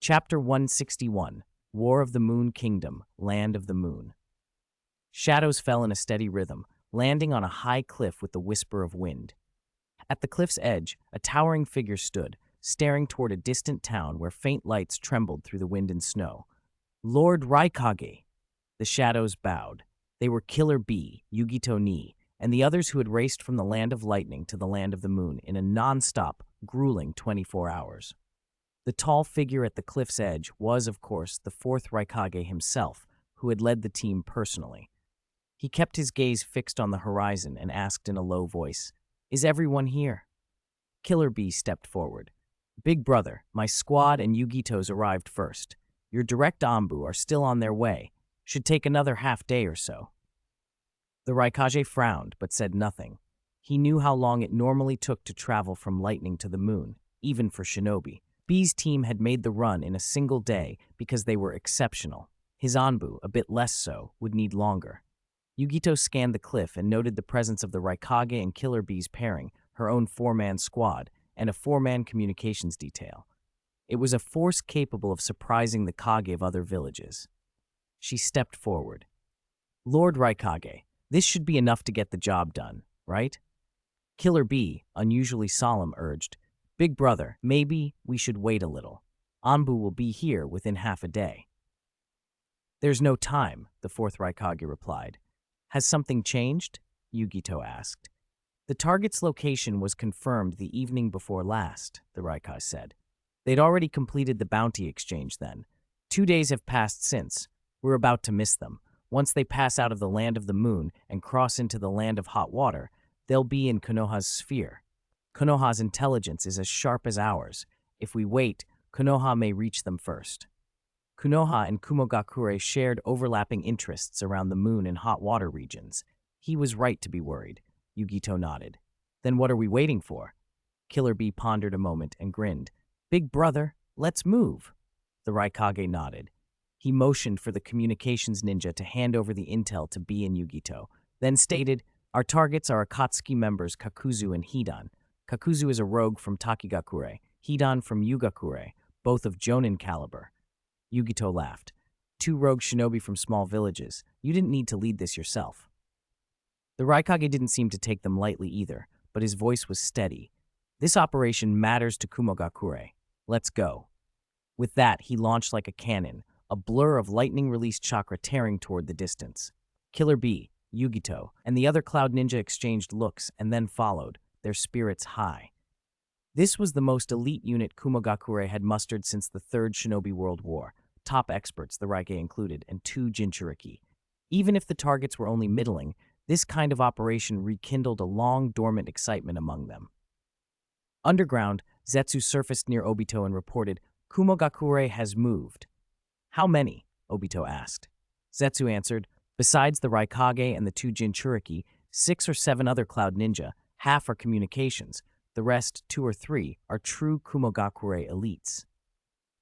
Chapter 161, War of the Moon Kingdom, Land of the Moon. Shadows fell in a steady rhythm, landing on a high cliff with the whisper of wind. At the cliff's edge, a towering figure stood, staring toward a distant town where faint lights trembled through the wind and snow. Lord Raikage! The shadows bowed. They were Killer Bee, Yugito Ni, and the others who had raced from the Land of Lightning to the Land of the Moon in a non-stop, grueling 24 hours. The tall figure at the cliff's edge was, of course, the fourth Raikage himself, who had led the team personally. He kept his gaze fixed on the horizon and asked in a low voice, "Is everyone here?" Killer Bee stepped forward. "Big brother, my squad and Yugito's arrived first. Your direct Anbu are still on their way. Should take another half day or so." The Raikage frowned, but said nothing. He knew how long it normally took to travel from Lightning to the Moon, even for Shinobi. Bee's team had made the run in a single day because they were exceptional. His Anbu, a bit less so, would need longer. Yugito scanned the cliff and noted the presence of the Raikage and Killer Bee's pairing, her own four-man squad, and a four-man communications detail. It was a force capable of surprising the Kage of other villages. She stepped forward. "Lord Raikage, this should be enough to get the job done, right?" Killer Bee, unusually solemn, urged, "Big brother, maybe we should wait a little. Anbu will be here within half a day." "There's no time," the fourth Raikage replied. "Has something changed?" Yugito asked. "The target's location was confirmed the evening before last," the Raikage said. "They'd already completed the bounty exchange then. 2 days have passed since. We're about to miss them. Once they pass out of the Land of the Moon and cross into the Land of Hot Water, they'll be in Konoha's sphere. Konoha's intelligence is as sharp as ours. If we wait, Konoha may reach them first." Konoha and Kumogakure shared overlapping interests around the moon and hot water regions. He was right to be worried. Yugito nodded. "Then what are we waiting for?" Killer Bee pondered a moment and grinned. "Big brother, let's move." The Raikage nodded. He motioned for the communications ninja to hand over the intel to Bee and Yugito, then stated, "Our targets are Akatsuki members Kakuzu and Hidan. Kakuzu is a rogue from Takigakure, Hidan from Yugakure, both of Jonin caliber." Yugito laughed. "2 rogue shinobi from small villages. You didn't need to lead this yourself." The Raikage didn't seem to take them lightly either, but his voice was steady. "This operation matters to Kumogakure. Let's go." With that, he launched like a cannon, a blur of lightning-released chakra tearing toward the distance. Killer Bee, Yugito, and the other Cloud Ninja exchanged looks and then followed, their spirits high. This was the most elite unit Kumogakure had mustered since the Third Shinobi World War, top experts, the Raikage included, and 2 Jinchuriki. Even if the targets were only middling, this kind of operation rekindled a long-dormant excitement among them. Underground, Zetsu surfaced near Obito and reported, "Kumogakure has moved." "How many?" Obito asked. Zetsu answered, "Besides the Raikage and the 2 Jinchuriki, 6 or 7 other Cloud Ninja, half are communications. The rest, 2 or 3, are true Kumogakure elites."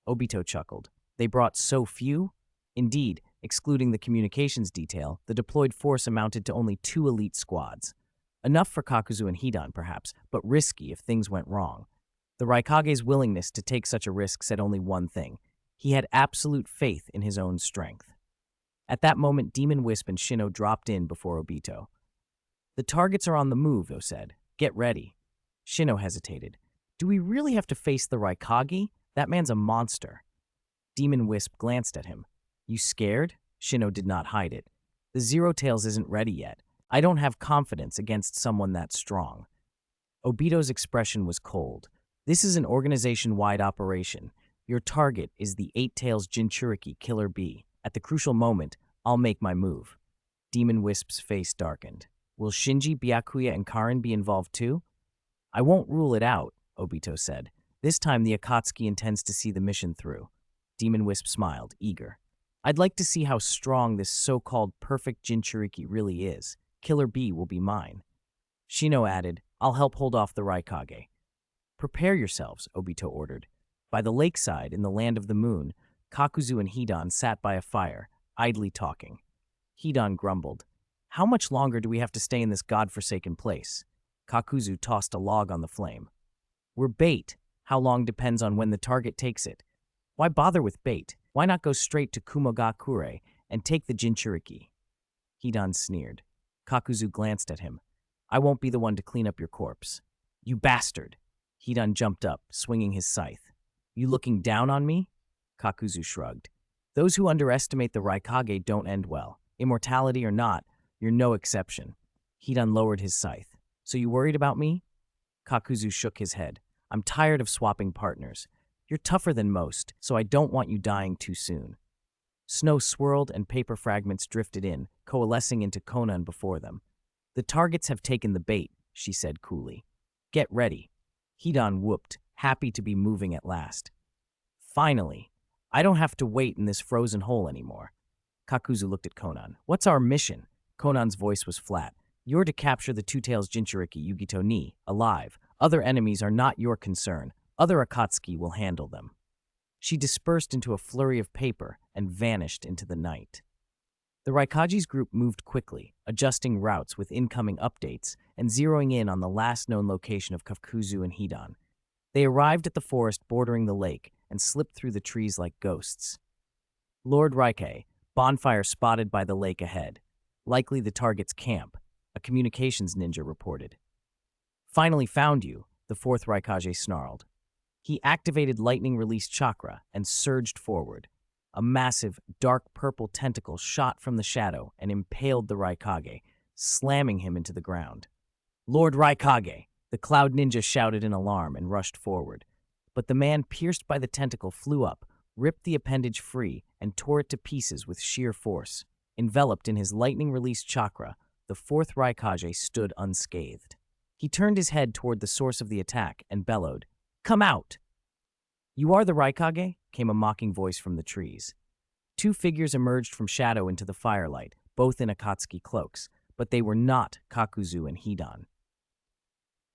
Obito chuckled. "They brought so few?" Indeed, excluding the communications detail, the deployed force amounted to only 2 elite squads. Enough for Kakuzu and Hidan, perhaps, but risky if things went wrong. The Raikage's willingness to take such a risk said only one thing. He had absolute faith in his own strength. At that moment, Demon Wisp and Shino dropped in before Obito. "The targets are on the move," O said. "Get ready." Shino hesitated. "Do we really have to face the Raikage? That man's a monster." Demon Wisp glanced at him. "You scared?" Shino did not hide it. "The Zero Tails isn't ready yet. I don't have confidence against someone that strong." Obito's expression was cold. "This is an organization-wide operation. Your target is the 8 Tails Jinchuriki Killer Bee. At the crucial moment, I'll make my move." Demon Wisp's face darkened. "Will Shinji, Byakuya, and Karin be involved too?" "I won't rule it out," Obito said. "This time the Akatsuki intends to see the mission through." Demon Wisp smiled, eager. "I'd like to see how strong this so-called perfect Jinchuriki really is. Killer Bee will be mine." Shino added, "I'll help hold off the Raikage." "Prepare yourselves," Obito ordered. By the lakeside, in the Land of the Moon, Kakuzu and Hidan sat by a fire, idly talking. Hidan grumbled, "How much longer do we have to stay in this godforsaken place?" Kakuzu tossed a log on the flame. "We're bait. How long depends on when the target takes it." Why bother with bait? Why not go straight to Kumogakure and take the Jinchuriki? Hidan sneered. Kakuzu glanced at him. I won't be the one to clean up your corpse. You bastard! Hidan jumped up, swinging his scythe. You looking down on me? Kakuzu shrugged. Those who underestimate the Raikage don't end well. Immortality or not, you're no exception. Hidan lowered his scythe. So you worried about me? Kakuzu shook his head. I'm tired of swapping partners. You're tougher than most, so I don't want you dying too soon. Snow swirled and paper fragments drifted in, coalescing into Konan before them. The targets have taken the bait, she said coolly. Get ready. Hidan whooped, happy to be moving at last. Finally, I don't have to wait in this frozen hole anymore. Kakuzu looked at Konan. What's our mission? Konan's voice was flat. You're to capture the Two-Tails Jinchuriki Yugito ni, alive. Other enemies are not your concern. Other Akatsuki will handle them. She dispersed into a flurry of paper and vanished into the night. The Raikage's group moved quickly, adjusting routes with incoming updates and zeroing in on the last known location of Kakuzu and Hidan. They arrived at the forest bordering the lake and slipped through the trees like ghosts. Lord Raike, bonfire spotted by the lake ahead. Likely the target's camp, a communications ninja reported. Finally found you, the fourth Raikage snarled. He activated lightning-released chakra and surged forward. A massive, dark purple tentacle shot from the shadow and impaled the Raikage, slamming him into the ground. Lord Raikage! The Cloud Ninja shouted in alarm and rushed forward. But the man pierced by the tentacle flew up, ripped the appendage free, and tore it to pieces with sheer force. Enveloped in his lightning-released chakra, the fourth Raikage stood unscathed. He turned his head toward the source of the attack and bellowed, Come out! You are the Raikage? Came a mocking voice from the trees. Two figures emerged from shadow into the firelight, both in Akatsuki cloaks, but they were not Kakuzu and Hidan.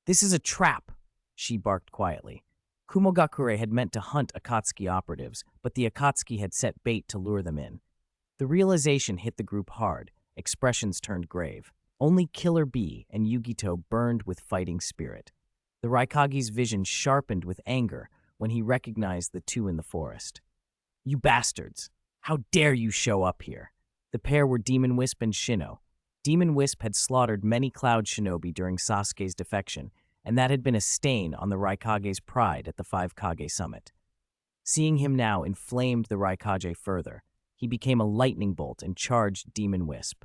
This is a trap, she barked quietly. Kumogakure had meant to hunt Akatsuki operatives, but the Akatsuki had set bait to lure them in. The realization hit the group hard. Expressions turned grave. Only Killer Bee and Yugito burned with fighting spirit. The Raikage's vision sharpened with anger when he recognized the two in the forest. You bastards! How dare you show up here? The pair were Demon Wisp and Shino. Demon Wisp had slaughtered many Cloud Shinobi during Sasuke's defection, and that had been a stain on the Raikage's pride at the Five Kage Summit. Seeing him now inflamed the Raikage further. He became a lightning bolt and charged Demon Wisp.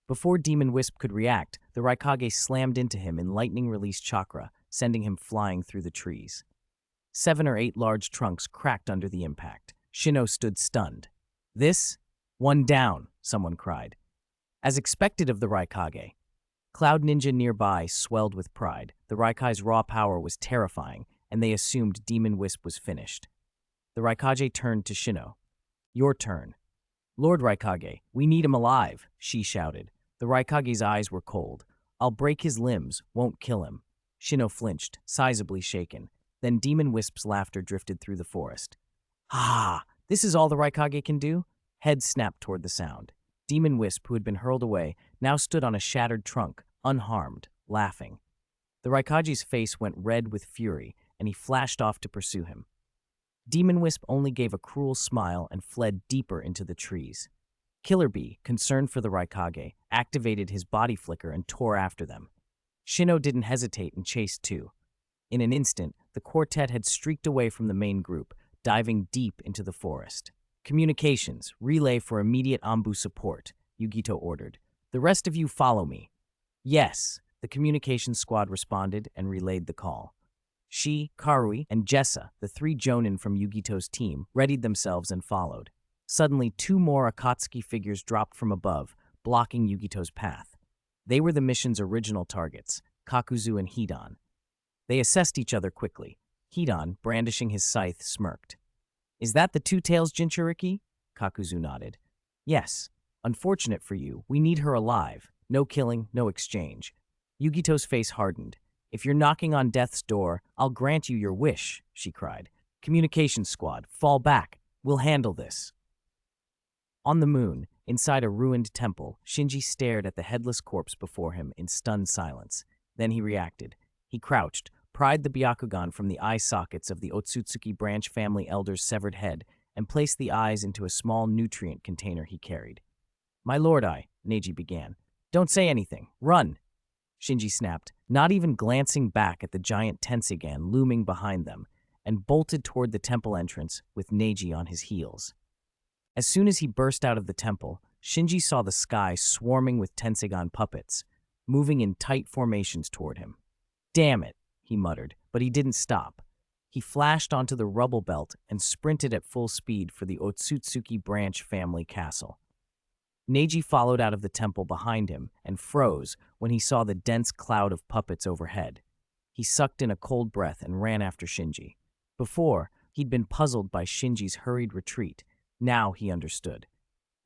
Before Demon Wisp could react, the Raikage slammed into him in lightning-released chakra, sending him flying through the trees. 7 or 8 large trunks cracked under the impact. Shino stood stunned. This? One down, someone cried. As expected of the Raikage. Cloud Ninja nearby swelled with pride. The Raikai's raw power was terrifying, and they assumed Demon Wisp was finished. The Raikage turned to Shino. Your turn. Lord Raikage, we need him alive, she shouted. The Raikage's eyes were cold. I'll break his limbs, won't kill him. Shino flinched, sizably shaken. Then Demon Wisp's laughter drifted through the forest. Ah, this is all the Raikage can do? Heads snapped toward the sound. Demon Wisp, who had been hurled away, now stood on a shattered trunk, unharmed, laughing. The Raikage's face went red with fury, and he flashed off to pursue him. Demon Wisp only gave a cruel smile and fled deeper into the trees. Killer Bee, concerned for the Raikage, activated his body flicker and tore after them. Shino didn't hesitate and chased too. In an instant, the quartet had streaked away from the main group, diving deep into the forest. Communications, relay for immediate Anbu support, Yugito ordered. The rest of you follow me. Yes, the communications squad responded and relayed the call. She, Karui, and Jessa, the 3 Jonin from Yugito's team, readied themselves and followed. Suddenly, 2 more Akatsuki figures dropped from above, blocking Yugito's path. They were the mission's original targets, Kakuzu and Hidan. They assessed each other quickly. Hidan, brandishing his scythe, smirked. Is that the Two-Tails Jinchuriki? Kakuzu nodded. Yes. Unfortunate for you, we need her alive. No killing, no exchange. Yugito's face hardened. If you're knocking on death's door, I'll grant you your wish, she cried. Communications squad, fall back. We'll handle this. On the moon, inside a ruined temple, Shinji stared at the headless corpse before him in stunned silence. Then he reacted. He crouched, pried the Byakugan from the eye sockets of the Otsutsuki branch family elder's severed head and placed the eyes into a small nutrient container he carried. "My lord Eye," Neji began. "Don't say anything. Run!" Shinji snapped, not even glancing back at the giant Tensegan looming behind them, and bolted toward the temple entrance with Neji on his heels. As soon as he burst out of the temple, Shinji saw the sky swarming with Tensegan puppets, moving in tight formations toward him. "Damn it," he muttered, but he didn't stop. He flashed onto the rubble belt and sprinted at full speed for the Otsutsuki branch family castle. Neji followed out of the temple behind him and froze when he saw the dense cloud of puppets overhead. He sucked in a cold breath and ran after Shinji. Before, he'd been puzzled by Shinji's hurried retreat. Now he understood.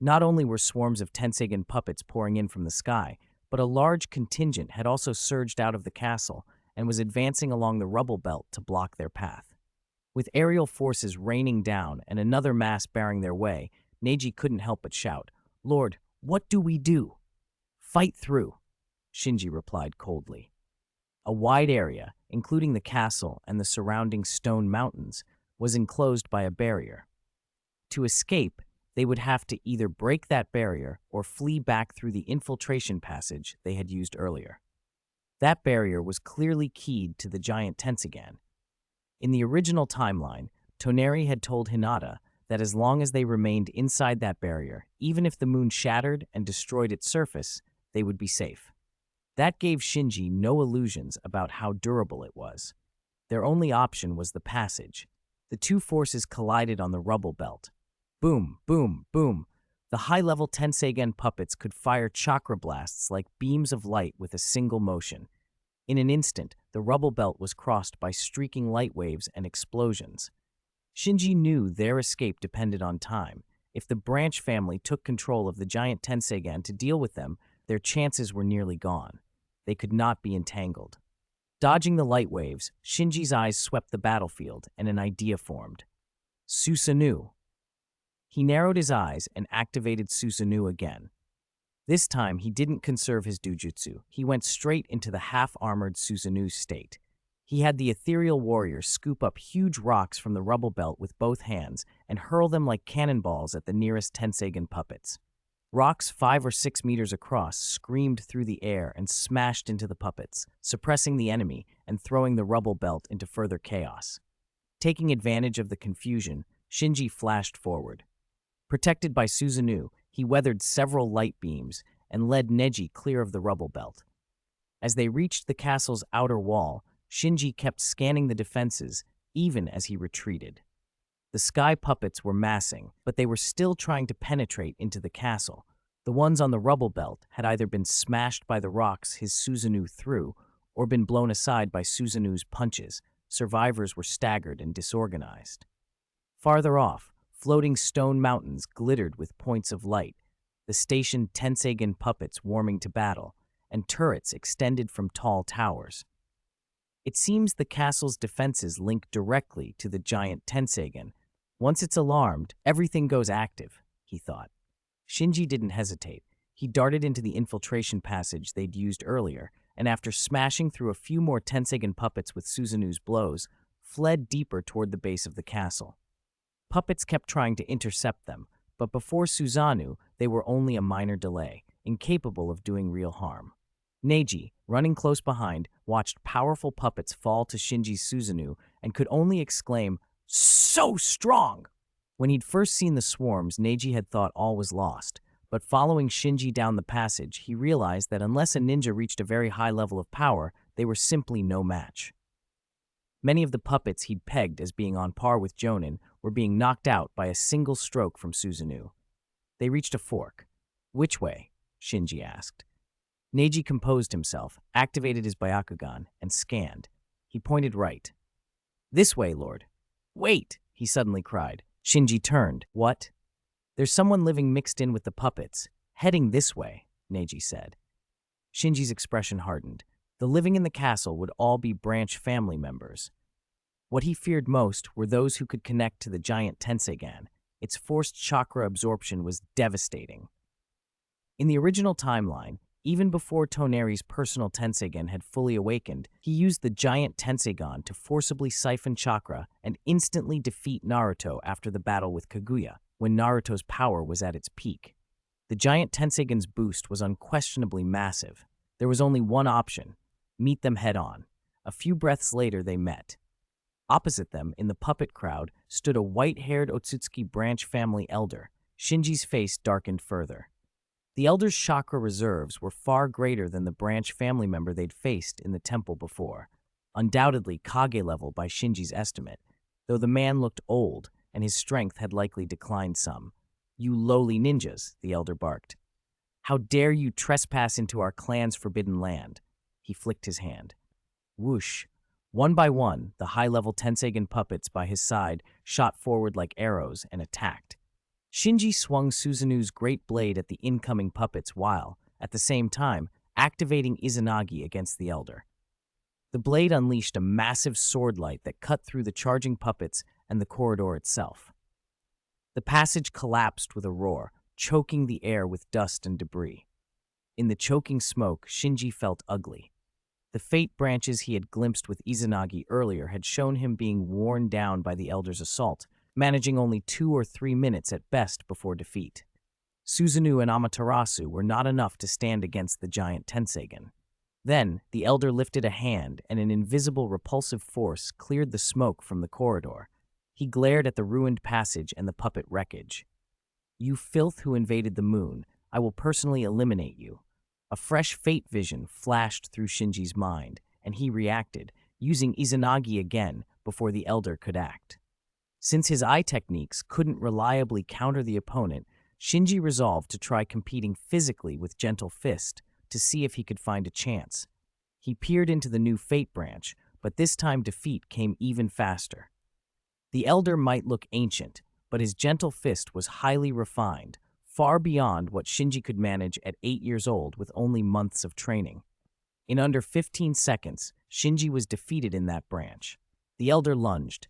Not only were swarms of Tensegan puppets pouring in from the sky, but a large contingent had also surged out of the castle and was advancing along the rubble belt to block their path. With aerial forces raining down and another mass barring their way, Neji couldn't help but shout, "Lord, what do we do?" "Fight through," Shinji replied coldly. A wide area, including the castle and the surrounding stone mountains, was enclosed by a barrier. To escape, they would have to either break that barrier or flee back through the infiltration passage they had used earlier. That barrier was clearly keyed to the giant Tensegan. In the original timeline, Toneri had told Hinata that as long as they remained inside that barrier, even if the moon shattered and destroyed its surface, they would be safe. That gave Shinji no illusions about how durable it was. Their only option was the passage. The two forces collided on the rubble belt. Boom, boom, boom. The high-level Tensegan puppets could fire chakra blasts like beams of light with a single motion. In an instant, the rubble belt was crossed by streaking light waves and explosions. Shinji knew their escape depended on time. If the branch family took control of the giant Tensegan to deal with them, their chances were nearly gone. They could not be entangled. Dodging the light waves, Shinji's eyes swept the battlefield, and an idea formed. Susanoo. He narrowed his eyes and activated Susanoo again. This time, he didn't conserve his dujutsu. He went straight into the half-armored Susanoo state. He had the ethereal warrior scoop up huge rocks from the rubble belt with both hands and hurl them like cannonballs at the nearest Tensegan puppets. Rocks 5 or 6 meters across screamed through the air and smashed into the puppets, suppressing the enemy and throwing the rubble belt into further chaos. Taking advantage of the confusion, Shinji flashed forward. Protected by Susanoo, he weathered several light beams and led Neji clear of the rubble belt. As they reached the castle's outer wall, Shinji kept scanning the defenses, even as he retreated. The sky puppets were massing, but they were still trying to penetrate into the castle. The ones on the rubble belt had either been smashed by the rocks his Susanoo threw, or been blown aside by Susanoo's punches. Survivors were staggered and disorganized. Farther off, floating stone mountains glittered with points of light, the stationed Tensegan puppets warming to battle, and turrets extended from tall towers. It seems the castle's defenses link directly to the giant Tensegan. Once it's alarmed, everything goes active, he thought. Shinji didn't hesitate. He darted into the infiltration passage they'd used earlier, and after smashing through a few more Tensegan puppets with Susanoo's blows, fled deeper toward the base of the castle. Puppets kept trying to intercept them, but before Susanoo, they were only a minor delay, incapable of doing real harm. Neji, running close behind, watched powerful puppets fall to Shinji's Susanoo and could only exclaim, "So strong!" When he'd first seen the swarms, Neji had thought all was lost, but following Shinji down the passage, he realized that unless a ninja reached a very high level of power, they were simply no match. Many of the puppets he'd pegged as being on par with Jonin were being knocked out by a single stroke from Susanoo. They reached a fork. "Which way?" Shinji asked. Neji composed himself, activated his Byakugan, and scanned. He pointed right. "This way, Lord." "Wait!" he suddenly cried. Shinji turned. "What?" "There's someone living mixed in with the puppets. Heading this way," Neji said. Shinji's expression hardened. The living in the castle would all be branch family members. What he feared most were those who could connect to the giant Tensegan. Its forced chakra absorption was devastating. In the original timeline, Even before Toneri's personal Tenseigan had fully awakened, he used the giant Tenseigan to forcibly siphon chakra and instantly defeat Naruto after the battle with Kaguya, when Naruto's power was at its peak. The giant Tenseigan's boost was unquestionably massive. There was only one option: meet them head-on. A few breaths later, they met. Opposite them, in the puppet crowd, stood a white-haired Otsutsuki branch family elder. Shinji's face darkened further. The elder's chakra reserves were far greater than the branch family member they'd faced in the temple before. Undoubtedly Kage level by Shinji's estimate, though the man looked old and his strength had likely declined some. "You lowly ninjas," the elder barked. "How dare you trespass into our clan's forbidden land?" He flicked his hand. Whoosh! One by one, the high-level Tenseigan puppets by his side shot forward like arrows and attacked. Shinji swung Suzanu's great blade at the incoming puppets while, at the same time, activating Izanagi against the elder. The blade unleashed a massive sword light that cut through the charging puppets and the corridor itself. The passage collapsed with a roar, choking the air with dust and debris. In the choking smoke, Shinji felt ugly. The fate branches he had glimpsed with Izanagi earlier had shown him being worn down by the elder's assault, managing only 2 or 3 minutes at best before defeat. Susanoo and Amaterasu were not enough to stand against the giant Tenseigan. Then, the elder lifted a hand and an invisible repulsive force cleared the smoke from the corridor. He glared at the ruined passage and the puppet wreckage. "You filth who invaded the moon, I will personally eliminate you." A fresh fate vision flashed through Shinji's mind, and he reacted, using Izanagi again before the elder could act. Since his eye techniques couldn't reliably counter the opponent, Shinji resolved to try competing physically with Gentle Fist to see if he could find a chance. He peered into the new Fate branch, but this time defeat came even faster. The elder might look ancient, but his Gentle Fist was highly refined, far beyond what Shinji could manage at 8 years old with only months of training. In under 15 seconds, Shinji was defeated in that branch. The elder lunged.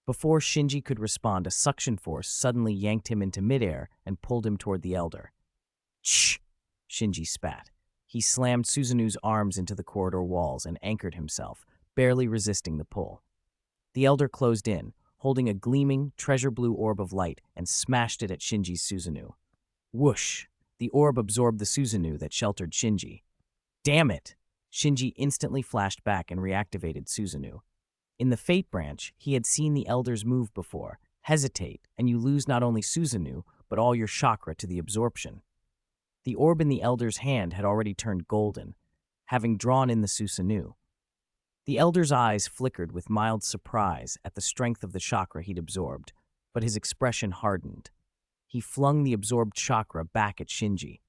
Before Shinji could respond, a suction force suddenly yanked him into midair and pulled him toward the elder. "Shh!" Shinji spat. He slammed Suzanu's arms into the corridor walls and anchored himself, barely resisting the pull. The elder closed in, holding a gleaming, treasure-blue orb of light, and smashed it at Shinji's Susanoo. Whoosh! The orb absorbed the Susanoo that sheltered Shinji. "Damn it!" Shinji instantly flashed back and reactivated Susanoo. In the Fate branch, he had seen the Elder's move before. Hesitate, and you lose not only Susanoo, but all your chakra to the absorption. The orb in the Elder's hand had already turned golden, having drawn in the Susanoo. The Elder's eyes flickered with mild surprise at the strength of the chakra he'd absorbed, but his expression hardened. He flung the absorbed chakra back at Shinji.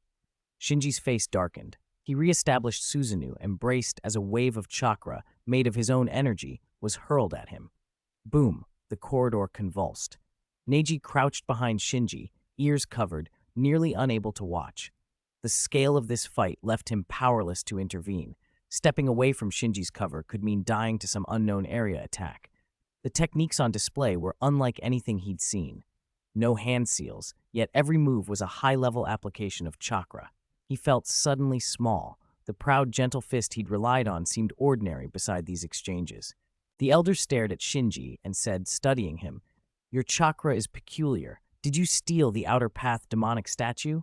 Shinji's face darkened. He reestablished Susanoo and braced as a wave of chakra, made of his own energy, was hurled at him. Boom! The corridor convulsed. Neji crouched behind Shinji, ears covered, nearly unable to watch. The scale of this fight left him powerless to intervene. Stepping away from Shinji's cover could mean dying to some unknown area attack. The techniques on display were unlike anything he'd seen. No hand seals, yet every move was a high-level application of chakra. He felt suddenly small. The proud, gentle fist he'd relied on seemed ordinary beside these exchanges. The elder stared at Shinji and said, studying him, "Your chakra is peculiar. Did you steal the Outer Path demonic statue?"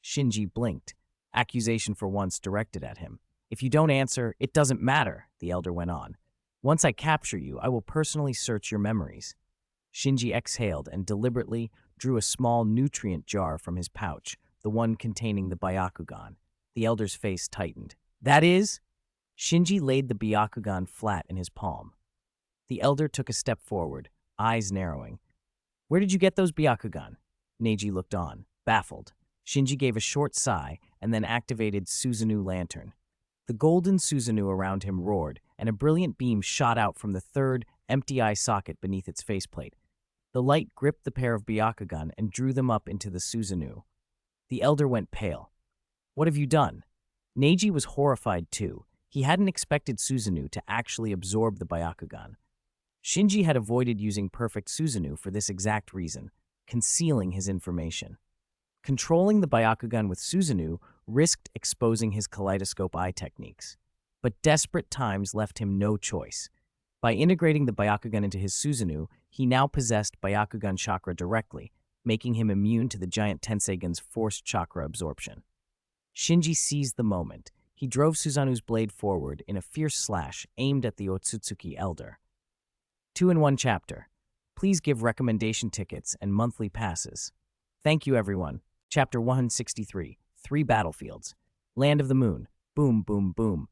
Shinji blinked, accusation for once directed at him. "If you don't answer, it doesn't matter," the elder went on. "Once I capture you, I will personally search your memories." Shinji exhaled and deliberately drew a small nutrient jar from his pouch, the one containing the Byakugan. The elder's face tightened. "That is?" Shinji laid the Byakugan flat in his palm. The elder took a step forward, eyes narrowing. "Where did you get those Byakugan?" Neji looked on, baffled. Shinji gave a short sigh and then activated Susanoo Lantern. The golden Susanoo around him roared, and a brilliant beam shot out from the third, empty eye socket beneath its faceplate. The light gripped the pair of Byakugan and drew them up into the Susanoo. The elder went pale. "What have you done?" Neji was horrified too. He hadn't expected Susanoo to actually absorb the Byakugan. Shinji had avoided using perfect Susanoo for this exact reason, concealing his information. Controlling the Byakugan with Susanoo risked exposing his kaleidoscope eye techniques. But desperate times left him no choice. By integrating the Byakugan into his Susanoo, he now possessed Byakugan chakra directly, making him immune to the giant Tenseigan's forced chakra absorption. Shinji seized the moment. He drove Susanoo's blade forward in a fierce slash aimed at the Otsutsuki Elder. 2-in-1 chapter. Please give recommendation tickets and monthly passes. Thank you, everyone. Chapter 163. 3 Battlefields. Land of the Moon. Boom, boom, boom.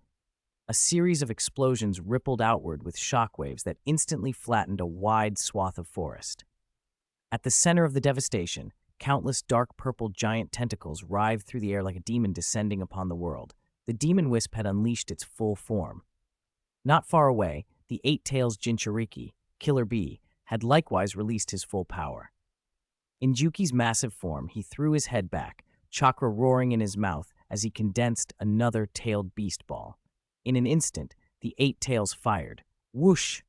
A series of explosions rippled outward with shockwaves that instantly flattened a wide swath of forest. At the center of the devastation, countless dark purple giant tentacles writhed through the air like a demon descending upon the world. The demon wisp had unleashed its full form. Not far away, the Eight-Tails Jinchuriki, Killer Bee, had likewise released his full power. In Juki's massive form, he threw his head back, chakra roaring in his mouth as he condensed another tailed beast ball. In an instant, the 8 tails fired. Whoosh!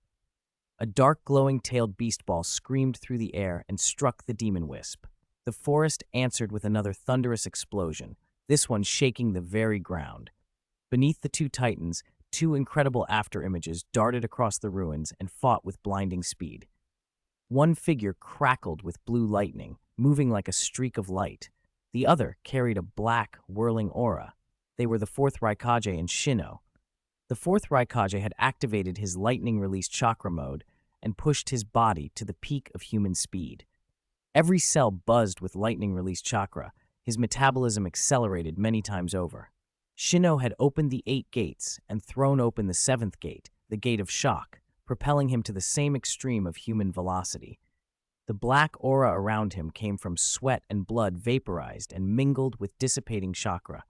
A dark glowing tailed beast ball screamed through the air and struck the demon wisp. The forest answered with another thunderous explosion, this one shaking the very ground. Beneath the 2 titans, 2 incredible afterimages darted across the ruins and fought with blinding speed. One figure crackled with blue lightning, moving like a streak of light. The other carried a black, whirling aura. They were the 4th Raikage and Shino. The 4th Raikage had activated his lightning-released chakra mode and pushed his body to the peak of human speed. Every cell buzzed with lightning-released chakra. His metabolism accelerated many times over. Shino had opened the 8 gates and thrown open the 7th gate, the Gate of Shock, propelling him to the same extreme of human velocity. The black aura around him came from sweat and blood vaporized and mingled with dissipating chakra.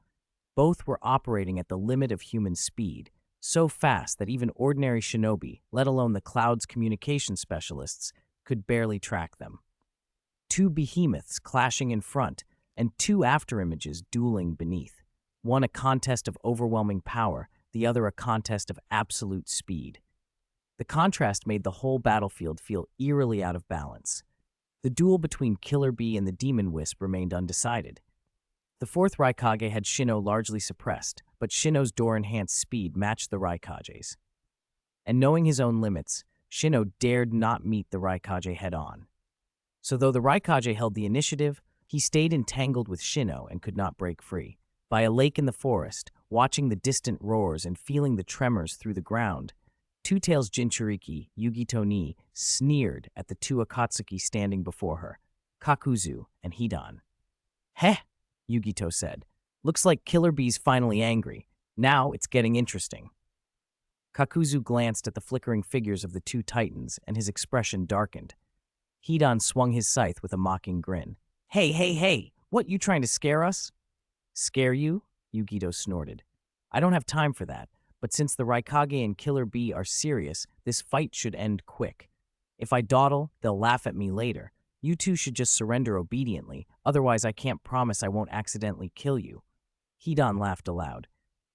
Both were operating at the limit of human speed, so fast that even ordinary shinobi, let alone the Cloud's communication specialists, could barely track them. 2 behemoths clashing in front, and 2 afterimages dueling beneath. One a contest of overwhelming power, the other a contest of absolute speed. The contrast made the whole battlefield feel eerily out of balance. The duel between Killer Bee and the Demon Wisp remained undecided. The 4th Raikage had Shino largely suppressed, but Shino's door-enhanced speed matched the Raikage's. And knowing his own limits, Shino dared not meet the Raikage head-on. So though the Raikage held the initiative, he stayed entangled with Shino and could not break free. By a lake in the forest, watching the distant roars and feeling the tremors through the ground, 2 Tails Jinchuriki, Yugito ni, sneered at the 2 Akatsuki standing before her, Kakuzu and Hidan. "Heh," Yugito said. "Looks like Killer Bee's finally angry. Now it's getting interesting." Kakuzu glanced at the flickering figures of the 2 titans, and his expression darkened. Hidan swung his scythe with a mocking grin. "Hey, hey, hey! What, you trying to scare us?" "Scare you?" Yugito snorted. "I don't have time for that. But since the Raikage and Killer Bee are serious, this fight should end quick. If I dawdle, they'll laugh at me later. You 2 should just surrender obediently, otherwise I can't promise I won't accidentally kill you." Hidan laughed aloud.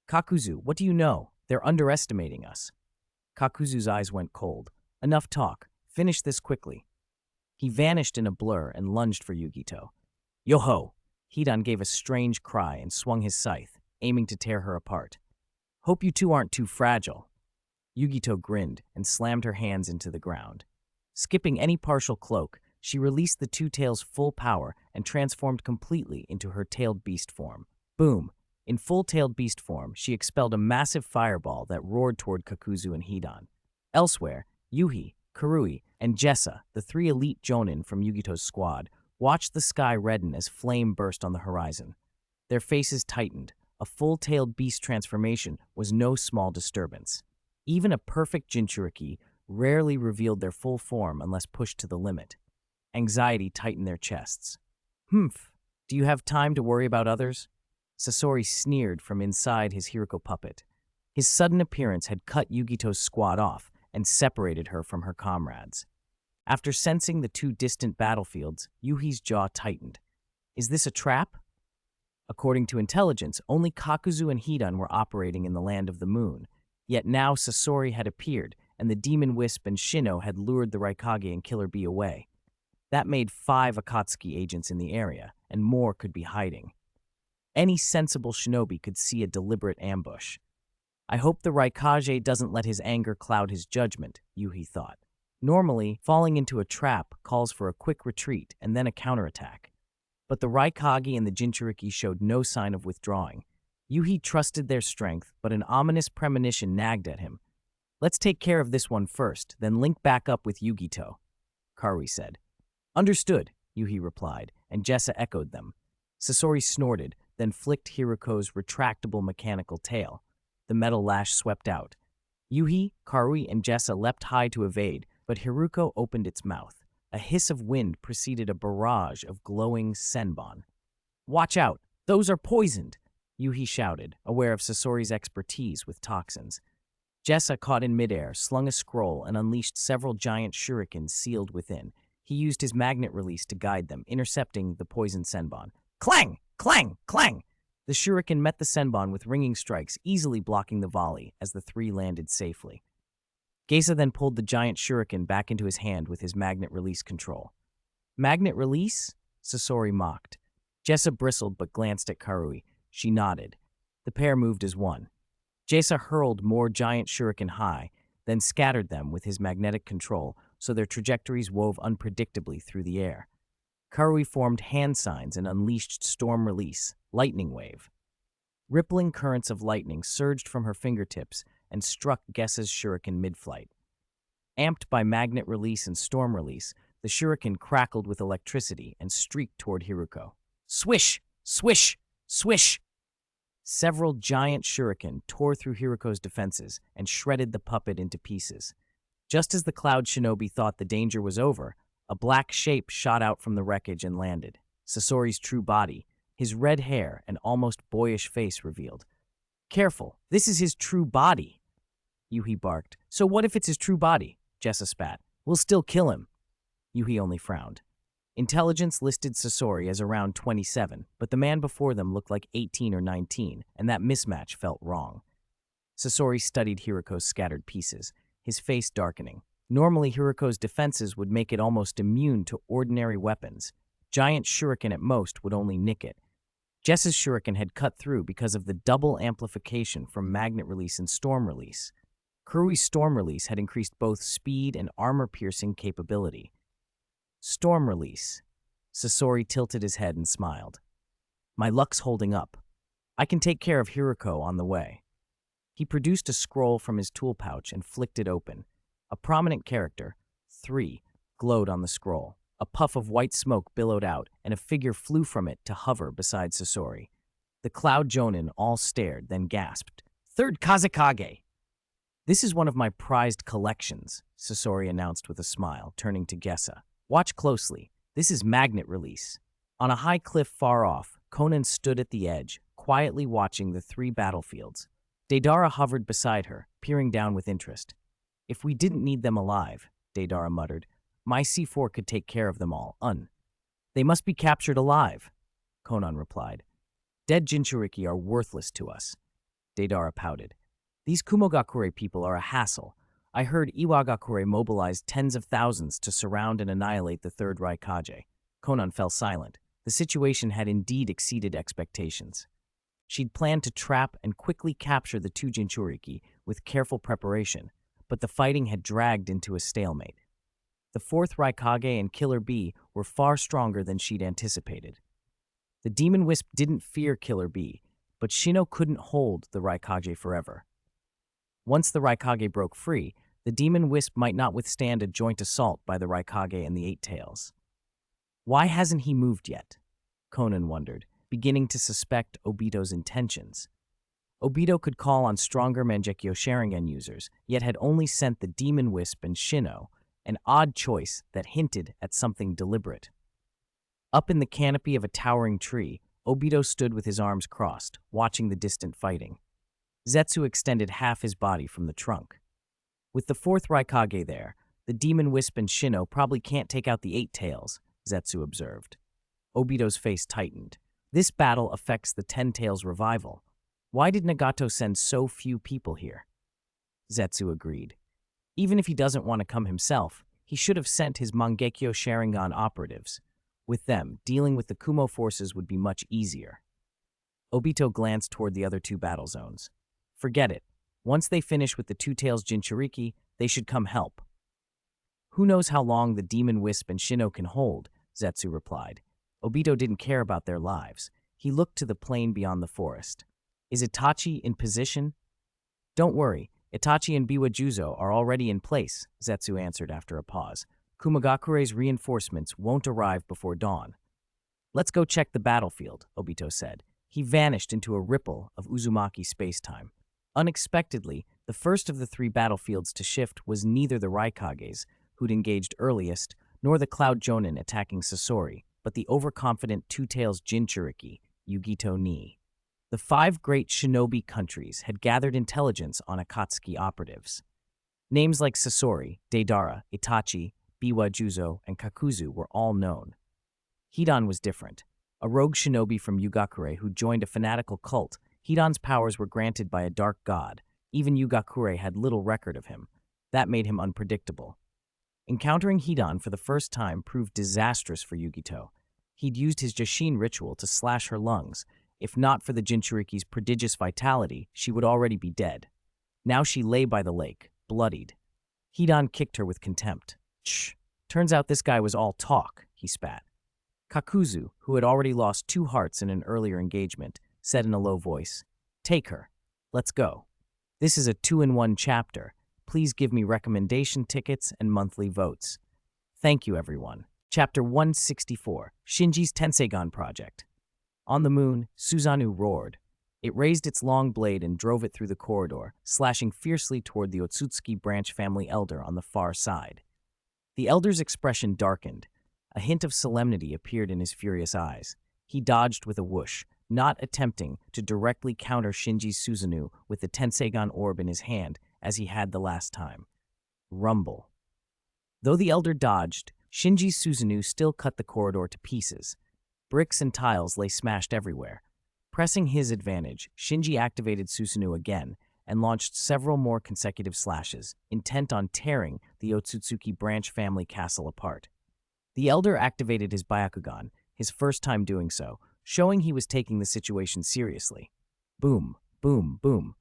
"Kakuzu, what do you know? They're underestimating us." Kakuzu's eyes went cold. "Enough talk. Finish this quickly." He vanished in a blur and lunged for Yugito. "Yo-ho!" Hidan gave a strange cry and swung his scythe, aiming to tear her apart. "Hope you 2 aren't too fragile." Yugito grinned and slammed her hands into the ground. Skipping any partial cloak, she released the 2 tails' full power and transformed completely into her tailed beast form. Boom! In full tailed beast form, she expelled a massive fireball that roared toward Kakuzu and Hidan. Elsewhere, Yuhi, Karui, and Jessa, the 3 elite jonin from Yugito's squad, watched the sky redden as flame burst on the horizon. Their faces tightened. A full-tailed beast transformation was no small disturbance. Even a perfect Jinchuriki rarely revealed their full form unless pushed to the limit. Anxiety tightened their chests. "Humph, do you have time to worry about others?" Sasori sneered from inside his Hiroko puppet. His sudden appearance had cut Yugito's squad off and separated her from her comrades. After sensing the 2 distant battlefields, Yuhi's jaw tightened. Is this a trap? According to intelligence, only Kakuzu and Hidan were operating in the Land of the Moon. Yet now Sasori had appeared, and the Demon Wisp and Shino had lured the Raikage and Killer Bee away. That made 5 Akatsuki agents in the area, and more could be hiding. Any sensible shinobi could see a deliberate ambush. I hope the Raikage doesn't let his anger cloud his judgment, Yuhi thought. Normally, falling into a trap calls for a quick retreat and then a counterattack. But the Raikage and the Jinchuriki showed no sign of withdrawing. Yuhi trusted their strength, but an ominous premonition nagged at him. Let's take care of this one first, then link back up with Yugito, Karui said. Understood, Yuhi replied, and Jessa echoed them. Sasori snorted, then flicked Hiruko's retractable mechanical tail. The metal lash swept out. Yuhi, Karui, and Jessa leapt high to evade, but Hiruko opened its mouth. A hiss of wind preceded a barrage of glowing senbon. Watch out! Those are poisoned! Yuhi shouted, aware of Sasori's expertise with toxins. Jessa, caught in midair, slung a scroll and unleashed several giant shurikens sealed within. He used his magnet release to guide them, intercepting the poisoned senbon. Clang! Clang! Clang! The shuriken met the senbon with ringing strikes, easily blocking the volley as the three landed safely. Geisa then pulled the giant shuriken back into his hand with his magnet release control. Magnet release? Sasori mocked. Jessa bristled but glanced at Karui. She nodded. The pair moved as one. Geisa hurled more giant shuriken high, then scattered them with his magnetic control so their trajectories wove unpredictably through the air. Karui formed hand signs and unleashed storm release, lightning wave. Rippling currents of lightning surged from her fingertips and struck Gessa's shuriken mid-flight. Amped by magnet release and storm release, the shuriken crackled with electricity and streaked toward Hiruko. Swish! Swish! Swish! Several giant shuriken tore through Hiruko's defenses and shredded the puppet into pieces. Just as the Cloud Shinobi thought the danger was over, a black shape shot out from the wreckage and landed. Sasori's true body, his red hair and almost boyish face revealed. Careful, this is his true body, Yuhi barked. So what if it's his true body? Jessa spat. We'll still kill him. Yuhi only frowned. Intelligence listed Sasori as around 27, but the man before them looked like 18 or 19, and that mismatch felt wrong. Sasori studied Hiruko's scattered pieces, his face darkening. Normally, Hiruko's defenses would make it almost immune to ordinary weapons. Giant shuriken at most would only nick it. Jessa's shuriken had cut through because of the double amplification from magnet release and storm release. Kurui's storm release had increased both speed and armor-piercing capability. Storm release. Sasori tilted his head and smiled. My luck's holding up. I can take care of Hiruko on the way. He produced a scroll from his tool pouch and flicked it open. A prominent character, 3, glowed on the scroll. A puff of white smoke billowed out, and a figure flew from it to hover beside Sasori. The Cloud Jonin all stared, then gasped. Third Kazekage! This is one of my prized collections, Sasori announced with a smile, turning to Gessa. Watch closely. This is magnet release. On a high cliff far off, Conan stood at the edge, quietly watching the 3 battlefields. Deidara hovered beside her, peering down with interest. If we didn't need them alive, Deidara muttered, my C4 could take care of them all, They must be captured alive, Conan replied. Dead Jinchuriki are worthless to us. Deidara pouted. These Kumogakure people are a hassle. I heard Iwagakure mobilized tens of thousands to surround and annihilate the third Raikage. Conan fell silent. The situation had indeed exceeded expectations. She'd planned to trap and quickly capture the 2 Jinchuriki with careful preparation, but the fighting had dragged into a stalemate. The 4th Raikage and Killer Bee were far stronger than she'd anticipated. The Demon Wisp didn't fear Killer Bee, but Shino couldn't hold the Raikage forever. Once the Raikage broke free, the Demon Wisp might not withstand a joint assault by the Raikage and the Eight Tails. Why hasn't he moved yet? Conan wondered, beginning to suspect Obito's intentions. Obito could call on stronger Mangekyo Sharingan users, yet had only sent the Demon Wisp and Shino, an odd choice that hinted at something deliberate. Up in the canopy of a towering tree, Obito stood with his arms crossed, watching the distant fighting. Zetsu extended half his body from the trunk. With the 4th Raikage there, the Demon Wisp and Shino probably can't take out the Eight Tails, Zetsu observed. Obito's face tightened. This battle affects the 10 Tails revival. Why did Nagato send so few people here? Zetsu agreed. Even if he doesn't want to come himself, he should have sent his Mangekyo Sharingan operatives. With them, dealing with the Kumo forces would be much easier. Obito glanced toward the other two battle zones. Forget it. Once they finish with the Two-Tails Jinchuriki, they should come help. Who knows how long the Demon Wisp and Shino can hold, Zetsu replied. Obito didn't care about their lives. He looked to the plain beyond the forest. Is Itachi in position? Don't worry, Itachi and Biwa Juzo are already in place, Zetsu answered after a pause. Kumagakure's reinforcements won't arrive before dawn. Let's go check the battlefield, Obito said. He vanished into a ripple of Uzumaki space-time. Unexpectedly, the first of the three battlefields to shift was neither the Raikages, who'd engaged earliest, nor the Cloud Jonin attacking Sasori, but the overconfident Two-Tails Jinchuriki, Yugito Ni. The 5 great shinobi countries had gathered intelligence on Akatsuki operatives. Names like Sasori, Deidara, Itachi, Biwa Juzo, and Kakuzu were all known. Hidan was different. A rogue shinobi from Yugakure who joined a fanatical cult, Hidan's powers were granted by a dark god. Even Yugakure had little record of him. That made him unpredictable. Encountering Hidan for the first time proved disastrous for Yugito. He'd used his Jashin ritual to slash her lungs. If not for the Jinchuriki's prodigious vitality, she would already be dead. Now she lay by the lake, bloodied. Hidan kicked her with contempt. Shh, turns out this guy was all talk, he spat. Kakuzu, who had already lost 2 hearts in an earlier engagement, said in a low voice, "Take her. Let's go. This is a 2-in-1 chapter. Please give me recommendation tickets and monthly votes. Thank you, everyone." Chapter 164, Shinji's Tenseigan Project. On the moon, Susanoo roared. It raised its long blade and drove it through the corridor, slashing fiercely toward the Otsutsuki branch family elder on the far side. The elder's expression darkened. A hint of solemnity appeared in his furious eyes. He dodged with a whoosh, not attempting to directly counter Shinji's Susanoo with the Tenseigan orb in his hand as he had the last time. Rumble. Though the elder dodged, Shinji's Susanoo still cut the corridor to pieces. Bricks and tiles lay smashed everywhere. Pressing his advantage, Shinji activated Susanoo again and launched several more consecutive slashes, intent on tearing the Otsutsuki branch family castle apart. The elder activated his Byakugan, his first time doing so, showing he was taking the situation seriously. Boom, boom, boom.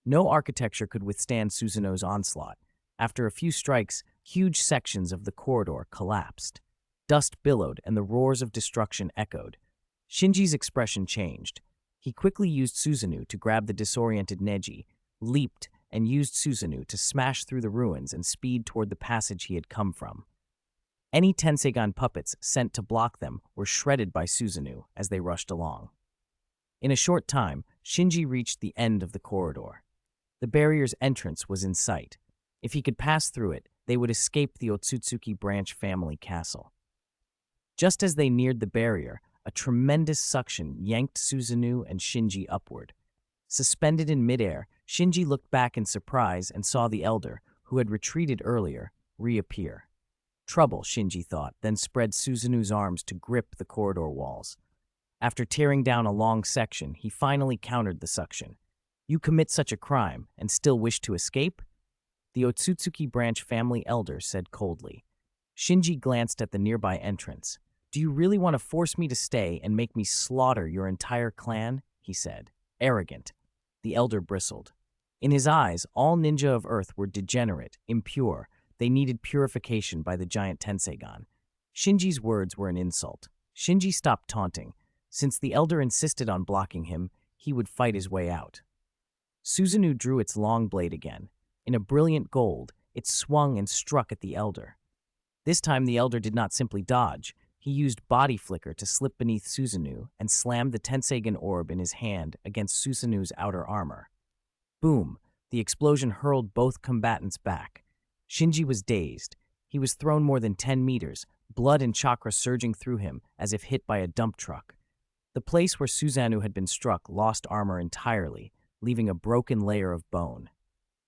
No architecture could withstand Susanoo's onslaught. After a few strikes, huge sections of the corridor collapsed. Dust billowed and the roars of destruction echoed. Shinji's expression changed. He quickly used Susanoo to grab the disoriented Neji, leaped, and used Susanoo to smash through the ruins and speed toward the passage he had come from. Any Tenseigan puppets sent to block them were shredded by Susanoo as they rushed along. In a short time, Shinji reached the end of the corridor. The barrier's entrance was in sight. If he could pass through it, they would escape the Otsutsuki branch family castle. Just as they neared the barrier, a tremendous suction yanked Susanoo and Shinji upward. Suspended in midair, Shinji looked back in surprise and saw the elder, who had retreated earlier, reappear. Trouble, Shinji thought, then spread Susanoo's arms to grip the corridor walls. After tearing down a long section, he finally countered the suction. You commit such a crime and still wish to escape? The Otsutsuki branch family elder said coldly. Shinji glanced at the nearby entrance. Do you really want to force me to stay and make me slaughter your entire clan? He said. Arrogant. The elder bristled. In his eyes, all ninja of Earth were degenerate, impure. They needed purification by the giant Tenseigan. Shinji's words were an insult. Shinji stopped taunting. Since the elder insisted on blocking him, he would fight his way out. Susanoo drew its long blade again. In a brilliant gold, it swung and struck at the elder. This time the elder did not simply dodge. He used body flicker to slip beneath Susanoo and slammed the Tenseigan orb in his hand against Susanoo's outer armor. Boom! The explosion hurled both combatants back. Shinji was dazed. He was thrown more than 10 meters, blood and chakra surging through him as if hit by a dump truck. The place where Susanoo had been struck lost armor entirely, leaving a broken layer of bone.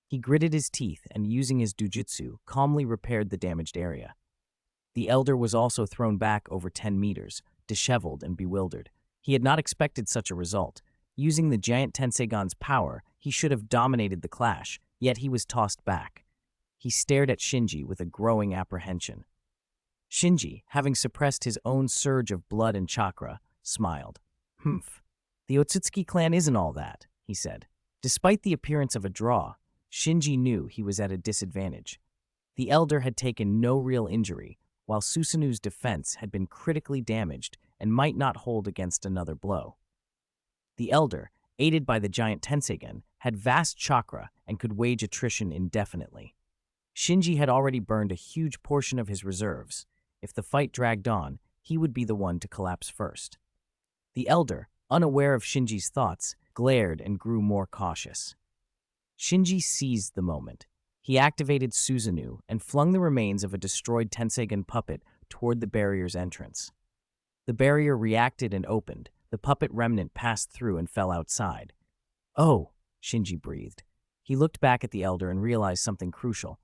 He gritted his teeth and, using his dujutsu, calmly repaired the damaged area. The elder was also thrown back over 10 meters, disheveled and bewildered. He had not expected such a result. Using the giant Tenseigan's power, he should have dominated the clash, yet he was tossed back. He stared at Shinji with a growing apprehension. Shinji, having suppressed his own surge of blood and chakra, smiled. Humph. The Otsutsuki clan isn't all that, he said. Despite the appearance of a draw, Shinji knew he was at a disadvantage. The elder had taken no real injury, while Susanu's defense had been critically damaged and might not hold against another blow. The elder, aided by the giant Tenseigen, had vast chakra and could wage attrition indefinitely. Shinji had already burned a huge portion of his reserves. If the fight dragged on, he would be the one to collapse first. The elder, unaware of Shinji's thoughts, glared and grew more cautious. Shinji seized the moment. He activated Susanoo and flung the remains of a destroyed Tenseigen puppet toward the barrier's entrance. The barrier reacted and opened. The puppet remnant passed through and fell outside. "Oh," Shinji breathed. He looked back at the elder and realized something crucial.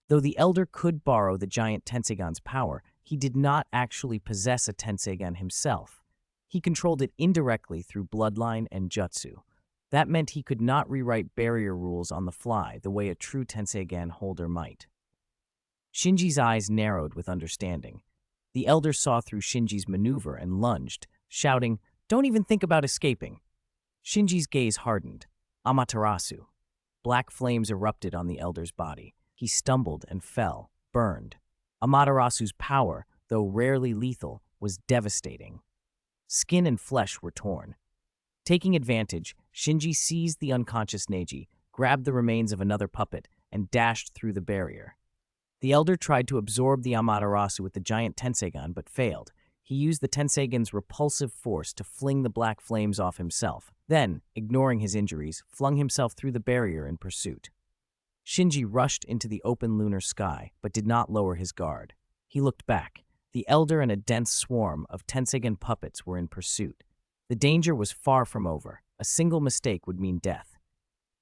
Though the elder could borrow the giant Tenseigen's power, he did not actually possess a Tenseigen himself. He controlled it indirectly through bloodline and jutsu. That meant he could not rewrite barrier rules on the fly the way a true Tenseigen holder might. Shinji's eyes narrowed with understanding. The elder saw through Shinji's maneuver and lunged, shouting, "Don't even think about escaping." Shinji's gaze hardened. Amaterasu. Black flames erupted on the elder's body. He stumbled and fell, burned. Amaterasu's power, though rarely lethal, was devastating. Skin and flesh were torn. Taking advantage, Shinji seized the unconscious Neji, grabbed the remains of another puppet, and dashed through the barrier. The elder tried to absorb the Amaterasu with the giant Tenseigen, but failed. He used the Tenseigen's repulsive force to fling the black flames off himself, then, ignoring his injuries, flung himself through the barrier in pursuit. Shinji rushed into the open lunar sky, but did not lower his guard. He looked back. The elder and a dense swarm of Tenseigen puppets were in pursuit. The danger was far from over. A single mistake would mean death.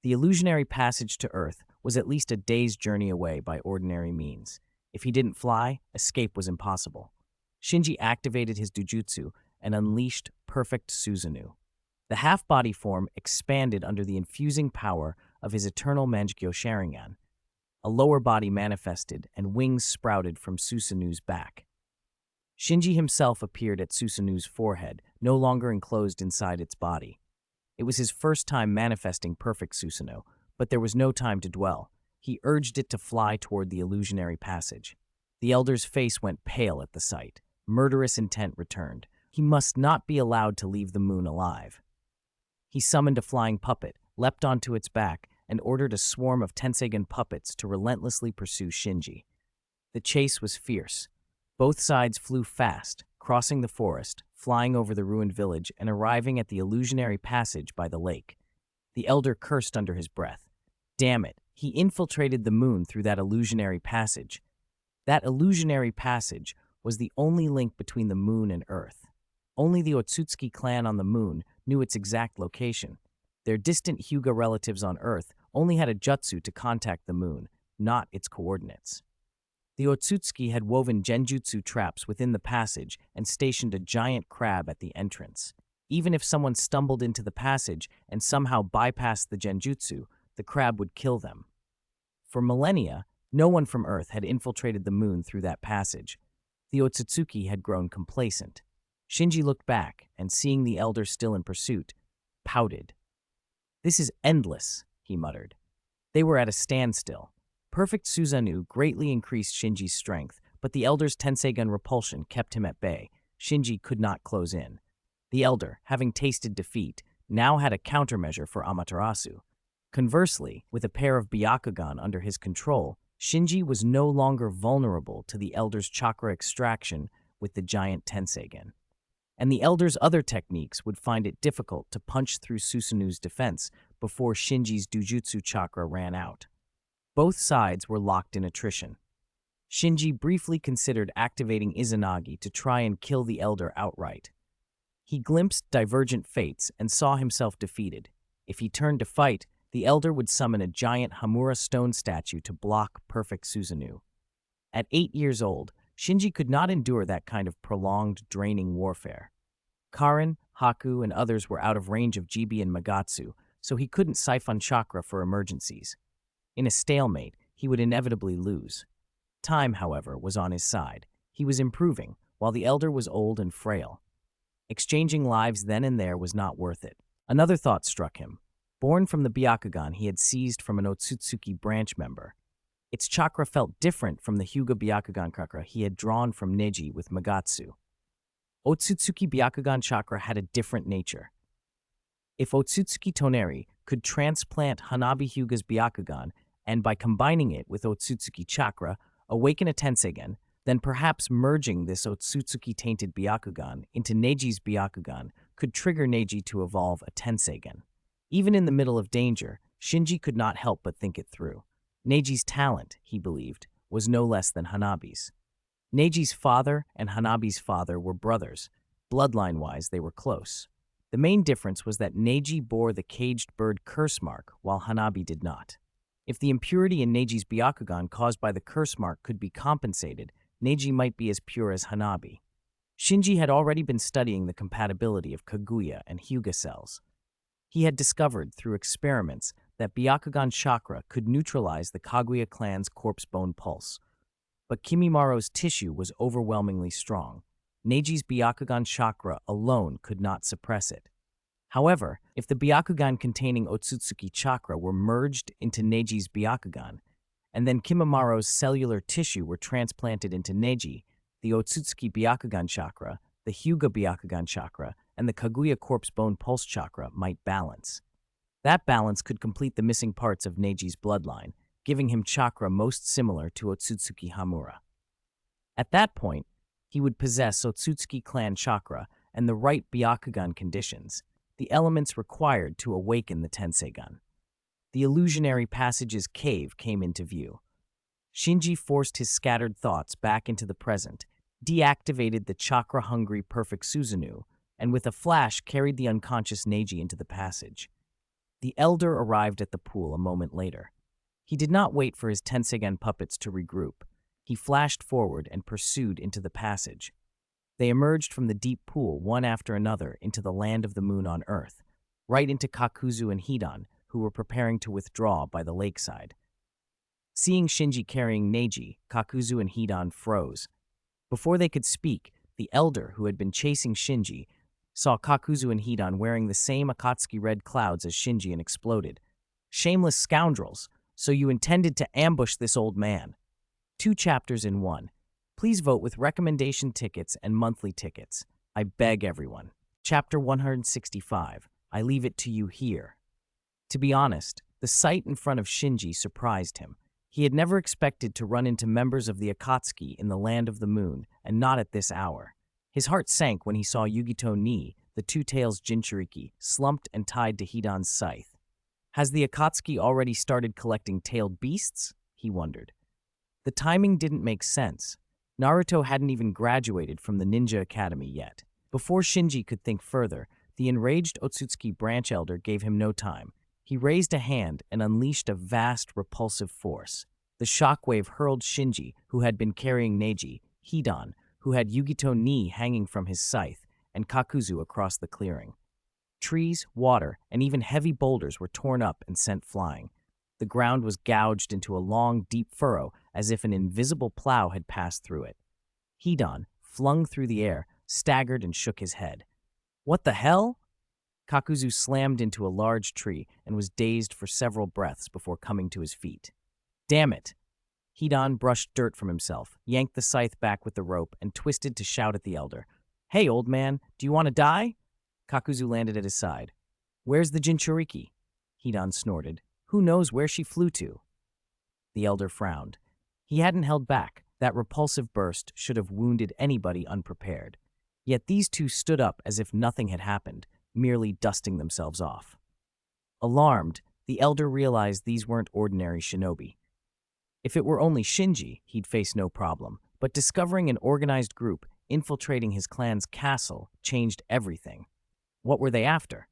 The illusionary passage to Earth was at least a day's journey away by ordinary means. If he didn't fly, escape was impossible. Shinji activated his Dujutsu and unleashed Perfect Susanoo. The half-body form expanded under the infusing power of his eternal Mangekyo Sharingan. A lower body manifested and wings sprouted from Susanoo's back. Shinji himself appeared at Susanoo's forehead, no longer enclosed inside its body. It was his first time manifesting Perfect Susanoo, but there was no time to dwell. He urged it to fly toward the illusionary passage. The elder's face went pale at the sight. Murderous intent returned. He must not be allowed to leave the moon alive. He summoned a flying puppet, leapt onto its back, and ordered a swarm of Tenseigen puppets to relentlessly pursue Shinji. The chase was fierce. Both sides flew fast, crossing the forest, flying over the ruined village, and arriving at the illusionary passage by the lake. The elder cursed under his breath. Damn it, he infiltrated the moon through that illusionary passage. That illusionary passage was the only link between the moon and Earth. Only the Otsutsuki clan on the moon knew its exact location. Their distant Hyuga relatives on Earth only had a jutsu to contact the moon, not its coordinates. The Otsutsuki had woven genjutsu traps within the passage and stationed a giant crab at the entrance. Even if someone stumbled into the passage and somehow bypassed the genjutsu, the crab would kill them. For millennia, no one from Earth had infiltrated the moon through that passage. The Otsutsuki had grown complacent. Shinji looked back and, seeing the elder still in pursuit, pouted. "This is endless," he muttered. They were at a standstill. Perfect Susanoo greatly increased Shinji's strength, but the elder's Tenseigen repulsion kept him at bay. Shinji could not close in. The elder, having tasted defeat, now had a countermeasure for Amaterasu. Conversely, with a pair of Byakugan under his control, Shinji was no longer vulnerable to the elder's chakra extraction with the giant Tenseigen. And the elder's other techniques would find it difficult to punch through Susanoo's defense before Shinji's Dujutsu chakra ran out. Both sides were locked in attrition. Shinji briefly considered activating Izanagi to try and kill the elder outright. He glimpsed divergent fates and saw himself defeated. If he turned to fight, the elder would summon a giant Hamura stone statue to block Perfect Susanoo. At 8 years old, Shinji could not endure that kind of prolonged, draining warfare. Karin, Haku, and others were out of range of Jibi and Magatsu, so he couldn't siphon chakra for emergencies. In a stalemate, he would inevitably lose. Time, however, was on his side. He was improving, while the elder was old and frail. Exchanging lives then and there was not worth it. Another thought struck him. Born from the Byakugan he had seized from an Otsutsuki branch member, its chakra felt different from the Hyuga Byakugan chakra he had drawn from Neji with Magatsu. Otsutsuki Byakugan chakra had a different nature. If Otsutsuki Toneri could transplant Hanabi Hyuga's Byakugan and by combining it with Otsutsuki chakra, awaken a Tenseigen, then perhaps merging this Otsutsuki-tainted Byakugan into Neji's Byakugan could trigger Neji to evolve a Tenseigen. Even in the middle of danger, Shinji could not help but think it through. Neji's talent, he believed, was no less than Hanabi's. Neji's father and Hanabi's father were brothers. Bloodline-wise, they were close. The main difference was that Neji bore the caged bird curse mark, while Hanabi did not. If the impurity in Neji's Byakugan caused by the curse mark could be compensated, Neji might be as pure as Hanabi. Shinji had already been studying the compatibility of Kaguya and Hyuga cells. He had discovered, through experiments, that Byakugan chakra could neutralize the Kaguya clan's corpse bone pulse. But Kimimaro's tissue was overwhelmingly strong. Neji's Byakugan chakra alone could not suppress it. However, if the Byakugan containing Otsutsuki chakra were merged into Neji's Byakugan, and then Kimimaro's cellular tissue were transplanted into Neji, the Otsutsuki Byakugan chakra, the Hyuga Byakugan chakra, and the Kaguya corpse bone pulse chakra might balance. That balance could complete the missing parts of Neji's bloodline, giving him chakra most similar to Otsutsuki Hamura. At that point, he would possess Otsutsuki clan chakra and the right Byakugan conditions, the elements required to awaken the Tenseigan. The illusionary passage's cave came into view. Shinji forced his scattered thoughts back into the present, deactivated the chakra-hungry perfect Susanoo, and with a flash carried the unconscious Neji into the passage. The elder arrived at the pool a moment later. He did not wait for his Tenseigan puppets to regroup. He flashed forward and pursued into the passage. They emerged from the deep pool one after another into the land of the moon on Earth, right into Kakuzu and Hidan, who were preparing to withdraw by the lakeside. Seeing Shinji carrying Neji, Kakuzu and Hidan froze. Before they could speak, the elder, who had been chasing Shinji, saw Kakuzu and Hidan wearing the same Akatsuki red clouds as Shinji and exploded. "Shameless scoundrels! So you intended to ambush this old man." 2 chapters in 1. Please vote with recommendation tickets and monthly tickets. I beg everyone. Chapter 165. I leave it to you here. To be honest, the sight in front of Shinji surprised him. He had never expected to run into members of the Akatsuki in the land of the moon, and not at this hour. His heart sank when he saw Yugito Ni, the two-tails Jinchuriki, slumped and tied to Hidan's scythe. Has the Akatsuki already started collecting tailed beasts? He wondered. The timing didn't make sense. Naruto hadn't even graduated from the ninja academy yet. Before Shinji could think further, the enraged Otsutsuki branch elder gave him no time. He raised a hand and unleashed a vast, repulsive force. The shockwave hurled Shinji, who had been carrying Neji, Hidan, who had Yugito Ni hanging from his scythe, and Kakuzu across the clearing. Trees, water, and even heavy boulders were torn up and sent flying. The ground was gouged into a long, deep furrow as if an invisible plow had passed through it. Hidan, flung through the air, staggered and shook his head. "What the hell?" Kakuzu slammed into a large tree and was dazed for several breaths before coming to his feet. "Damn it!" Hidan brushed dirt from himself, yanked the scythe back with the rope, and twisted to shout at the elder. "Hey, old man, do you want to die?" Kakuzu landed at his side. "Where's the Jinchuriki?" Hidan snorted. "Who knows where she flew to?" The elder frowned. He hadn't held back. That repulsive burst should have wounded anybody unprepared. Yet these two stood up as if nothing had happened, merely dusting themselves off. Alarmed, the elder realized these weren't ordinary shinobi. If it were only Shinji, he'd face no problem, but discovering an organized group infiltrating his clan's castle changed everything. What were they after?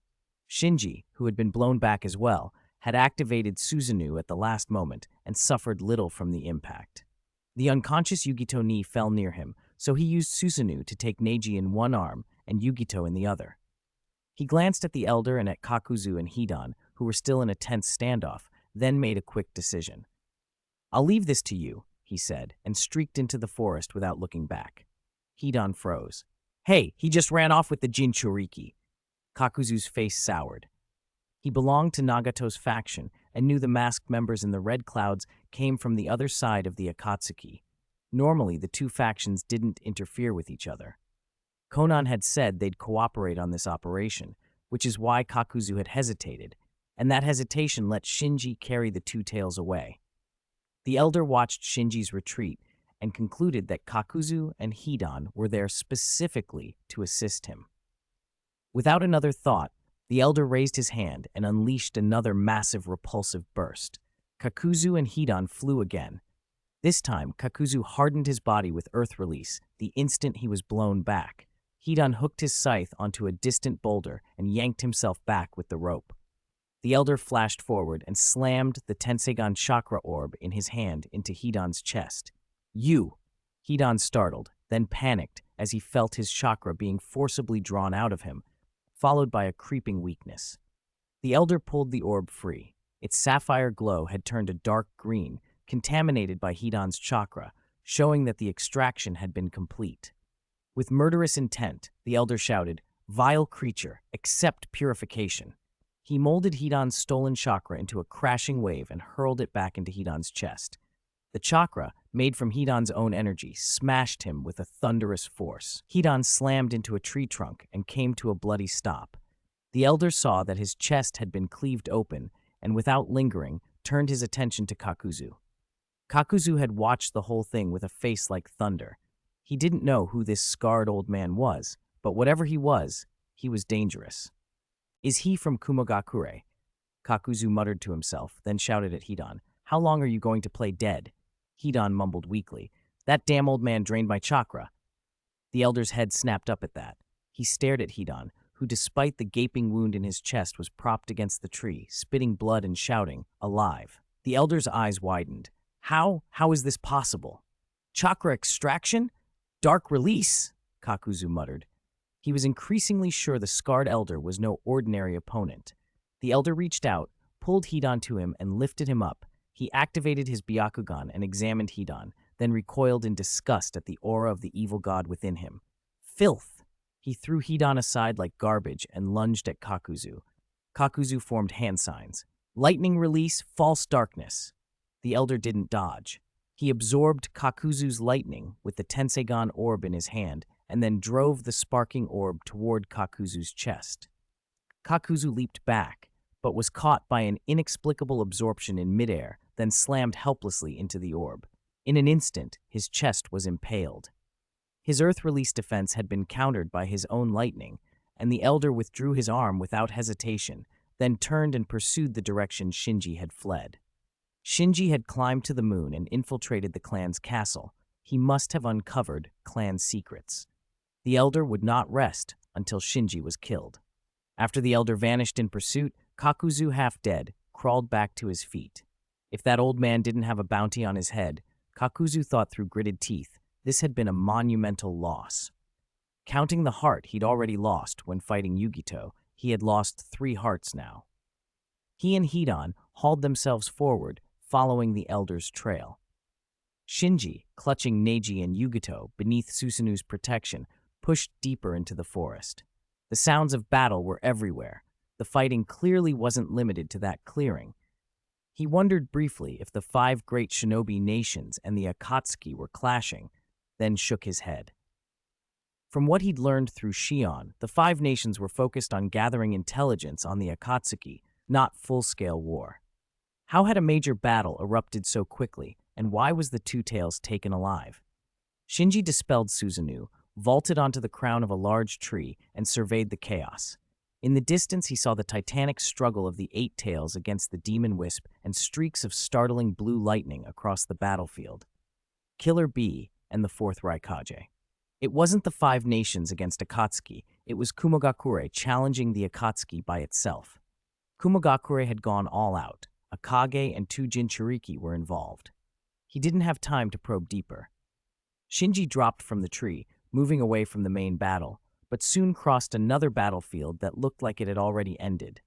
Shinji, who had been blown back as well, had activated Susanoo at the last moment and suffered little from the impact. The unconscious Yugito Ni fell near him, so he used Susanoo to take Neji in one arm and Yugito in the other. He glanced at the elder and at Kakuzu and Hidan, who were still in a tense standoff, then made a quick decision. "I'll leave this to you," he said, and streaked into the forest without looking back. Hidan froze. "Hey, he just ran off with the Jinchuriki." Kakuzu's face soured. He belonged to Nagato's faction and knew the masked members in the Red Clouds came from the other side of the Akatsuki. Normally, the two factions didn't interfere with each other. Konan had said they'd cooperate on this operation, which is why Kakuzu had hesitated, and that hesitation let Shinji carry the two tails away. The elder watched Shinji's retreat and concluded that Kakuzu and Hidan were there specifically to assist him. Without another thought, the elder raised his hand and unleashed another massive repulsive burst. Kakuzu and Hidan flew again. This time, Kakuzu hardened his body with earth release the instant he was blown back. Hidan hooked his scythe onto a distant boulder and yanked himself back with the rope. The elder flashed forward and slammed the Tensegan chakra orb in his hand into Hidan's chest. "You!" Hidan startled, then panicked as he felt his chakra being forcibly drawn out of him, followed by a creeping weakness. The elder pulled the orb free. Its sapphire glow had turned a dark green, contaminated by Hidan's chakra, showing that the extraction had been complete. With murderous intent, the elder shouted, "Vile creature, accept purification." He molded Hidan's stolen chakra into a crashing wave and hurled it back into Hidan's chest. The chakra, made from Hidan's own energy, smashed him with a thunderous force. Hidan slammed into a tree trunk and came to a bloody stop. The elder saw that his chest had been cleaved open and, without lingering, turned his attention to Kakuzu. Kakuzu had watched the whole thing with a face like thunder. He didn't know who this scarred old man was, but whatever he was dangerous. "Is he from Kumogakure?" Kakuzu muttered to himself, then shouted at Hidan, "How long are you going to play dead?" Hidan mumbled weakly, "That damn old man drained my chakra." The elder's head snapped up at that. He stared at Hidan, who despite the gaping wound in his chest was propped against the tree, spitting blood and shouting, "Alive." The elder's eyes widened. How is this possible? "Chakra extraction? Dark release?" Kakuzu muttered. He was increasingly sure the scarred elder was no ordinary opponent. The elder reached out, pulled Hidan to him, and lifted him up. He activated his Byakugan and examined Hidan, then recoiled in disgust at the aura of the evil god within him. "Filth!" He threw Hidan aside like garbage and lunged at Kakuzu. Kakuzu formed hand signs. "Lightning release, false darkness." The elder didn't dodge. He absorbed Kakuzu's lightning with the Tensegan orb in his hand and then drove the sparking orb toward Kakuzu's chest. Kakuzu leaped back, but was caught by an inexplicable absorption in midair, then slammed helplessly into the orb. In an instant, his chest was impaled. His earth release defense had been countered by his own lightning, and the elder withdrew his arm without hesitation, then turned and pursued the direction Shinji had fled. Shinji had climbed to the moon and infiltrated the clan's castle. He must have uncovered clan secrets. The elder would not rest until Shinji was killed. After the elder vanished in pursuit, Kakuzu, half dead, crawled back to his feet. If that old man didn't have a bounty on his head, Kakuzu thought through gritted teeth, this had been a monumental loss. Counting the heart he'd already lost when fighting Yugito, he had lost 3 hearts now. He and Hidan hauled themselves forward, following the elder's trail. Shinji, clutching Neji and Yugito beneath Susanu's protection, pushed deeper into the forest. The sounds of battle were everywhere. The fighting clearly wasn't limited to that clearing. He wondered briefly if the 5 great shinobi nations and the Akatsuki were clashing, then shook his head. From what he'd learned through Shion, the 5 nations were focused on gathering intelligence on the Akatsuki, not full-scale war. How had a major battle erupted so quickly, and why was the Two Tails taken alive? Shinji dispelled Susanu, vaulted onto the crown of a large tree, and surveyed the chaos. In the distance, he saw the titanic struggle of the 8 Tails against the Demon Wisp and streaks of startling blue lightning across the battlefield. Killer Bee and the 4th Raikage. It wasn't the 5 nations against Akatsuki, it was Kumogakure challenging the Akatsuki by itself. Kumogakure had gone all out. Akage and 2 Jinchuriki were involved. He didn't have time to probe deeper. Shinji dropped from the tree, moving away from the main battle, but soon crossed another battlefield that looked like it had already ended.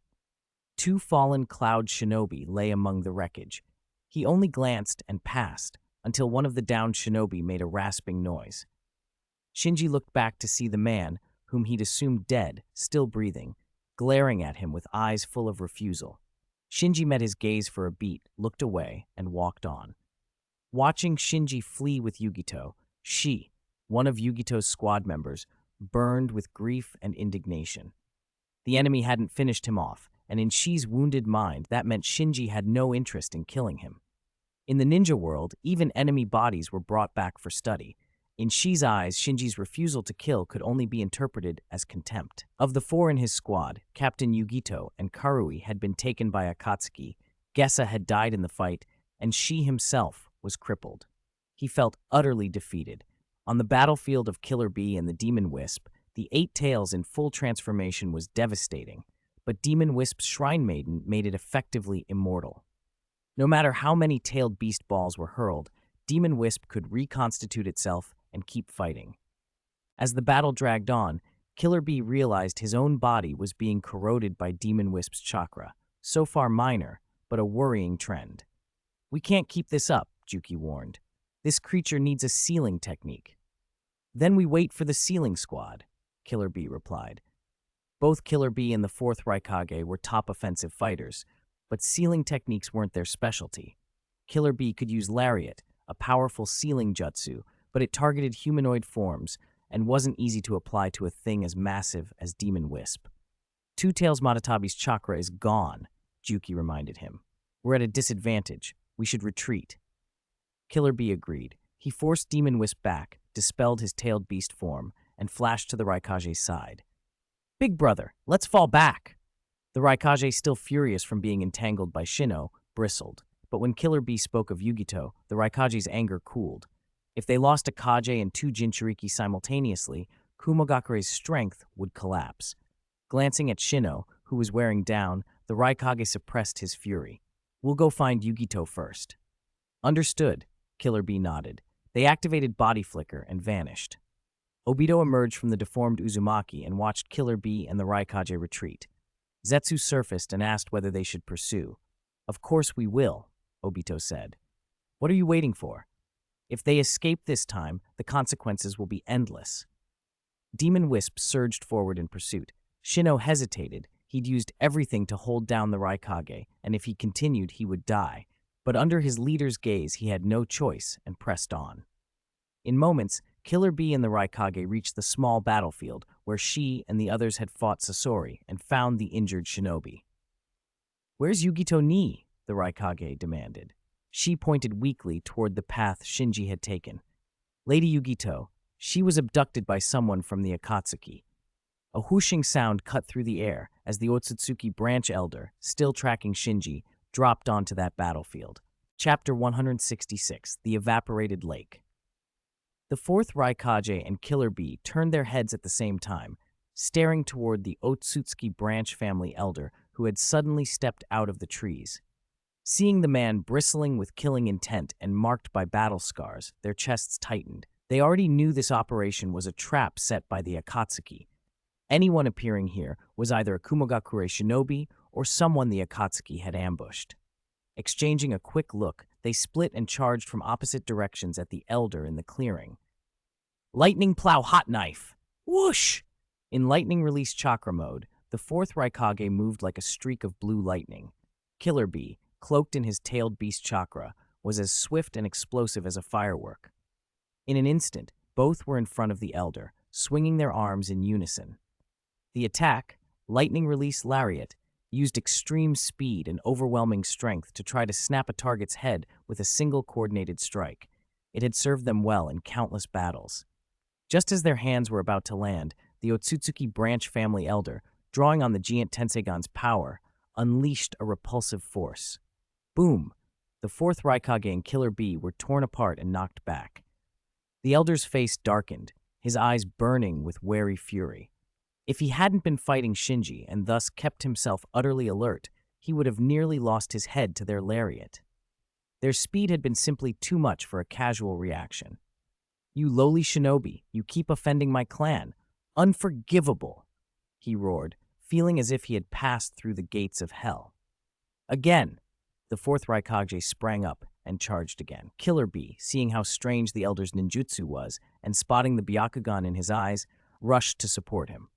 2 fallen cloud shinobi lay among the wreckage. He only glanced and passed, until one of the downed shinobi made a rasping noise. Shinji looked back to see the man, whom he'd assumed dead, still breathing. glaring at him with eyes full of refusal. Shinji met his gaze for a beat, looked away, and walked on. Watching Shinji flee with Yugito, she, one of Yugito's squad members, burned with grief and indignation. The enemy hadn't finished him off, and in Shi's wounded mind, that meant Shinji had no interest in killing him. In the ninja world, even enemy bodies were brought back for study. In Shi's eyes, Shinji's refusal to kill could only be interpreted as contempt. Of the four in his squad, Captain Yugito and Karui had been taken by Akatsuki, Gessa had died in the fight, and Shi himself was crippled. He felt utterly defeated. On the battlefield of Killer Bee and the Demon Wisp, the Eight Tails in full transformation was devastating, but Demon Wisp's Shrine Maiden made it effectively immortal. No matter how many tailed beast balls were hurled, Demon Wisp could reconstitute itself and keep fighting. As the battle dragged on, Killer Bee realized his own body was being corroded by Demon Wisp's chakra, so far minor, but a worrying trend. "We can't keep this up," Juki warned. "This creature needs a sealing technique." "Then we wait for the sealing squad," Killer Bee replied. Both Killer Bee and the fourth Raikage were top offensive fighters, but sealing techniques weren't their specialty. Killer Bee could use Lariat, a powerful sealing jutsu, but it targeted humanoid forms and wasn't easy to apply to a thing as massive as Demon Wisp. "Two Tails Matatabi's chakra is gone," Juki reminded him. "We're at a disadvantage. We should retreat." Killer Bee agreed. He forced Demon Wisp back, dispelled his tailed beast form, and flashed to the Raikage's side. "Big brother, let's fall back!" The Raikage, still furious from being entangled by Shino, bristled. But when Killer Bee spoke of Yugito, the Raikage's anger cooled. If they lost a Kage and two Jinchuriki simultaneously, Kumogakure's strength would collapse. Glancing at Shino, who was wearing down, the Raikage suppressed his fury. "We'll go find Yugito first." "Understood," Killer Bee nodded. They activated Body Flicker and vanished. Obito emerged from the deformed Uzumaki and watched Killer Bee and the Raikage retreat. Zetsu surfaced and asked whether they should pursue. "Of course we will," Obito said. "What are you waiting for? If they escape this time, the consequences will be endless." Demon Wisp surged forward in pursuit. Shino hesitated. He'd used everything to hold down the Raikage, and if he continued, he would die. But under his leader's gaze, he had no choice and pressed on. In moments, Killer Bee and the Raikage reached the small battlefield where she and the others had fought Sasori and found the injured Shinobi. "Where's Yugito Ni?" the Raikage demanded. She pointed weakly toward the path Shinji had taken. "Lady Yugito, she was abducted by someone from the Akatsuki." A whooshing sound cut through the air as the Otsutsuki branch elder, still tracking Shinji, dropped onto that battlefield. Chapter 166, The Evaporated Lake. The fourth Raikage and Killer Bee turned their heads at the same time, staring toward the Otsutsuki branch family elder who had suddenly stepped out of the trees. Seeing the man bristling with killing intent and marked by battle scars, their chests tightened. They already knew this operation was a trap set by the Akatsuki. Anyone appearing here was either a Kumogakure shinobi or someone the Akatsuki had ambushed. Exchanging a quick look, they split and charged from opposite directions at the elder in the clearing. "Lightning Plow Hot Knife!" Whoosh! In lightning release chakra mode, the fourth Raikage moved like a streak of blue lightning. Killer Bee, cloaked in his tailed beast chakra, was as swift and explosive as a firework. In an instant, both were in front of the elder, swinging their arms in unison. The attack, Lightning Release Lariat, used extreme speed and overwhelming strength to try to snap a target's head with a single coordinated strike. It had served them well in countless battles. Just as their hands were about to land, the Otsutsuki branch family elder, drawing on the Giant Tenseigan's power, unleashed a repulsive force. Boom! The fourth Raikage and Killer Bee were torn apart and knocked back. The elder's face darkened, his eyes burning with wary fury. If he hadn't been fighting Shinji and thus kept himself utterly alert, he would have nearly lost his head to their lariat. Their speed had been simply too much for a casual reaction. "You lowly shinobi, you keep offending my clan. Unforgivable!" he roared, feeling as if he had passed through the gates of hell. Again! The fourth Raikage sprang up and charged again. Killer Bee, seeing how strange the elder's ninjutsu was and spotting the Byakugan in his eyes, rushed to support him.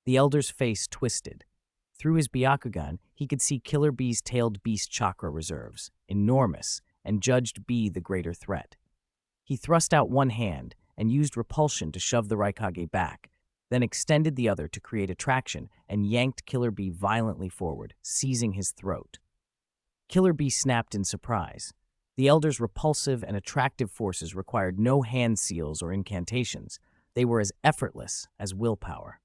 The elder's face twisted. Through his Byakugan, he could see Killer Bee's tailed beast chakra reserves, enormous, and judged B the greater threat. He thrust out one hand and used repulsion to shove the Raikage back, then extended the other to create attraction and yanked Killer Bee violently forward, seizing his throat. Killer Bee snapped in surprise. The Elder's repulsive and attractive forces required no hand seals or incantations. They were as effortless as willpower.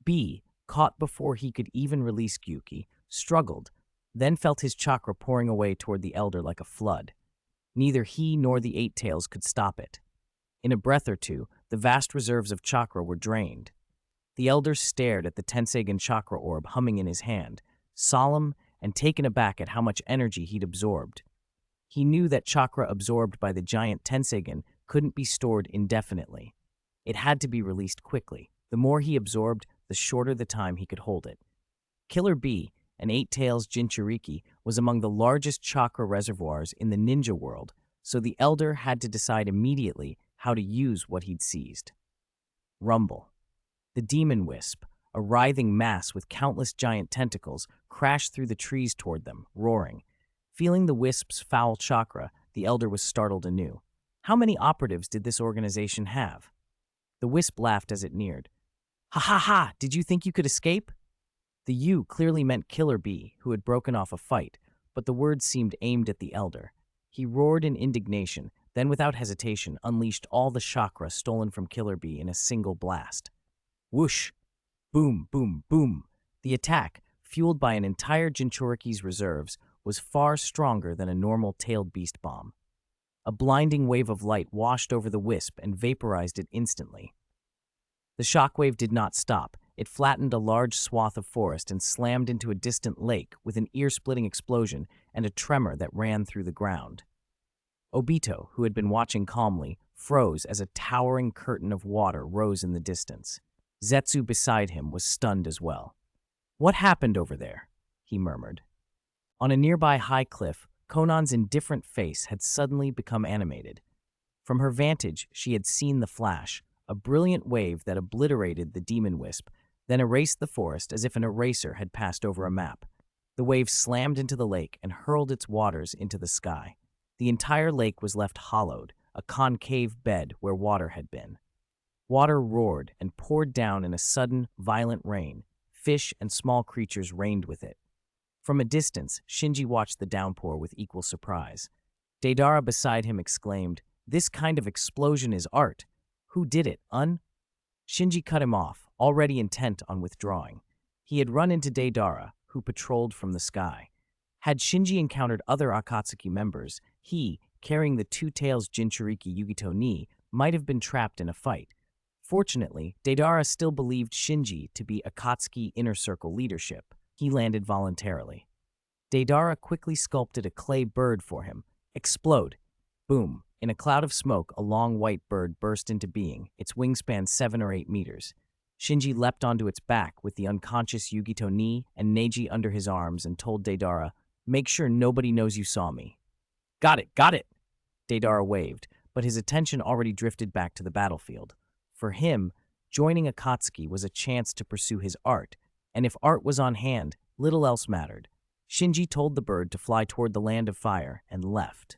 B, caught before he could even release Gyuki, struggled, then felt his chakra pouring away toward the Elder like a flood. Neither he nor the Eight Tails could stop it. In a breath or two, the vast reserves of chakra were drained. The Elder stared at the Tenseigan chakra orb humming in his hand, solemn and taken aback at how much energy he'd absorbed. He knew that chakra absorbed by the giant Tenseigan couldn't be stored indefinitely. It had to be released quickly. The more he absorbed, the shorter the time he could hold it. Killer Bee, an Eight Tails Jinchuriki, was among the largest chakra reservoirs in the ninja world, so the Elder had to decide immediately how to use what he'd seized. Rumble. The demon wisp, a writhing mass with countless giant tentacles, crashed through the trees toward them, roaring. Feeling the wisp's foul chakra, the Elder was startled anew. How many operatives did this organization have? The wisp laughed as it neared. Ha ha ha! Did you think you could escape? The "you" clearly meant Killer Bee, who had broken off a fight, but the words seemed aimed at the Elder. He roared in indignation, then without hesitation unleashed all the chakra stolen from Killer Bee in a single blast. Whoosh! Boom, boom, boom! The attack, fueled by an entire Jinchuriki's reserves, was far stronger than a normal tailed beast bomb. A blinding wave of light washed over the wisp and vaporized it instantly. The shockwave did not stop. It flattened a large swath of forest and slammed into a distant lake with an ear-splitting explosion and a tremor that ran through the ground. Obito, who had been watching calmly, froze as a towering curtain of water rose in the distance. Zetsu beside him was stunned as well. "What happened over there?" he murmured. On a nearby high cliff, Konan's indifferent face had suddenly become animated. From her vantage, she had seen the flash, a brilliant wave that obliterated the demon wisp, then erased the forest as if an eraser had passed over a map. The wave slammed into the lake and hurled its waters into the sky. The entire lake was left hollowed, a concave bed where water had been. Water roared and poured down in a sudden, violent rain. Fish and small creatures reigned with it. From a distance, Shinji watched the downpour with equal surprise. Deidara beside him exclaimed, "This kind of explosion is art. Who did it, Shinji cut him off, already intent on withdrawing. He had run into Deidara, who patrolled from the sky. Had Shinji encountered other Akatsuki members, he, carrying the Two Tails Jinchuriki Yugito ni, might have been trapped in a fight. Fortunately, Deidara still believed Shinji to be Akatsuki Inner Circle leadership. He landed voluntarily. Deidara quickly sculpted a clay bird for him. Explode! Boom! In a cloud of smoke, a long white bird burst into being, its wingspan 7 or 8 meters. Shinji leapt onto its back with the unconscious Yugito ni and Neji under his arms and told Deidara, "Make sure nobody knows you saw me." Got it! Deidara waved, but his attention already drifted back to the battlefield. For him, joining Akatsuki was a chance to pursue his art, and if art was on hand, little else mattered. Shinji told the bird to fly toward the land of fire and left.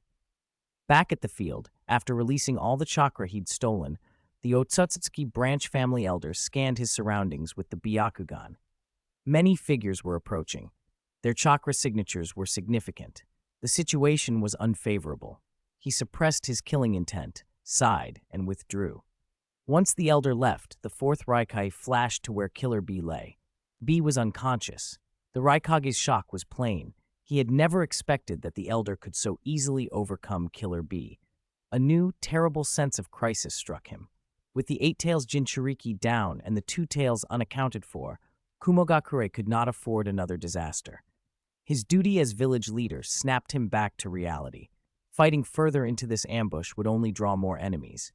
Back at the field, after releasing all the chakra he'd stolen, the Otsutsuki branch family elder scanned his surroundings with the Byakugan. Many figures were approaching. Their chakra signatures were significant. The situation was unfavorable. He suppressed his killing intent, sighed, and withdrew. Once the elder left, the fourth Raikai flashed to where Killer Bee lay. Bee was unconscious. The Raikage's shock was plain. He had never expected that the elder could so easily overcome Killer Bee. A new, terrible sense of crisis struck him. With the Eight Tails Jinchuriki down and the Two Tails unaccounted for, Kumogakure could not afford another disaster. His duty as village leader snapped him back to reality. Fighting further into this ambush would only draw more enemies.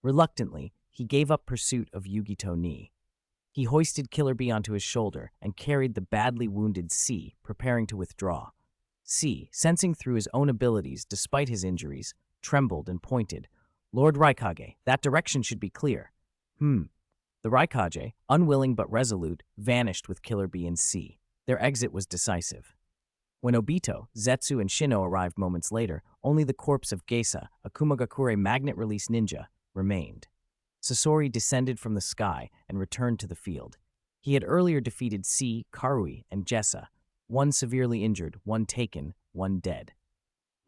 Reluctantly, he gave up pursuit of Yugito ni. He hoisted Killer Bee onto his shoulder and carried the badly wounded C, preparing to withdraw. C, sensing through his own abilities despite his injuries, trembled and pointed. "Lord Raikage, that direction should be clear." The Raikage, unwilling but resolute, vanished with Killer Bee and C. Their exit was decisive. When Obito, Zetsu, and Shino arrived moments later, only the corpse of Geisa, a Kumogakure magnet-release ninja, remained. Sasori descended from the sky and returned to the field. He had earlier defeated C, Karui, and Jessa, one severely injured, one taken, one dead.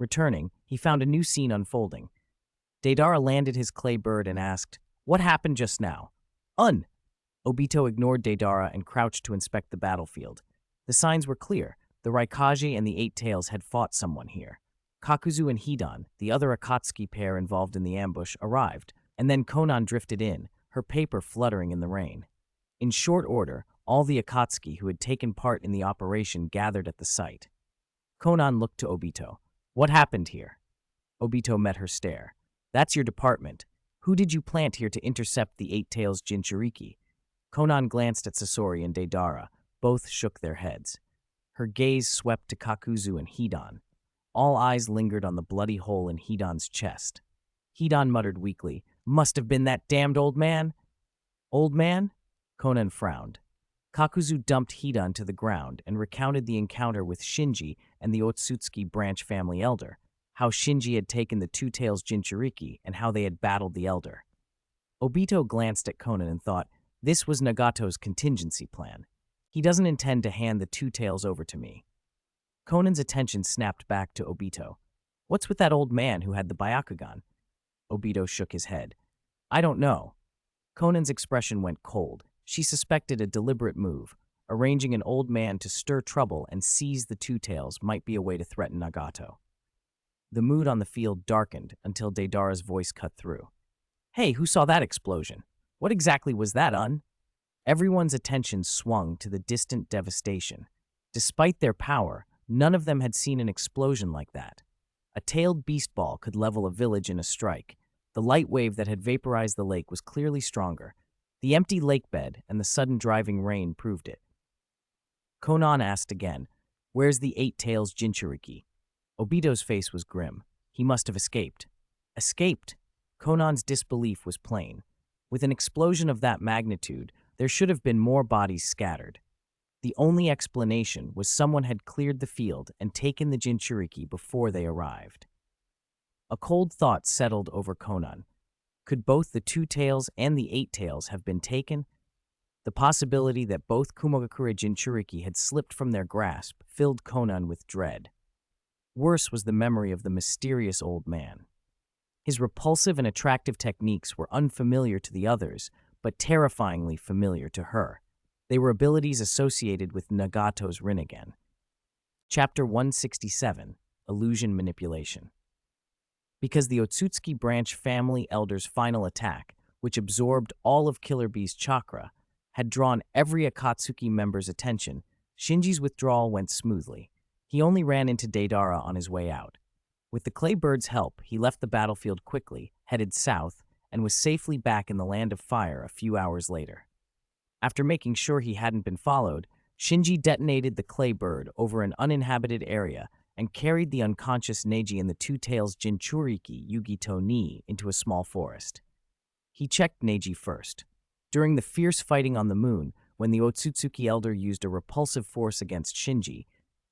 Returning, he found a new scene unfolding. Deidara landed his clay bird and asked, "What happened just now?" Obito ignored Deidara and crouched to inspect the battlefield. The signs were clear. The Raikage and the Eight Tails had fought someone here. Kakuzu and Hidan, the other Akatsuki pair involved in the ambush, arrived, and then Konan drifted in, her paper fluttering in the rain. In short order, all the Akatsuki who had taken part in the operation gathered at the site. Konan looked to Obito. "What happened here?" Obito met her stare. "That's your department. Who did you plant here to intercept the Eight Tails Jinchuriki?" Konan glanced at Sasori and Deidara. Both shook their heads. Her gaze swept to Kakuzu and Hidan. All eyes lingered on the bloody hole in Hidan's chest. Hidan muttered weakly, "Must have been that damned old man." "Old man?" Konan frowned. Kakuzu dumped Hidan to the ground and recounted the encounter with Shinji and the Otsutsuki branch family elder, how Shinji had taken the Two Tails Jinchuriki and how they had battled the elder. Obito glanced at Konan and thought, this was Nagato's contingency plan. He doesn't intend to hand the Two Tails over to me. Konan's attention snapped back to Obito. "What's with that old man who had the Byakugan?" Obito shook his head. "I don't know." Konan's expression went cold. She suspected a deliberate move. Arranging an old man to stir trouble and seize the Two Tails might be a way to threaten Nagato. The mood on the field darkened until Deidara's voice cut through. "Hey, who saw that explosion? What exactly was that, Everyone's attention swung to the distant devastation. Despite their power, none of them had seen an explosion like that. A tailed beast ball could level a village in a strike. The light wave that had vaporized the lake was clearly stronger. The empty lake bed and the sudden driving rain proved it. Konan asked again, "Where's the Eight Tails Jinchuriki?" Obito's face was grim. He must have escaped. Escaped? Konan's disbelief was plain. With an explosion of that magnitude, there should have been more bodies scattered. The only explanation was someone had cleared the field and taken the Jinchuriki before they arrived. A cold thought settled over Konan. Could both the Two Tails and the Eight Tails have been taken? The possibility that both Kumogakure Jinchuriki had slipped from their grasp filled Konan with dread. Worse was the memory of the mysterious old man. His repulsive and attractive techniques were unfamiliar to the others, but terrifyingly familiar to her. They were abilities associated with Nagato's Rinnegan. Chapter 167, Illusion Manipulation. Because the Otsutsuki branch family elder's final attack, which absorbed all of Killer Bee's chakra, had drawn every Akatsuki member's attention, Shinji's withdrawal went smoothly. He only ran into Deidara on his way out. With the clay bird's help, he left the battlefield quickly, headed south, and was safely back in the Land of Fire a few hours later. After making sure he hadn't been followed, Shinji detonated the clay bird over an uninhabited area and carried the unconscious Neji and the Two Tails Jinchuriki Yugito ni into a small forest. He checked Neji first. During the fierce fighting on the moon, when the Otsutsuki elder used a repulsive force against Shinji,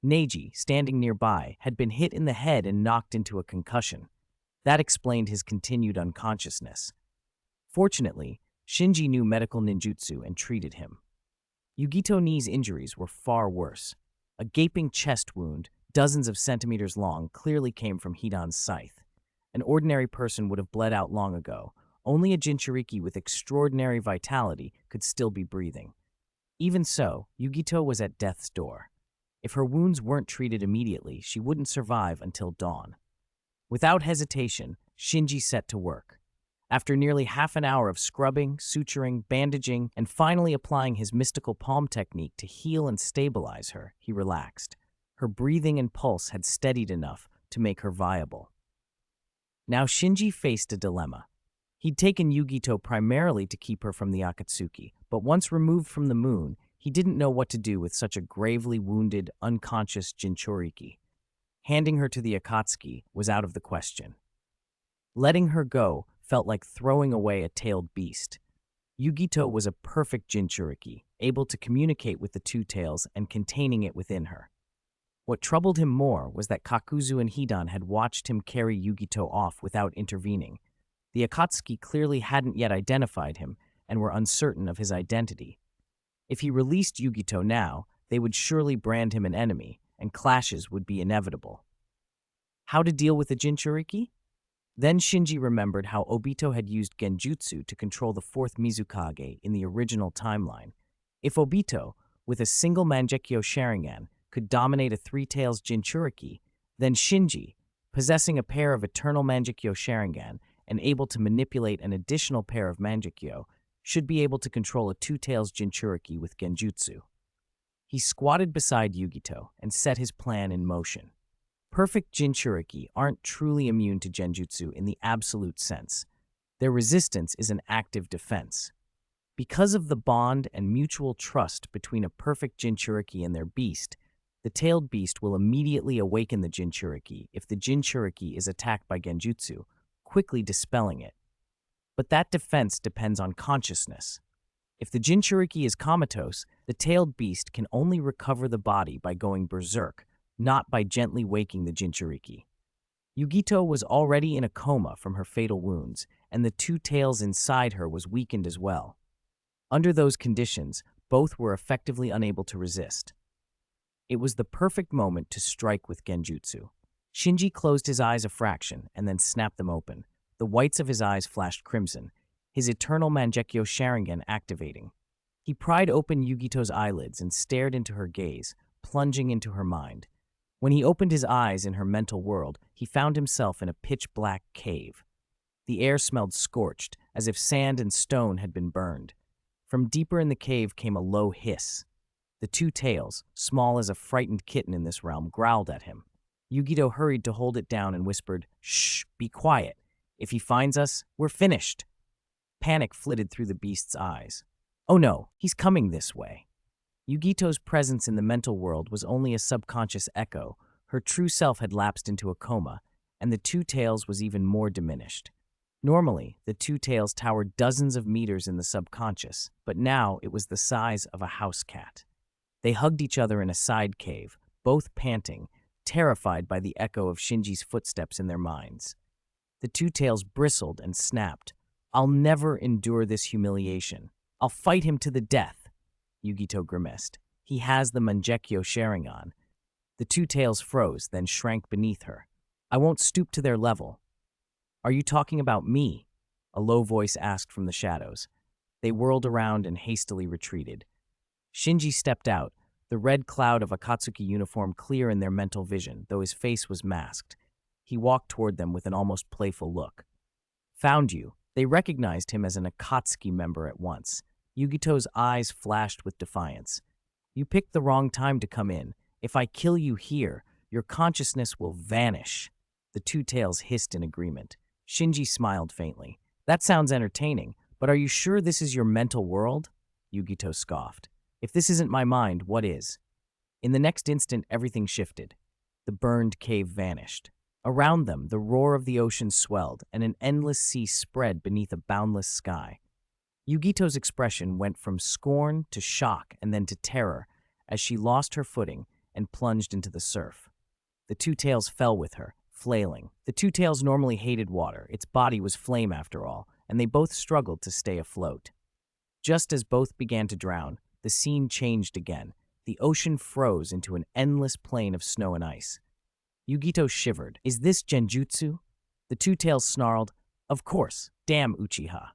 Neji, standing nearby, had been hit in the head and knocked into a concussion. That explained his continued unconsciousness. Fortunately, Shinji knew medical ninjutsu and treated him. Yugito ni's injuries were far worse. A gaping chest wound, dozens of centimeters long, clearly came from Hidan's scythe. An ordinary person would have bled out long ago. Only a Jinchuriki with extraordinary vitality could still be breathing. Even so, Yugito was at death's door. If her wounds weren't treated immediately, she wouldn't survive until dawn. Without hesitation, Shinji set to work. After nearly half an hour of scrubbing, suturing, bandaging, and finally applying his mystical palm technique to heal and stabilize her, he relaxed. Her breathing and pulse had steadied enough to make her viable. Now Shinji faced a dilemma. He'd taken Yugito primarily to keep her from the Akatsuki, but once removed from the moon, he didn't know what to do with such a gravely wounded, unconscious Jinchuriki. Handing her to the Akatsuki was out of the question. Letting her go felt like throwing away a tailed beast. Yugito was a perfect Jinchuriki, able to communicate with the two tails and containing it within her. What troubled him more was that Kakuzu and Hidan had watched him carry Yugito off without intervening. The Akatsuki clearly hadn't yet identified him and were uncertain of his identity. If he released Yugito now, they would surely brand him an enemy, and clashes would be inevitable. How to deal with the Jinchuriki? Then Shinji remembered how Obito had used Genjutsu to control the fourth Mizukage in the original timeline. If Obito, with a single Mangekyo Sharingan, could dominate a three-tails Jinchuriki, then Shinji, possessing a pair of eternal Mangekyo Sharingan and able to manipulate an additional pair of Mangekyo, should be able to control a two-tails Jinchuriki with Genjutsu. He squatted beside Yugito and set his plan in motion. Perfect Jinchuriki aren't truly immune to Genjutsu in the absolute sense. Their resistance is an active defense. Because of the bond and mutual trust between a perfect Jinchuriki and their beast, the tailed beast will immediately awaken the Jinchuriki if the Jinchuriki is attacked by Genjutsu, quickly dispelling it. But that defense depends on consciousness. If the Jinchuriki is comatose, the tailed beast can only recover the body by going berserk, not by gently waking the Jinchuriki. Yugito was already in a coma from her fatal wounds, and the two tails inside her was weakened as well. Under those conditions, both were effectively unable to resist. It was the perfect moment to strike with Genjutsu. Shinji closed his eyes a fraction and then snapped them open. The whites of his eyes flashed crimson, his eternal Mangekyo Sharingan activating. He pried open Yugito's eyelids and stared into her gaze, plunging into her mind. When he opened his eyes in her mental world, he found himself in a pitch-black cave. The air smelled scorched, as if sand and stone had been burned. From deeper in the cave came a low hiss. The two tails, small as a frightened kitten in this realm, growled at him. Yugito hurried to hold it down and whispered, "Shh, be quiet. If he finds us, we're finished." Panic flitted through the beast's eyes. Oh no, he's coming this way. Yugito's presence in the mental world was only a subconscious echo. Her true self had lapsed into a coma, and the two tails was even more diminished. Normally, the two tails towered dozens of meters in the subconscious, but now it was the size of a house cat. They hugged each other in a side cave, both panting, terrified by the echo of Shinji's footsteps in their minds. The two tails bristled and snapped. "I'll never endure this humiliation. I'll fight him to the death," Yugito grimaced. "He has the Mangekyo Sharingan." The two tails froze, then shrank beneath her. "I won't stoop to their level." "Are you talking about me?" a low voice asked from the shadows. They whirled around and hastily retreated. Shinji stepped out, the red cloud of Akatsuki uniform clear in their mental vision, though his face was masked. He walked toward them with an almost playful look. "Found you." They recognized him as an Akatsuki member at once. Yugito's eyes flashed with defiance. "You picked the wrong time to come in. If I kill you here, your consciousness will vanish." The two tails hissed in agreement. Shinji smiled faintly. "That sounds entertaining, but are you sure this is your mental world?" Yugito scoffed. "If this isn't my mind, what is?" In the next instant, everything shifted. The burned cave vanished. Around them, the roar of the ocean swelled, and an endless sea spread beneath a boundless sky. Yugito's expression went from scorn to shock and then to terror as she lost her footing and plunged into the surf. The two tails fell with her, flailing. The two tails normally hated water. Its body was flame after all, and they both struggled to stay afloat. Just as both began to drown, the scene changed again. The ocean froze into an endless plain of snow and ice. Yugito shivered. "Is this Genjutsu?" The two tails snarled, "Of course, damn Uchiha."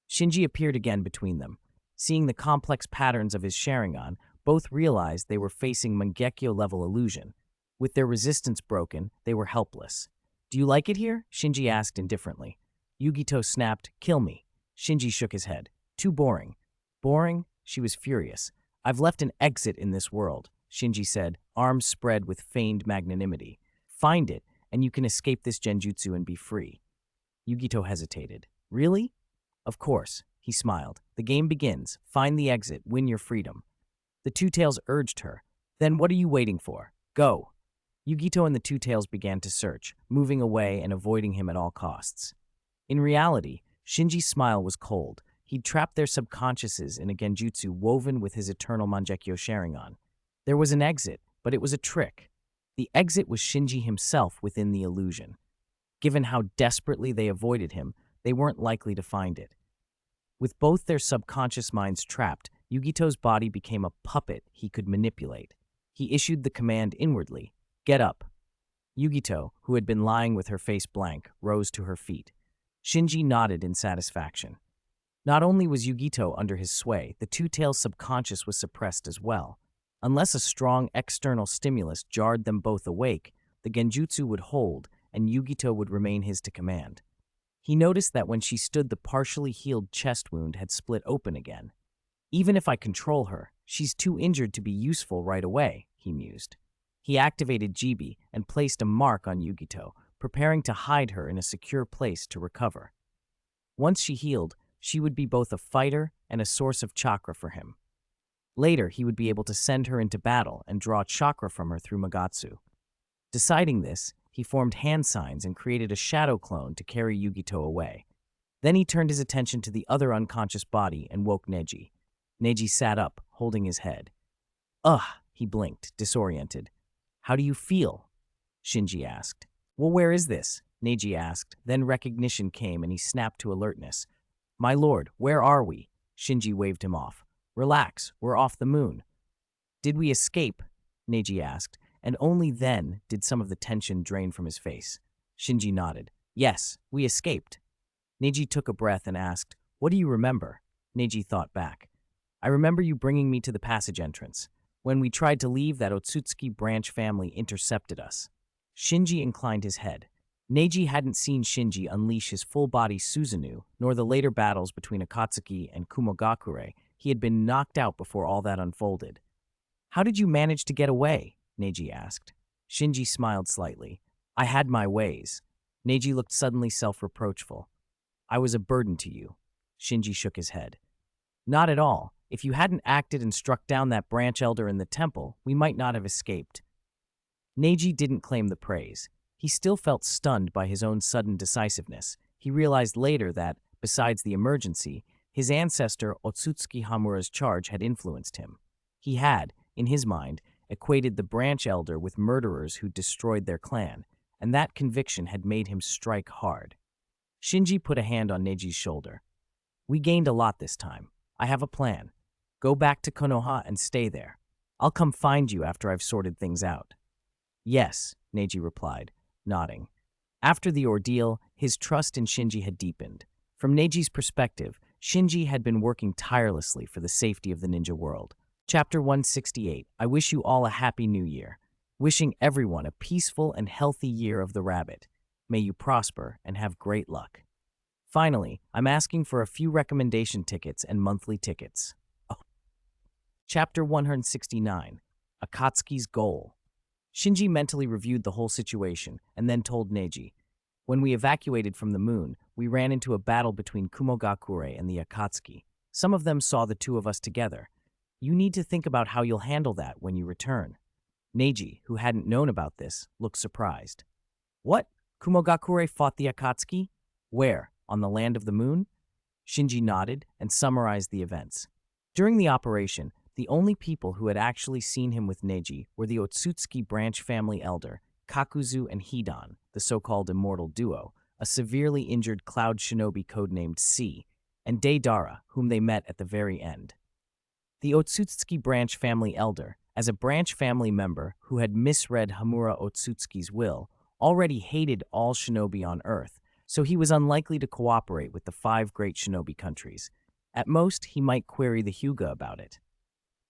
Shinji appeared again between them. Seeing the complex patterns of his Sharingan, both realized they were facing Mangekyo-level illusion. With their resistance broken, they were helpless. "Do you like it here?" Shinji asked indifferently. Yugito snapped, "Kill me." Shinji shook his head. "Too boring." "Boring?" She was furious. "I've left an exit in this world," Shinji said, arms spread with feigned magnanimity. "Find it, and you can escape this Genjutsu and be free." Yugito hesitated. "Really?" "Of course," he smiled. "The game begins. Find the exit, win your freedom." The two tails urged her. "Then what are you waiting for? Go." Yugito and the two tails began to search, moving away and avoiding him at all costs. In reality, Shinji's smile was cold. He'd trapped their subconsciouses in a genjutsu woven with his eternal Mangekyo Sharingan. There was an exit, but it was a trick. The exit was Shinji himself within the illusion. Given how desperately they avoided him, they weren't likely to find it. With both their subconscious minds trapped, Yugito's body became a puppet he could manipulate. He issued the command inwardly, "Get up." Yugito, who had been lying with her face blank, rose to her feet. Shinji nodded in satisfaction. Not only was Yugito under his sway, the two-tailed subconscious was suppressed as well. Unless a strong external stimulus jarred them both awake, the genjutsu would hold and Yugito would remain his to command. He noticed that when she stood, the partially healed chest wound had split open again. Even if I control her, she's too injured to be useful right away, he mused. He activated Jibi and placed a mark on Yugito, preparing to hide her in a secure place to recover. Once she healed, she would be both a fighter and a source of chakra for him. Later, he would be able to send her into battle and draw chakra from her through Magatsu. Deciding this, he formed hand signs and created a shadow clone to carry Yugito away. Then he turned his attention to the other unconscious body and woke Neji. Neji sat up, holding his head. Ugh, he blinked, disoriented. How do you feel? Shinji asked. Well, where is this? Neji asked. Then recognition came and he snapped to alertness. My lord, where are we? Shinji waved him off. Relax, we're off the moon. Did we escape? Neji asked, and only then did some of the tension drain from his face. Shinji nodded. Yes, we escaped. Neji took a breath and asked, What do you remember? Neji thought back. I remember you bringing me to the passage entrance. When we tried to leave, that Otsutsuki branch family intercepted us. Shinji inclined his head. Neji hadn't seen Shinji unleash his full-body Susanoo, nor the later battles between Akatsuki and Kumogakure. He had been knocked out before all that unfolded. How did you manage to get away? Neji asked. Shinji smiled slightly. I had my ways. Neji looked suddenly self-reproachful. I was a burden to you. Shinji shook his head. Not at all. If you hadn't acted and struck down that branch elder in the temple, we might not have escaped. Neji didn't claim the praise. He still felt stunned by his own sudden decisiveness. He realized later that, besides the emergency, his ancestor Otsutsuki Hamura's charge had influenced him. He had, in his mind, equated the branch elder with murderers who destroyed their clan, and that conviction had made him strike hard. Shinji put a hand on Neji's shoulder. We gained a lot this time. I have a plan. Go back to Konoha and stay there. I'll come find you after I've sorted things out. Yes, Neji replied, nodding. After the ordeal, his trust in Shinji had deepened. From Neji's perspective, Shinji had been working tirelessly for the safety of the ninja world. Chapter 168. I wish you all a happy new year. Wishing everyone a peaceful and healthy year of the rabbit. May you prosper and have great luck. Finally, I'm asking for a few recommendation tickets and monthly tickets. Oh. Chapter 169. Akatsuki's Goal. Shinji mentally reviewed the whole situation and then told Neji, when we evacuated from the moon, we ran into a battle between Kumogakure and the Akatsuki. Some of them saw the two of us together. You need to think about how you'll handle that when you return. Neji, who hadn't known about this, looked surprised. What? Kumogakure fought the Akatsuki? Where? On the land of the moon? Shinji nodded and summarized the events. During the operation, the only people who had actually seen him with Neji were the Otsutsuki branch family elder, Kakuzu and Hidan, the so-called immortal duo, a severely injured cloud shinobi codenamed C, and Deidara, whom they met at the very end. The Otsutsuki branch family elder, as a branch family member who had misread Hamura Otsutsuki's will, already hated all shinobi on Earth, so he was unlikely to cooperate with the 5 great shinobi countries. At most, he might query the Hyuga about it.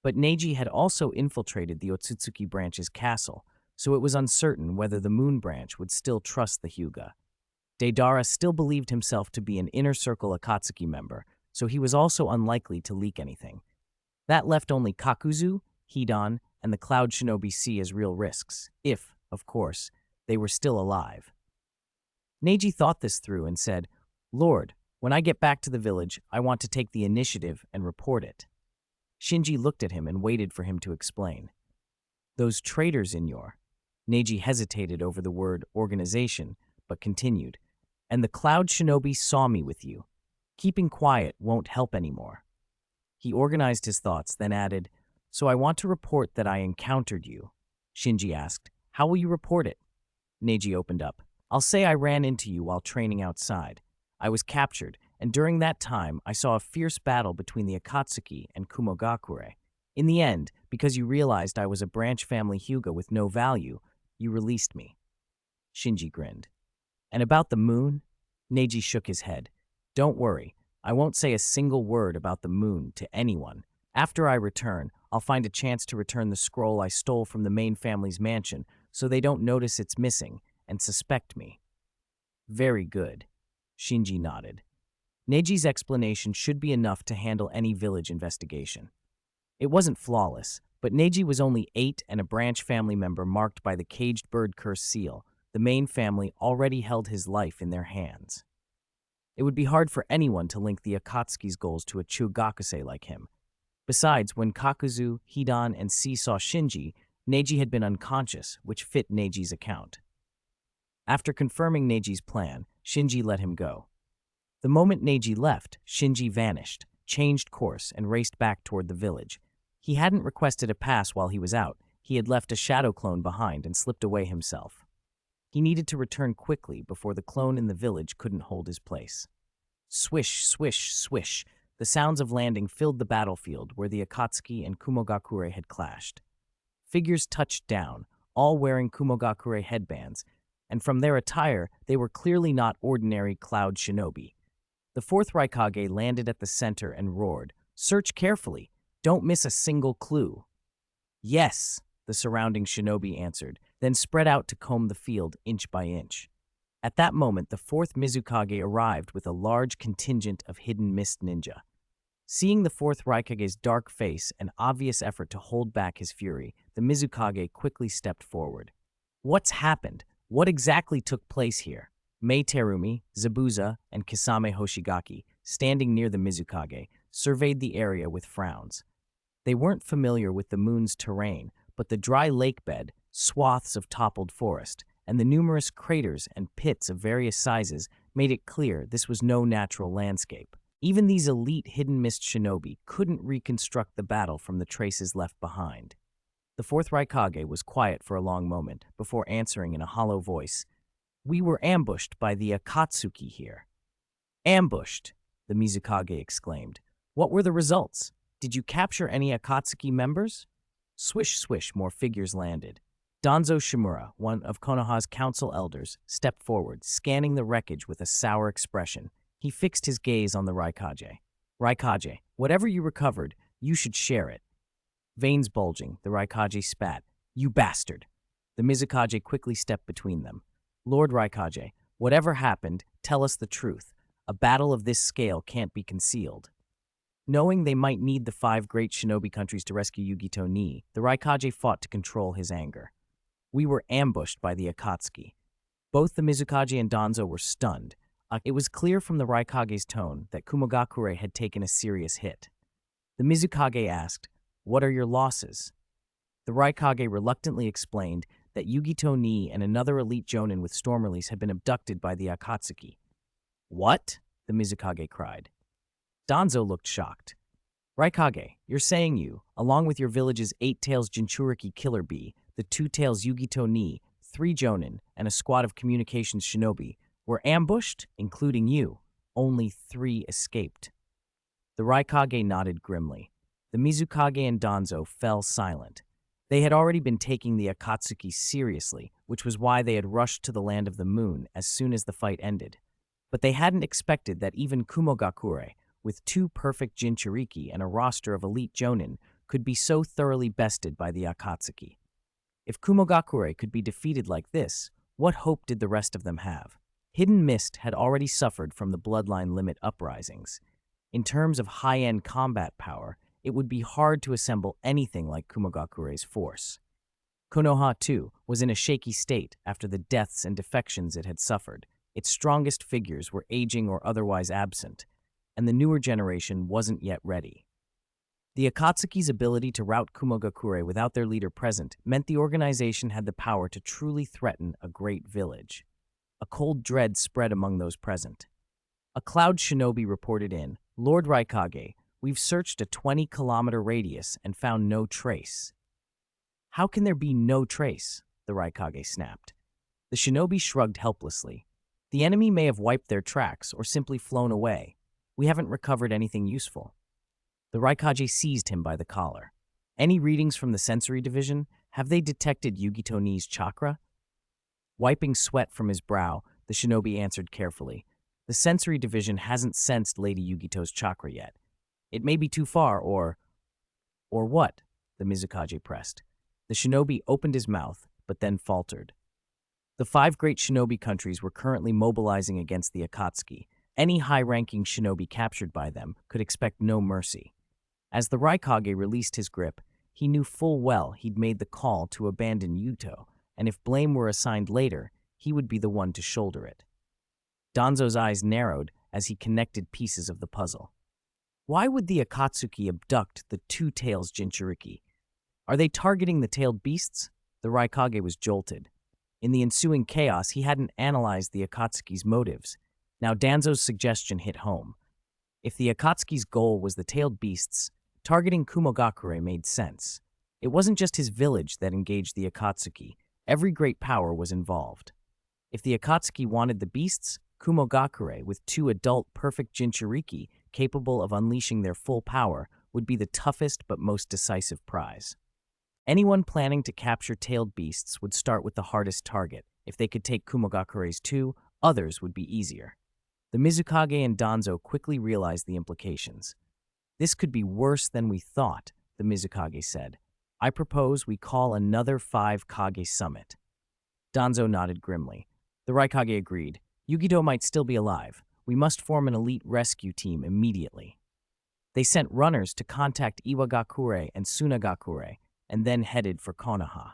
But Neji had also infiltrated the Otsutsuki branch's castle, so it was uncertain whether the Moon branch would still trust the Hyuga. Deidara still believed himself to be an inner circle Akatsuki member, so he was also unlikely to leak anything. That left only Kakuzu, Hidan, and the Cloud Shinobi C as real risks, if, of course, they were still alive. Neji thought this through and said, Lord, when I get back to the village, I want to take the initiative and report it. Shinji looked at him and waited for him to explain. Those traitors in your... Neji hesitated over the word organization, but continued. And the Cloud Shinobi saw me with you. Keeping quiet won't help anymore. He organized his thoughts, then added, "So I want to report that I encountered you." Shinji asked, "How will you report it?" Neji opened up. "I'll say I ran into you while training outside. I was captured, and during that time, I saw a fierce battle between the Akatsuki and Kumogakure. In the end, because you realized I was a branch family Hyuga with no value, you released me." Shinji grinned. "And about the moon?" Neji shook his head. "Don't worry, I won't say a single word about the moon to anyone. After I return, I'll find a chance to return the scroll I stole from the main family's mansion so they don't notice it's missing and suspect me." "Very good," Shinji nodded. Neji's explanation should be enough to handle any village investigation. It wasn't flawless, but Neji was only 8 and a branch family member marked by the caged bird curse seal. The main family already held his life in their hands. It would be hard for anyone to link the Akatsuki's goals to a Chugakusei like him. Besides, when Kakuzu, Hidan, and C saw Shinji, Neji had been unconscious, which fit Neji's account. After confirming Neji's plan, Shinji let him go. The moment Neji left, Shinji vanished, changed course, and raced back toward the village. He hadn't requested a pass while he was out. He had left a shadow clone behind and slipped away himself. He needed to return quickly before the clone in the village couldn't hold his place. Swish, swish, swish. The sounds of landing filled the battlefield where the Akatsuki and Kumogakure had clashed. Figures touched down, all wearing Kumogakure headbands, and from their attire, they were clearly not ordinary cloud shinobi. The fourth Raikage landed at the center and roared, "Search carefully. Don't miss a single clue." "Yes," the surrounding shinobi answered, then spread out to comb the field inch by inch. At that moment, the fourth Mizukage arrived with a large contingent of hidden mist ninja. Seeing the fourth Raikage's dark face and obvious effort to hold back his fury, the Mizukage quickly stepped forward. "What's happened? What exactly took place here?" Mei Terumi, Zabuza, and Kisame Hoshigaki, standing near the Mizukage, surveyed the area with frowns. They weren't familiar with the moon's terrain, but the dry lake bed, swaths of toppled forest, and the numerous craters and pits of various sizes made it clear this was no natural landscape. Even these elite hidden mist shinobi couldn't reconstruct the battle from the traces left behind. The fourth Raikage was quiet for a long moment before answering in a hollow voice, "We were ambushed by the Akatsuki here." "Ambushed?" the Mizukage exclaimed. "What were the results? Did you capture any Akatsuki members?" Swish, swish, more figures landed. Danzo Shimura, one of Konoha's council elders, stepped forward, scanning the wreckage with a sour expression. He fixed his gaze on the Raikage. "Raikage, whatever you recovered, you should share it." Veins bulging, the Raikage spat. "You bastard!" The Mizukage quickly stepped between them. "Lord Raikage, whatever happened, tell us the truth. A battle of this scale can't be concealed." Knowing they might need the 5 great shinobi countries to rescue Yugito Ni, the Raikage fought to control his anger. "We were ambushed by the Akatsuki." Both the Mizukage and Danzo were stunned. It was clear from the Raikage's tone that Kumogakure had taken a serious hit. The Mizukage asked, "What are your losses?" The Raikage reluctantly explained that Yugito Ni and another elite jonin with storm release had been abducted by the Akatsuki. "What?" the Mizukage cried. Danzo looked shocked. "Raikage, you're saying you, along with your village's 8-tails Jinchuriki killer bee, the 2-tails Yugito Ni, 3 jonin, and a squad of communications shinobi, were ambushed, including you. Only 3 escaped." The Raikage nodded grimly. The Mizukage and Danzo fell silent. They had already been taking the Akatsuki seriously, which was why they had rushed to the land of the moon as soon as the fight ended. But they hadn't expected that even Kumogakure, with 2 perfect Jinchuriki and a roster of elite jonin, could be so thoroughly bested by the Akatsuki. If Kumogakure could be defeated like this, what hope did the rest of them have? Hidden Mist had already suffered from the bloodline limit uprisings. In terms of high-end combat power, it would be hard to assemble anything like Kumogakure's force. Konoha, too, was in a shaky state after the deaths and defections it had suffered. Its strongest figures were aging or otherwise absent, and the newer generation wasn't yet ready. The Akatsuki's ability to rout Kumogakure without their leader present meant the organization had the power to truly threaten a great village. A cold dread spread among those present. A cloud shinobi reported in, Lord Raikage, we've searched a 20-kilometer radius and found no trace. How can there be no trace? The Raikage snapped. The shinobi shrugged helplessly. The enemy may have wiped their tracks or simply flown away. We haven't recovered anything useful. The Raikage seized him by the collar. Any readings from the sensory division? Have they detected Yugito Ni's chakra? Wiping sweat from his brow, the shinobi answered carefully. The sensory division hasn't sensed Lady Yugito's chakra yet. It may be too far or what? The Mizukage pressed. The shinobi opened his mouth, but then faltered. The 5 great shinobi countries were currently mobilizing against the Akatsuki. Any high-ranking shinobi captured by them could expect no mercy. As the Raikage released his grip, he knew full well he'd made the call to abandon Yuto, and if blame were assigned later, he would be the one to shoulder it. Danzo's eyes narrowed as he connected pieces of the puzzle. Why would the Akatsuki abduct the two-tails Jinchuriki? Are they targeting the tailed beasts? The Raikage was jolted. In the ensuing chaos, he hadn't analyzed the Akatsuki's motives. Now Danzo's suggestion hit home. If the Akatsuki's goal was the tailed beasts, targeting Kumogakure made sense. It wasn't just his village that engaged the Akatsuki. Every great power was involved. If the Akatsuki wanted the beasts, Kumogakure, with 2 adult perfect Jinchuriki capable of unleashing their full power, would be the toughest but most decisive prize. Anyone planning to capture tailed beasts would start with the hardest target. If they could take Kumogakure's 2, others would be easier. The Mizukage and Danzo quickly realized the implications. This could be worse than we thought, the Mizukage said. I propose we call another 5 Kage summit. Danzo nodded grimly. The Raikage agreed. Yugito might still be alive. We must form an elite rescue team immediately. They sent runners to contact Iwagakure and Sunagakure, and then headed for Konoha.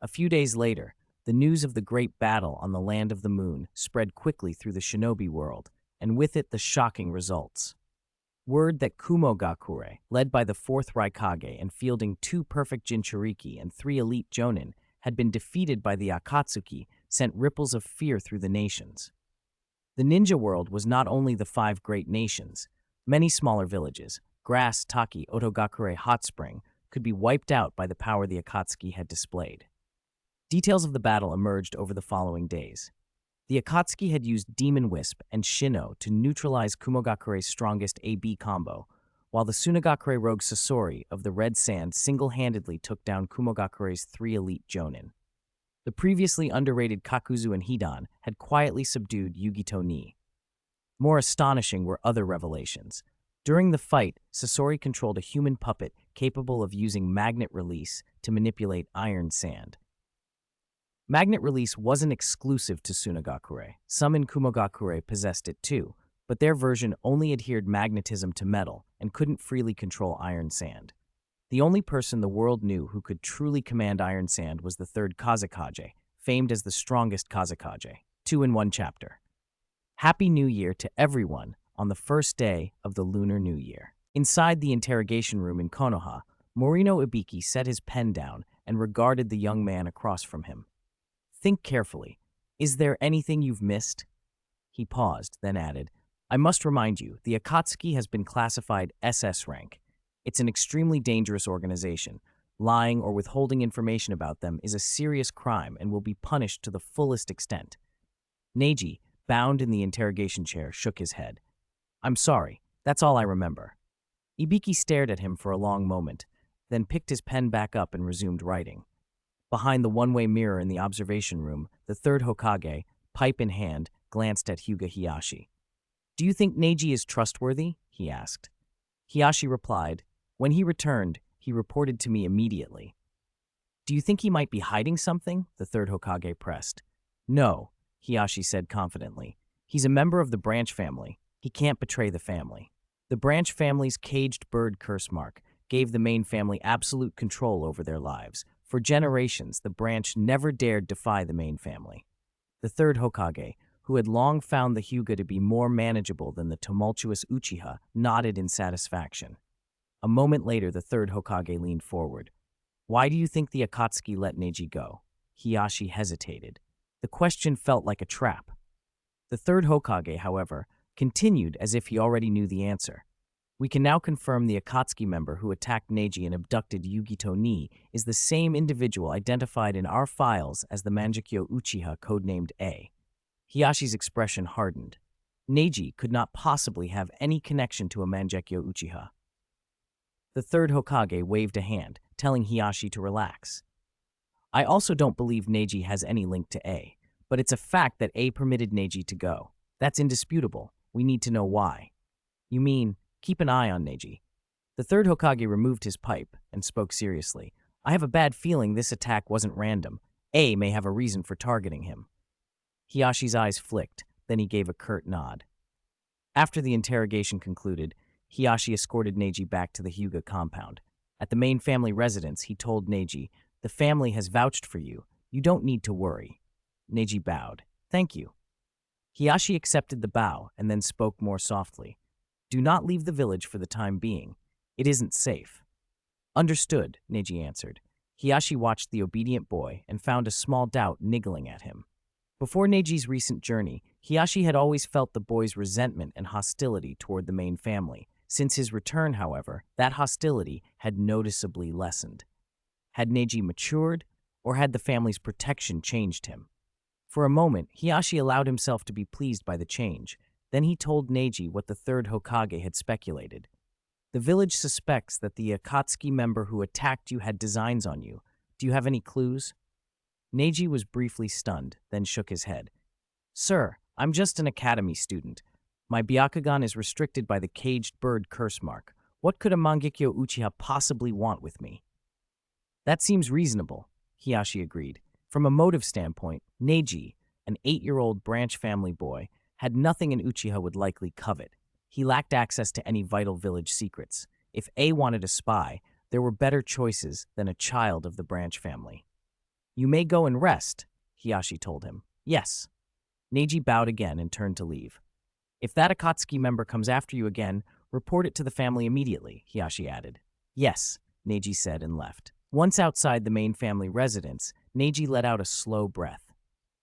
A few days later, the news of the great battle on the land of the moon spread quickly through the shinobi world, and with it the shocking results. Word that Kumogakure, led by the 4th Raikage and fielding 2 perfect Jinchuriki and 3 elite Jonin, had been defeated by the Akatsuki, sent ripples of fear through the nations. The ninja world was not only the 5 great nations. Many smaller villages, Grass, Taki, Otogakure, Hot Spring, could be wiped out by the power the Akatsuki had displayed. Details of the battle emerged over the following days. The Akatsuki had used Demon Wisp and Shino to neutralize Kumogakure's strongest AB combo, while the Sunagakure rogue Sasori of the Red Sand single-handedly took down Kumogakure's 3 elite Jonin. The previously underrated Kakuzu and Hidan had quietly subdued Yugito Ni. More astonishing were other revelations. During the fight, Sasori controlled a human puppet capable of using magnet release to manipulate iron sand. Magnet release wasn't exclusive to Sunagakure. Some in Kumogakure possessed it too, but their version only adhered magnetism to metal and couldn't freely control iron sand. The only person the world knew who could truly command iron sand was the 3rd Kazekage, famed as the strongest Kazekage. 2 in 1 chapter. Happy New Year to everyone on the first day of the Lunar New Year. Inside the interrogation room in Konoha, Morino Ibiki set his pen down and regarded the young man across from him. Think carefully. Is there anything you've missed? He paused, then added, I must remind you, the Akatsuki has been classified SS rank. It's an extremely dangerous organization. Lying or withholding information about them is a serious crime and will be punished to the fullest extent. Neji, bound in the interrogation chair, shook his head. I'm sorry, that's all I remember. Ibiki stared at him for a long moment, then picked his pen back up and resumed writing. Behind the one-way mirror in the observation room, the 3rd Hokage, pipe in hand, glanced at Hyuga Hiyashi. Do you think Neji is trustworthy? He asked. Hiyashi replied, When he returned, he reported to me immediately. Do you think he might be hiding something? The 3rd Hokage pressed. No, Hiyashi said confidently. He's a member of the Branch family. He can't betray the family. The Branch family's caged bird curse mark gave the main family absolute control over their lives. For generations, the Branch never dared defy the main family. The 3rd Hokage, who had long found the Hyuga to be more manageable than the tumultuous Uchiha, nodded in satisfaction. A moment later, the 3rd Hokage leaned forward. Why do you think the Akatsuki let Neji go? Hiyashi hesitated. The question felt like a trap. The 3rd Hokage, however, continued as if he already knew the answer. We can now confirm the Akatsuki member who attacked Neji and abducted Yugito Ni is the same individual identified in our files as the Mangekyo Uchiha codenamed A. Hiyashi's expression hardened. Neji could not possibly have any connection to a Mangekyo Uchiha. The third Hokage waved a hand, telling Hiyashi to relax. I also don't believe Neji has any link to A, but it's a fact that A permitted Neji to go. That's indisputable. We need to know why. You mean, keep an eye on Neji. The third Hokage removed his pipe and spoke seriously. I have a bad feeling this attack wasn't random. A may have a reason for targeting him. Hiyashi's eyes flicked, then he gave a curt nod. After the interrogation concluded, Hiyashi escorted Neji back to the Hyuga compound. At the main family residence, he told Neji, "The family has vouched for you. You don't need to worry." Neji bowed. "Thank you." Hiyashi accepted the bow and then spoke more softly. "Do not leave the village for the time being. It isn't safe." "Understood," Neji answered. Hiyashi watched the obedient boy and found a small doubt niggling at him. Before Neji's recent journey, Hiyashi had always felt the boy's resentment and hostility toward the main family. Since his return, however, that hostility had noticeably lessened. Had Neji matured, or had the family's protection changed him? For a moment, Hiyashi allowed himself to be pleased by the change. Then he told Neji what the third Hokage had speculated. "The village suspects that the Akatsuki member who attacked you had designs on you. Do you have any clues?" Neji was briefly stunned, then shook his head. "Sir, I'm just an academy student. My Byakugan is restricted by the caged bird curse mark. What could a Mangekyo Uchiha possibly want with me?" "That seems reasonable," Hiyashi agreed. From a motive standpoint, Neji, an 8-year-old branch family boy, had nothing an Uchiha would likely covet. He lacked access to any vital village secrets. If A wanted a spy, there were better choices than a child of the branch family. "You may go and rest," Hiyashi told him. "Yes." Neji bowed again and turned to leave. "If that Akatsuki member comes after you again, report it to the family immediately," Hiyashi added. "Yes," Neji said and left. Once outside the main family residence, Neji let out a slow breath.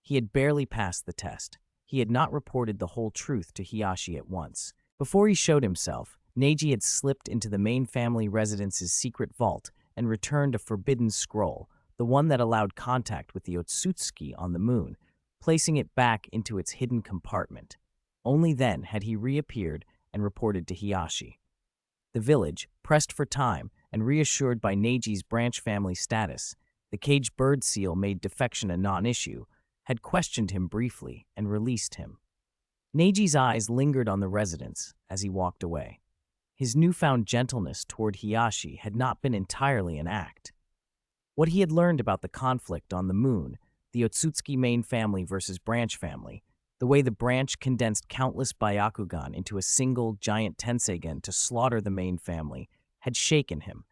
He had barely passed the test. He had not reported the whole truth to Hiyashi at once. Before he showed himself, Neji had slipped into the main family residence's secret vault and returned a forbidden scroll, the one that allowed contact with the Otsutsuki on the moon, placing it back into its hidden compartment. Only then had he reappeared and reported to Hiyashi. The village, pressed for time and reassured by Neji's branch family status, the caged bird seal made defection a non-issue, had questioned him briefly and released him. Neji's eyes lingered on the residence as he walked away. His newfound gentleness toward Hiyashi had not been entirely an act. What he had learned about the conflict on the moon, the Otsutsuki main family versus branch family, the way the branch condensed countless Byakugan into a single giant Tenseigen to slaughter the main family, had shaken him.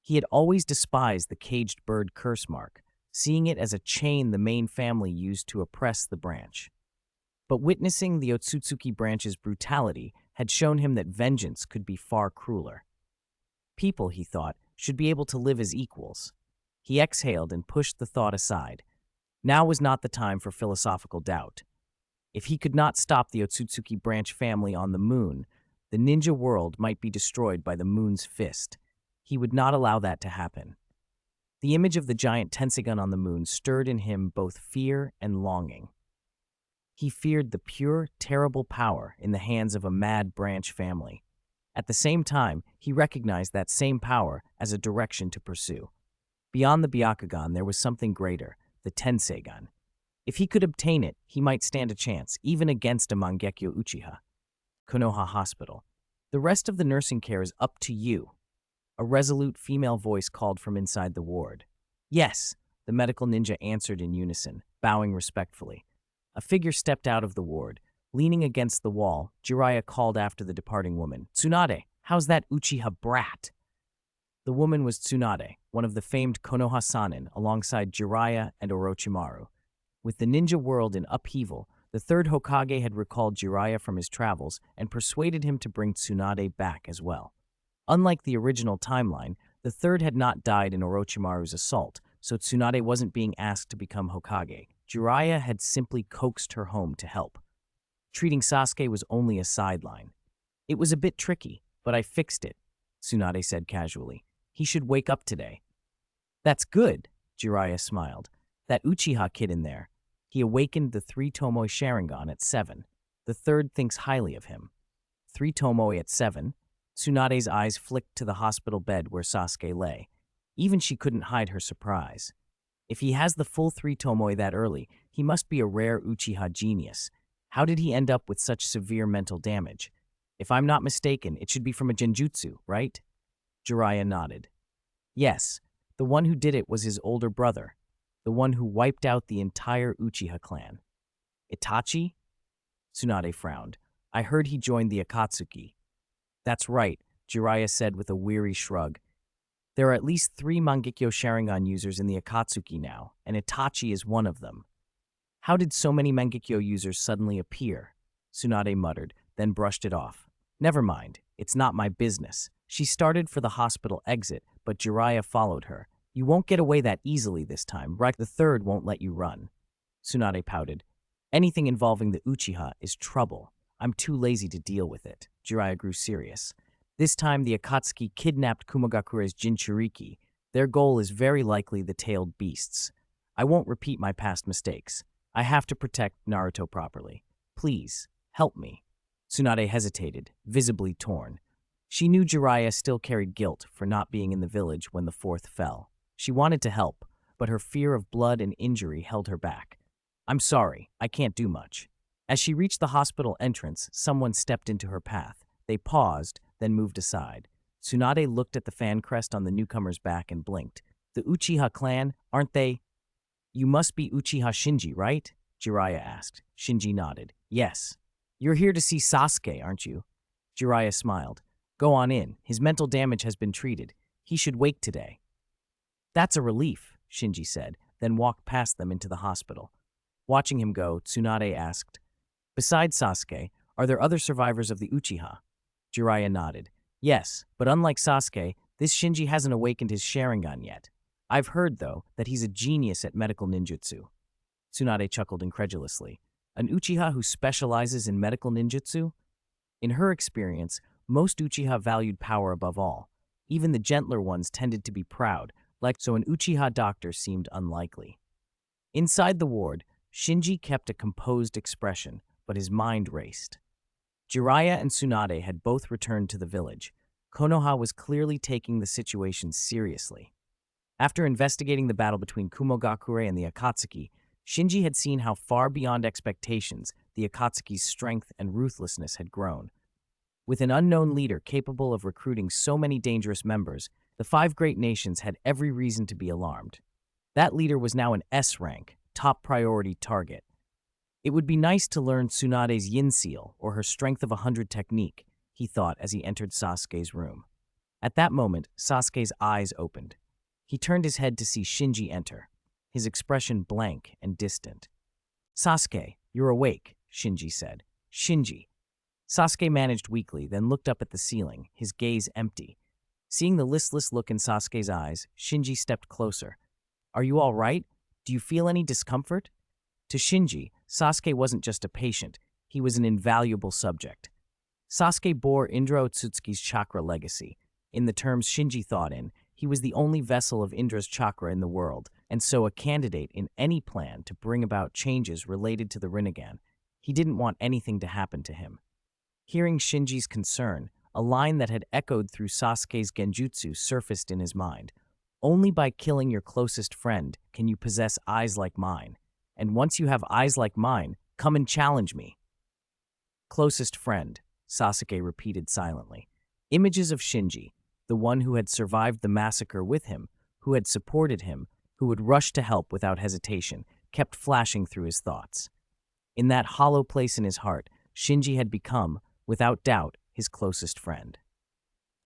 He had always despised the caged bird curse mark, seeing it as a chain the main family used to oppress the branch. But witnessing the Otsutsuki branch's brutality had shown him that vengeance could be far crueler. People, he thought, should be able to live as equals. He exhaled and pushed the thought aside. Now was not the time for philosophical doubt. If he could not stop the Otsutsuki branch family on the moon, the ninja world might be destroyed by the moon's fist. He would not allow that to happen. The image of the giant Tenseigen on the moon stirred in him both fear and longing. He feared the pure, terrible power in the hands of a mad branch family. At the same time, he recognized that same power as a direction to pursue. Beyond the Byakugan, there was something greater, the Tenseigen. If he could obtain it, he might stand a chance, even against a Mangekyo Uchiha. Konoha Hospital. "The rest of the nursing care is up to you," a resolute female voice called from inside the ward. "Yes," the medical ninja answered in unison, bowing respectfully. A figure stepped out of the ward. Leaning against the wall, Jiraiya called after the departing woman, "Tsunade, how's that Uchiha brat?" The woman was Tsunade, one of the famed Konoha Sannin, alongside Jiraiya and Orochimaru. With the ninja world in upheaval, the third Hokage had recalled Jiraiya from his travels and persuaded him to bring Tsunade back as well. Unlike the original timeline, the third had not died in Orochimaru's assault, so Tsunade wasn't being asked to become Hokage. Jiraiya had simply coaxed her home to help. Treating Sasuke was only a sideline. It was a bit tricky, but I fixed it, Tsunade said casually. He should wake up today. That's good, Jiraiya smiled. That Uchiha kid in there. He awakened the 3 Tomoe Sharingan at 7. The third thinks highly of him. 3 Tomoe at 7? Tsunade's eyes flicked to the hospital bed where Sasuke lay. Even she couldn't hide her surprise. If he has the full 3 Tomoe that early, he must be a rare Uchiha genius. How did he end up with such severe mental damage? If I'm not mistaken, it should be from a genjutsu, right? Jiraiya nodded. Yes, the one who did it was his older brother, the one who wiped out the entire Uchiha clan. Itachi? Tsunade frowned. I heard he joined the Akatsuki. That's right, Jiraiya said with a weary shrug. There are at least 3 Mangekyo Sharingan users in the Akatsuki now, and Itachi is one of them. How did so many Mangekyo users suddenly appear? Tsunade muttered, then brushed it off. Never mind, it's not my business. She started for the hospital exit, but Jiraiya followed her. You won't get away that easily this time, right? The third won't let you run. Tsunade pouted. Anything involving the Uchiha is trouble. I'm too lazy to deal with it. Jiraiya grew serious. This time the Akatsuki kidnapped Kumogakure's Jinchuriki. Their goal is very likely the tailed beasts. I won't repeat my past mistakes. I have to protect Naruto properly. Please, help me. Tsunade hesitated, visibly torn. She knew Jiraiya still carried guilt for not being in the village when the 4th fell. She wanted to help, but her fear of blood and injury held her back. I'm sorry, I can't do much. As she reached the hospital entrance, someone stepped into her path. They paused, then moved aside. Tsunade looked at the fan crest on the newcomer's back and blinked. The Uchiha clan, aren't they? You must be Uchiha Shinji, right? Jiraiya asked. Shinji nodded. Yes. You're here to see Sasuke, aren't you? Jiraiya smiled. Go on in. His mental damage has been treated. He should wake today. That's a relief, Shinji said, then walked past them into the hospital. Watching him go, Tsunade asked, Besides Sasuke, are there other survivors of the Uchiha? Jiraiya nodded. Yes, but unlike Sasuke, this Shinji hasn't awakened his Sharingan yet. I've heard, though, that he's a genius at medical ninjutsu. Tsunade chuckled incredulously. An Uchiha who specializes in medical ninjutsu? In her experience, most Uchiha valued power above all. Even the gentler ones tended to be proud, so an Uchiha doctor seemed unlikely. Inside the ward, Shinji kept a composed expression, but his mind raced. Jiraiya and Tsunade had both returned to the village. Konoha was clearly taking the situation seriously. After investigating the battle between Kumogakure and the Akatsuki, Shinji had seen how far beyond expectations the Akatsuki's strength and ruthlessness had grown. With an unknown leader capable of recruiting so many dangerous members, the 5 great nations had every reason to be alarmed. That leader was now an S-rank, top priority target. It would be nice to learn Tsunade's Yin Seal or her Strength of 100 technique, he thought as he entered Sasuke's room. At that moment, Sasuke's eyes opened. He turned his head to see Shinji enter, his expression blank and distant. Sasuke, you're awake, Shinji said. Shinji. Sasuke managed weakly, then looked up at the ceiling, his gaze empty. Seeing the listless look in Sasuke's eyes, Shinji stepped closer. Are you all right? Do you feel any discomfort? To Shinji, Sasuke wasn't just a patient, he was an invaluable subject. Sasuke bore Indra Otsutsuki's chakra legacy. In the terms Shinji thought in, he was the only vessel of Indra's chakra in the world, and so a candidate in any plan to bring about changes related to the Rinnegan. He didn't want anything to happen to him. Hearing Shinji's concern, a line that had echoed through Sasuke's genjutsu surfaced in his mind. Only by killing your closest friend can you possess eyes like mine. And once you have eyes like mine, come and challenge me. Closest friend, Sasuke repeated silently. Images of Shinji, the one who had survived the massacre with him, who had supported him, who would rush to help without hesitation, kept flashing through his thoughts. In that hollow place in his heart, Shinji had become, without doubt, his closest friend.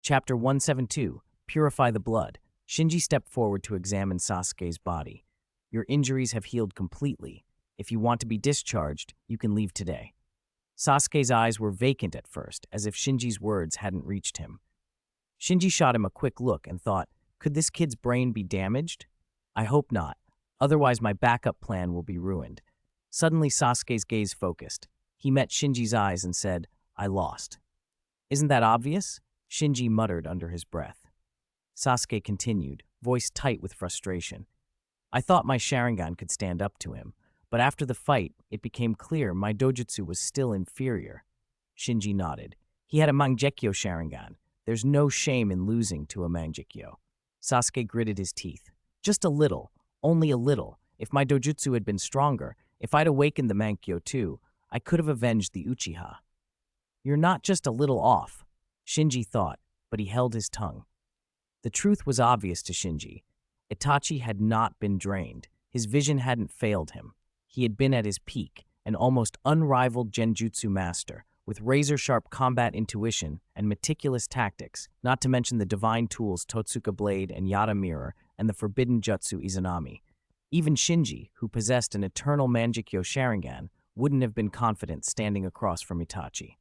Chapter 172, Purify the Blood. Shinji stepped forward to examine Sasuke's body. Your injuries have healed completely. If you want to be discharged, you can leave today. Sasuke's eyes were vacant at first, as if Shinji's words hadn't reached him. Shinji shot him a quick look and thought, could this kid's brain be damaged? I hope not. Otherwise my backup plan will be ruined. Suddenly Sasuke's gaze focused. He met Shinji's eyes and said, "I lost." "Isn't that obvious?" Shinji muttered under his breath. Sasuke continued, voice tight with frustration. "I thought my Sharingan could stand up to him, but after the fight, it became clear my dojutsu was still inferior." Shinji nodded. "He had a Mangekyo Sharingan. There's no shame in losing to a Mangekyo." Sasuke gritted his teeth. "Just a little, only a little. If my dojutsu had been stronger, if I'd awakened the Mangekyo too, I could have avenged the Uchiha." "You're not just a little off," Shinji thought, but he held his tongue. The truth was obvious to Shinji. Itachi had not been drained. His vision hadn't failed him. He had been at his peak, an almost unrivaled genjutsu master, with razor-sharp combat intuition and meticulous tactics, not to mention the divine tools Totsuka Blade and Yata Mirror and the forbidden jutsu Izanami. Even Shinji, who possessed an eternal Mangekyo Sharingan, wouldn't have been confident standing across from Itachi.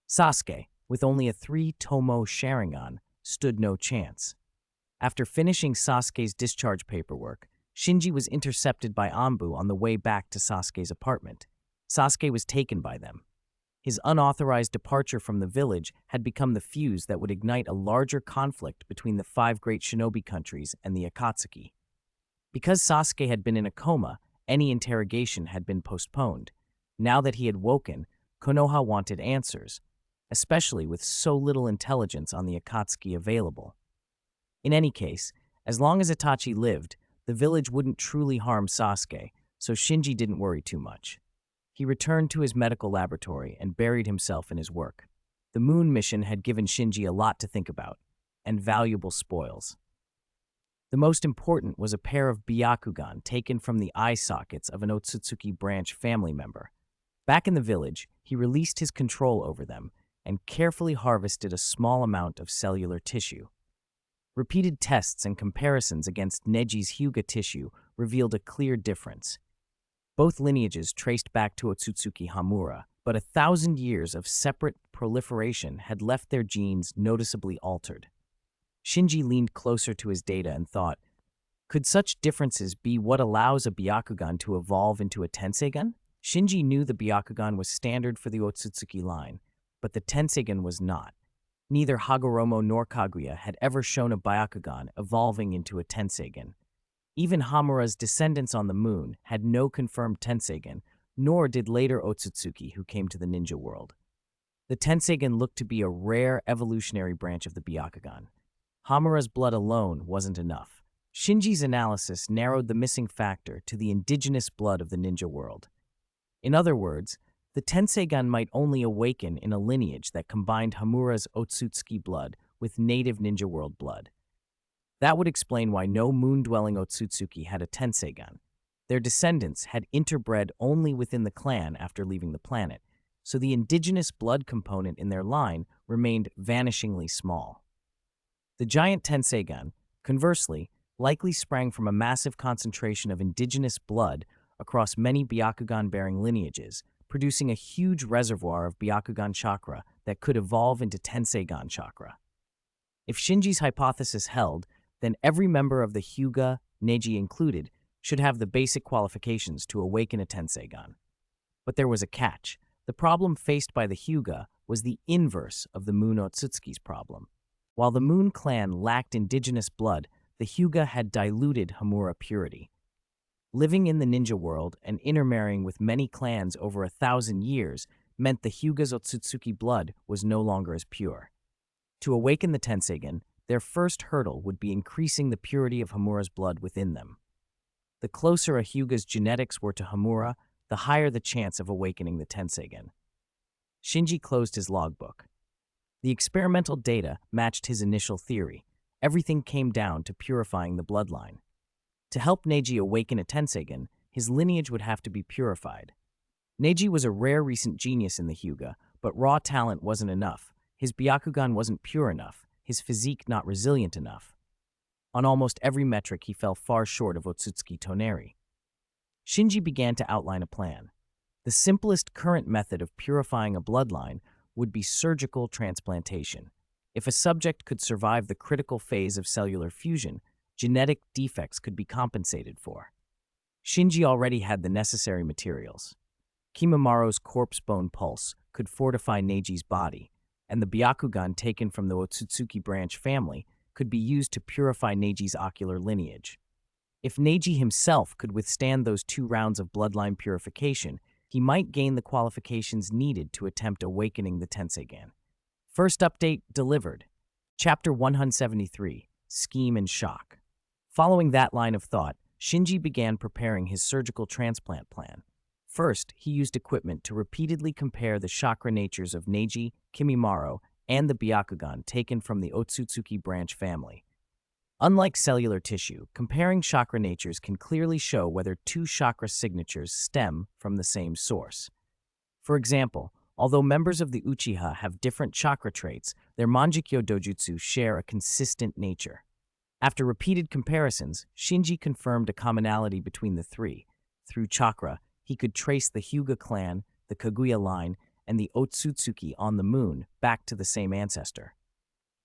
Sasuke, with only a 3-tomo Sharingan, stood no chance. After finishing Sasuke's discharge paperwork, Shinji was intercepted by Anbu on the way back to Sasuke's apartment. Sasuke was taken by them. His unauthorized departure from the village had become the fuse that would ignite a larger conflict between the 5 great shinobi countries and the Akatsuki. Because Sasuke had been in a coma, any interrogation had been postponed. Now that he had woken, Konoha wanted answers, especially with so little intelligence on the Akatsuki available. In any case, as long as Itachi lived, the village wouldn't truly harm Sasuke, so Shinji didn't worry too much. He returned to his medical laboratory and buried himself in his work. The moon mission had given Shinji a lot to think about, and valuable spoils. The most important was a pair of Byakugan taken from the eye sockets of an Otsutsuki branch family member. Back in the village, he released his control over them and carefully harvested a small amount of cellular tissue. Repeated tests and comparisons against Neji's Hyuga tissue revealed a clear difference. Both lineages traced back to Otsutsuki Hamura, but 1,000 years of separate proliferation had left their genes noticeably altered. Shinji leaned closer to his data and thought, could such differences be what allows a Byakugan to evolve into a Tenseigan? Shinji knew the Byakugan was standard for the Otsutsuki line, but the Tenseigan was not. Neither Hagoromo nor Kaguya had ever shown a Byakugan evolving into a Tenseigan. Even Hamura's descendants on the moon had no confirmed Tenseigan, nor did later Otsutsuki who came to the ninja world. The Tenseigan looked to be a rare evolutionary branch of the Byakugan. Hamura's blood alone wasn't enough. Shinji's analysis narrowed the missing factor to the indigenous blood of the ninja world. In other words, the Tenseigan might only awaken in a lineage that combined Hamura's Otsutsuki blood with native ninja world blood. That would explain why no moon-dwelling Otsutsuki had a Tenseigan. Their descendants had interbred only within the clan after leaving the planet, so the indigenous blood component in their line remained vanishingly small. The giant Tenseigan, conversely, likely sprang from a massive concentration of indigenous blood across many Byakugan-bearing lineages, producing a huge reservoir of Byakugan chakra that could evolve into Tenseigan chakra. If Shinji's hypothesis held, then every member of the Hyuga, Neji included, should have the basic qualifications to awaken a Tenseigan. But there was a catch. The problem faced by the Hyuga was the inverse of the Moon Otsutsuki's problem. While the Moon clan lacked indigenous blood, the Hyuga had diluted Hamura purity. Living in the ninja world and intermarrying with many clans over 1,000 years meant the Hyuga's Otsutsuki blood was no longer as pure. To awaken the Tenseigan, their first hurdle would be increasing the purity of Hamura's blood within them. The closer a Hyuga's genetics were to Hamura, the higher the chance of awakening the Tenseigan. Shinji closed his logbook. The experimental data matched his initial theory. Everything came down to purifying the bloodline. To help Neji awaken a Tenseigan, his lineage would have to be purified. Neji was a rare recent genius in the Hyuga, but raw talent wasn't enough. His Byakugan wasn't pure enough, his physique not resilient enough. On almost every metric, he fell far short of Otsutsuki Toneri. Shinji began to outline a plan. The simplest current method of purifying a bloodline would be surgical transplantation. If a subject could survive the critical phase of cellular fusion, genetic defects could be compensated for. Shinji already had the necessary materials. Kimimara's corpse bone pulse could fortify Neiji's body, and the Byakugan taken from the Otsutsuki branch family could be used to purify Neiji's ocular lineage. If Neji himself could withstand those 2 rounds of bloodline purification, he might gain the qualifications needed to attempt awakening the Tenseigan. First update delivered. Chapter 173, Scheme and Shock. Following that line of thought, Shinji began preparing his surgical transplant plan. First, he used equipment to repeatedly compare the chakra natures of Neji, Kimimaro, and the Byakugan taken from the Otsutsuki branch family. Unlike cellular tissue, comparing chakra natures can clearly show whether 2 chakra signatures stem from the same source. For example, although members of the Uchiha have different chakra traits, their Manjikyo dojutsu share a consistent nature. After repeated comparisons, Shinji confirmed a commonality between the 3. Through chakra, he could trace the Hyuga clan, the Kaguya line, and the Otsutsuki on the moon back to the same ancestor.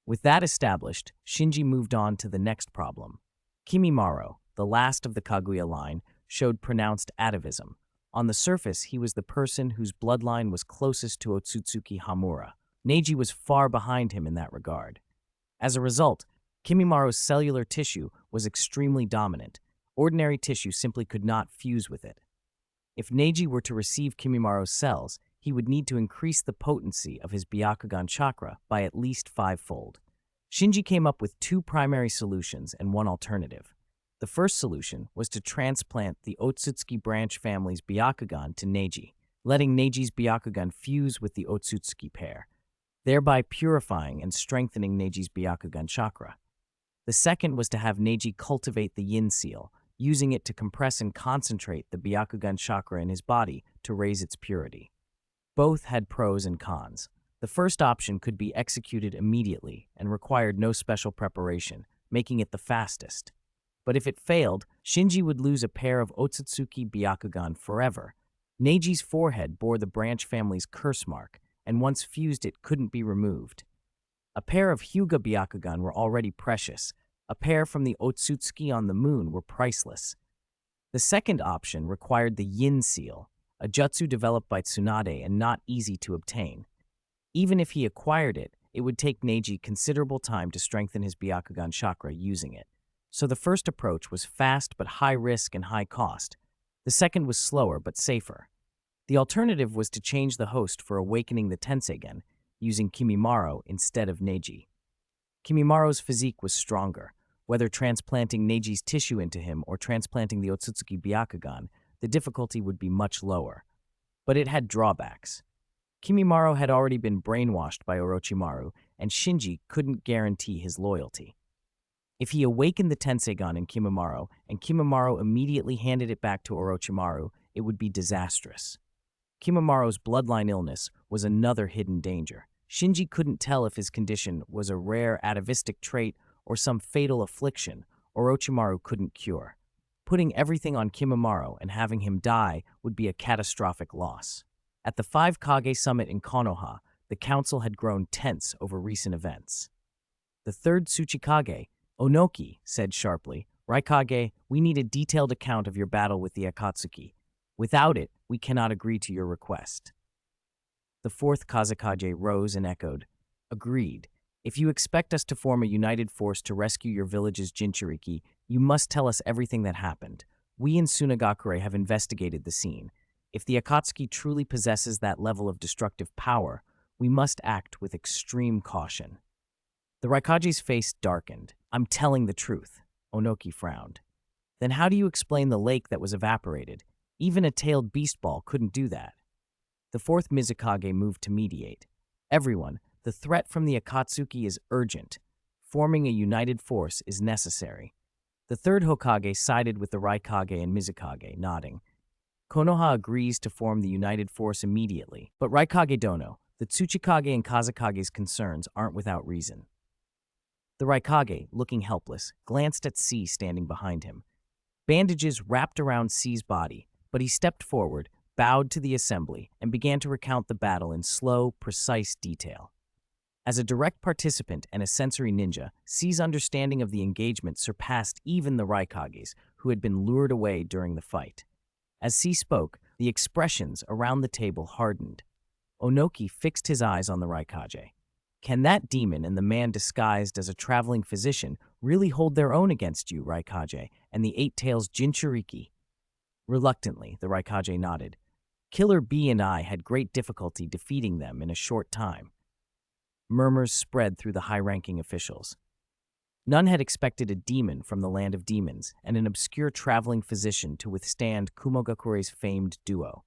With that established, Shinji moved on to the next problem. Kimimaro, the last of the Kaguya line, showed pronounced atavism. On the surface, he was the person whose bloodline was closest to Otsutsuki Hamura. Neji was far behind him in that regard. As a result, Kimimaro's cellular tissue was extremely dominant. Ordinary tissue simply could not fuse with it. If Neji were to receive Kimimaro's cells, he would need to increase the potency of his Byakugan chakra by at least 5-fold. Shinji came up with 2 primary solutions and 1 alternative. The first solution was to transplant the Otsutsuki branch family's Byakugan to Neji, letting Neiji's Byakugan fuse with the Otsutsuki pair, thereby purifying and strengthening Neiji's Byakugan chakra. The second was to have Neji cultivate the Yin seal, using it to compress and concentrate the Byakugan chakra in his body to raise its purity. Both had pros and cons. The first option could be executed immediately and required no special preparation, making it the fastest. But if it failed, Shinji would lose a pair of Otsutsuki Byakugan forever. Neiji's forehead bore the branch family's curse mark, and once fused it couldn't be removed. A pair of Hyuga Byakugan were already precious. A pair from the Otsutsuki on the moon were priceless. The second option required the Yin seal, a jutsu developed by Tsunade and not easy to obtain. Even if he acquired it, it would take Neji considerable time to strengthen his Byakugan chakra using it. So the first approach was fast but high risk and high cost. The second was slower but safer. The alternative was to change the host for awakening the Tenseigan, using Kimimaro instead of Neji. Kimimaro's physique was stronger. Whether transplanting Neiji's tissue into him or transplanting the Otsutsuki Byakugan, the difficulty would be much lower. But it had drawbacks. Kimimaro had already been brainwashed by Orochimaru, and Shinji couldn't guarantee his loyalty. If he awakened the Tenseigan in Kimimaro, and Kimimaro immediately handed it back to Orochimaru, it would be disastrous. Kimimaro's bloodline illness was another hidden danger. Shinji couldn't tell if his condition was a rare atavistic trait or some fatal affliction Orochimaru couldn't cure. Putting everything on Kimimaro and having him die would be a catastrophic loss. At the 5 Kage summit in Konoha, the council had grown tense over recent events. The 3rd Tsuchikage, Onoki, said sharply, "Raikage, we need a detailed account of your battle with the Akatsuki. Without it, we cannot agree to your request." The 4th Kazekage rose and echoed, "Agreed. If you expect us to form a united force to rescue your village's Jinchuriki, you must tell us everything that happened. We in Sunagakure have investigated the scene. If the Akatsuki truly possesses that level of destructive power, we must act with extreme caution." The Raikage's face darkened. "I'm telling the truth," Onoki frowned. "Then how do you explain the lake that was evaporated? Even a tailed beast ball couldn't do that." The 4th Mizukage moved to mediate. "Everyone, the threat from the Akatsuki is urgent. Forming a united force is necessary." The 3rd Hokage sided with the Raikage and Mizukage, nodding. "Konoha agrees to form the united force immediately, but Raikage Dono, the Tsuchikage and Kazekage's concerns aren't without reason." The Raikage, looking helpless, glanced at C standing behind him. Bandages wrapped around C's body, but he stepped forward, bowed to the assembly, and began to recount the battle in slow, precise detail. As a direct participant and a sensory ninja, C's understanding of the engagement surpassed even the Raikages, who had been lured away during the fight. As C spoke, The expressions around the table hardened. Onoki fixed his eyes on the Raikage. Can that demon and the man disguised as a traveling physician really hold their own against you, Raikage, and the Eight Tails Jinchuriki? Reluctantly, the Raikage nodded. Killer B and I had great difficulty defeating them in a short time. Murmurs spread through the high-ranking officials. None had expected a demon from the land of demons and an obscure traveling physician to withstand Kumogakure's famed duo.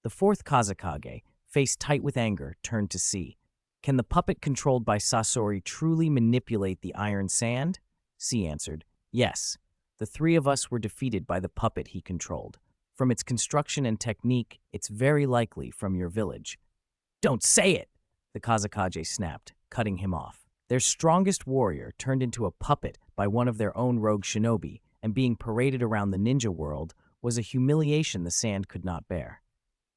The fourth Kazekage, face tight with anger, turned to see. Can the puppet controlled by Sasori truly manipulate the iron sand? C answered, yes. The three of us were defeated by the puppet he controlled. From its construction and technique, it's very likely from your village. Don't say it! The Kazekage snapped, cutting him off. Their strongest warrior turned into a puppet by one of their own rogue shinobi, and being paraded around the ninja world was a humiliation the sand could not bear.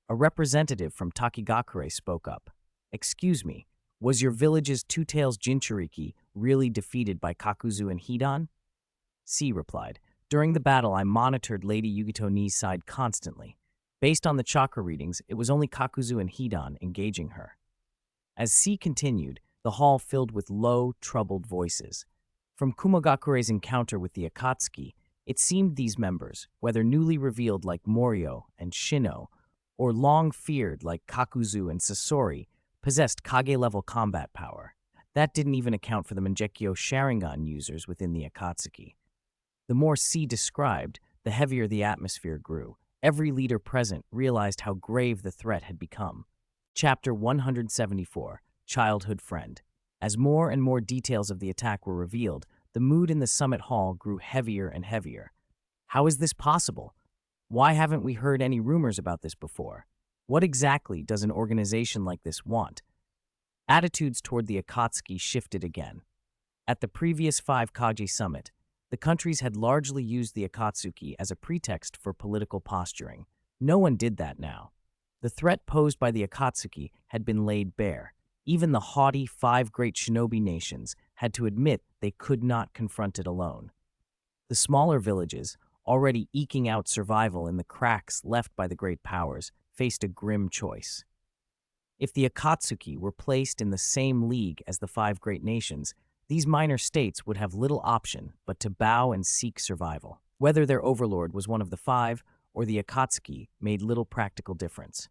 A representative from Takigakure spoke up. Excuse me, was your village's Two Tails Jinchuriki really defeated by Kakuzu and Hidan? C replied, during the battle I monitored Lady Yugito Ni's side constantly. Based on the chakra readings, it was only Kakuzu and Hidan engaging her. As C continued, the hall filled with low, troubled voices. From Kumogakure's encounter with the Akatsuki, it seemed these members, whether newly revealed like Morio and Shino, or long feared like Kakuzu and Sasori, possessed Kage-level combat power. That didn't even account for the Mangekyo Sharingan users within the Akatsuki. The more C described, the heavier the atmosphere grew. Every leader present realized how grave the threat had become. Chapter 174, Childhood Friend. As more and more details of the attack were revealed, the mood in the summit hall grew heavier and heavier. How is this possible? Why haven't we heard any rumors about this before? What exactly does an organization like this want? Attitudes toward the Akatsuki shifted again. At the previous 5 Kage summit, the countries had largely used the Akatsuki as a pretext for political posturing. No one did that now. The threat posed by the Akatsuki had been laid bare. Even the haughty 5 great shinobi nations had to admit they could not confront it alone. The smaller villages, already eking out survival in the cracks left by the great powers, faced a grim choice. If the Akatsuki were placed in the same league as the 5 great nations, these minor states would have little option but to bow and seek survival. Whether their overlord was one of the 5 or the Akatsuki made little practical difference.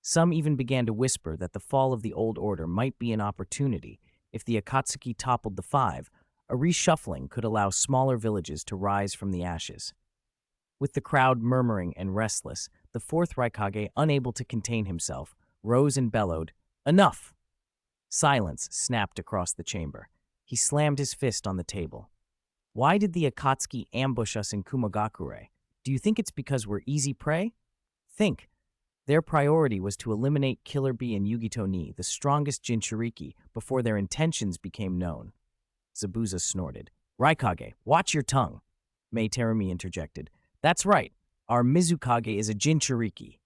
Some even began to whisper that the fall of the old order might be an opportunity. If the Akatsuki toppled the 5, a reshuffling could allow smaller villages to rise from the ashes. With the crowd murmuring and restless, the 4th Raikage, unable to contain himself, rose and bellowed, "Enough!" Silence snapped across the chamber. He slammed his fist on the table. Why did the Akatsuki ambush us in Kumogakure? Do you think it's because we're easy prey? Think. Their priority was to eliminate Killer B and Yugito Ni, the strongest Jinchuriki, before their intentions became known. Zabuza snorted. Raikage, watch your tongue. Mei Terumi interjected. That's right. Our Mizukage is a Jinchuriki.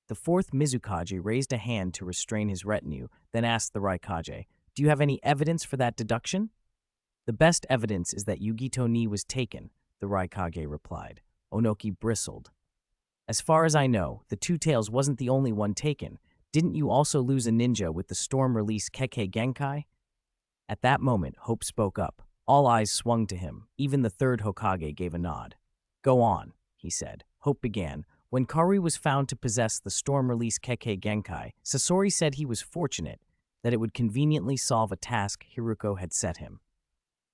The 4th Mizukage raised a hand to restrain his retinue, then asked the Raikage, do you have any evidence for that deduction? The best evidence is that Yugito Ni was taken, the Raikage replied. Onoki bristled. As far as I know, the Two Tails wasn't the only one taken. Didn't you also lose a ninja with the storm release Kekkei Genkai? At that moment, Hope spoke up. All eyes swung to him. Even the 3rd Hokage gave a nod. Go on, he said. Hope began. When Kari was found to possess the storm release Kekkei Genkai, Sasori said he was fortunate that it would conveniently solve a task Hiruko had set him.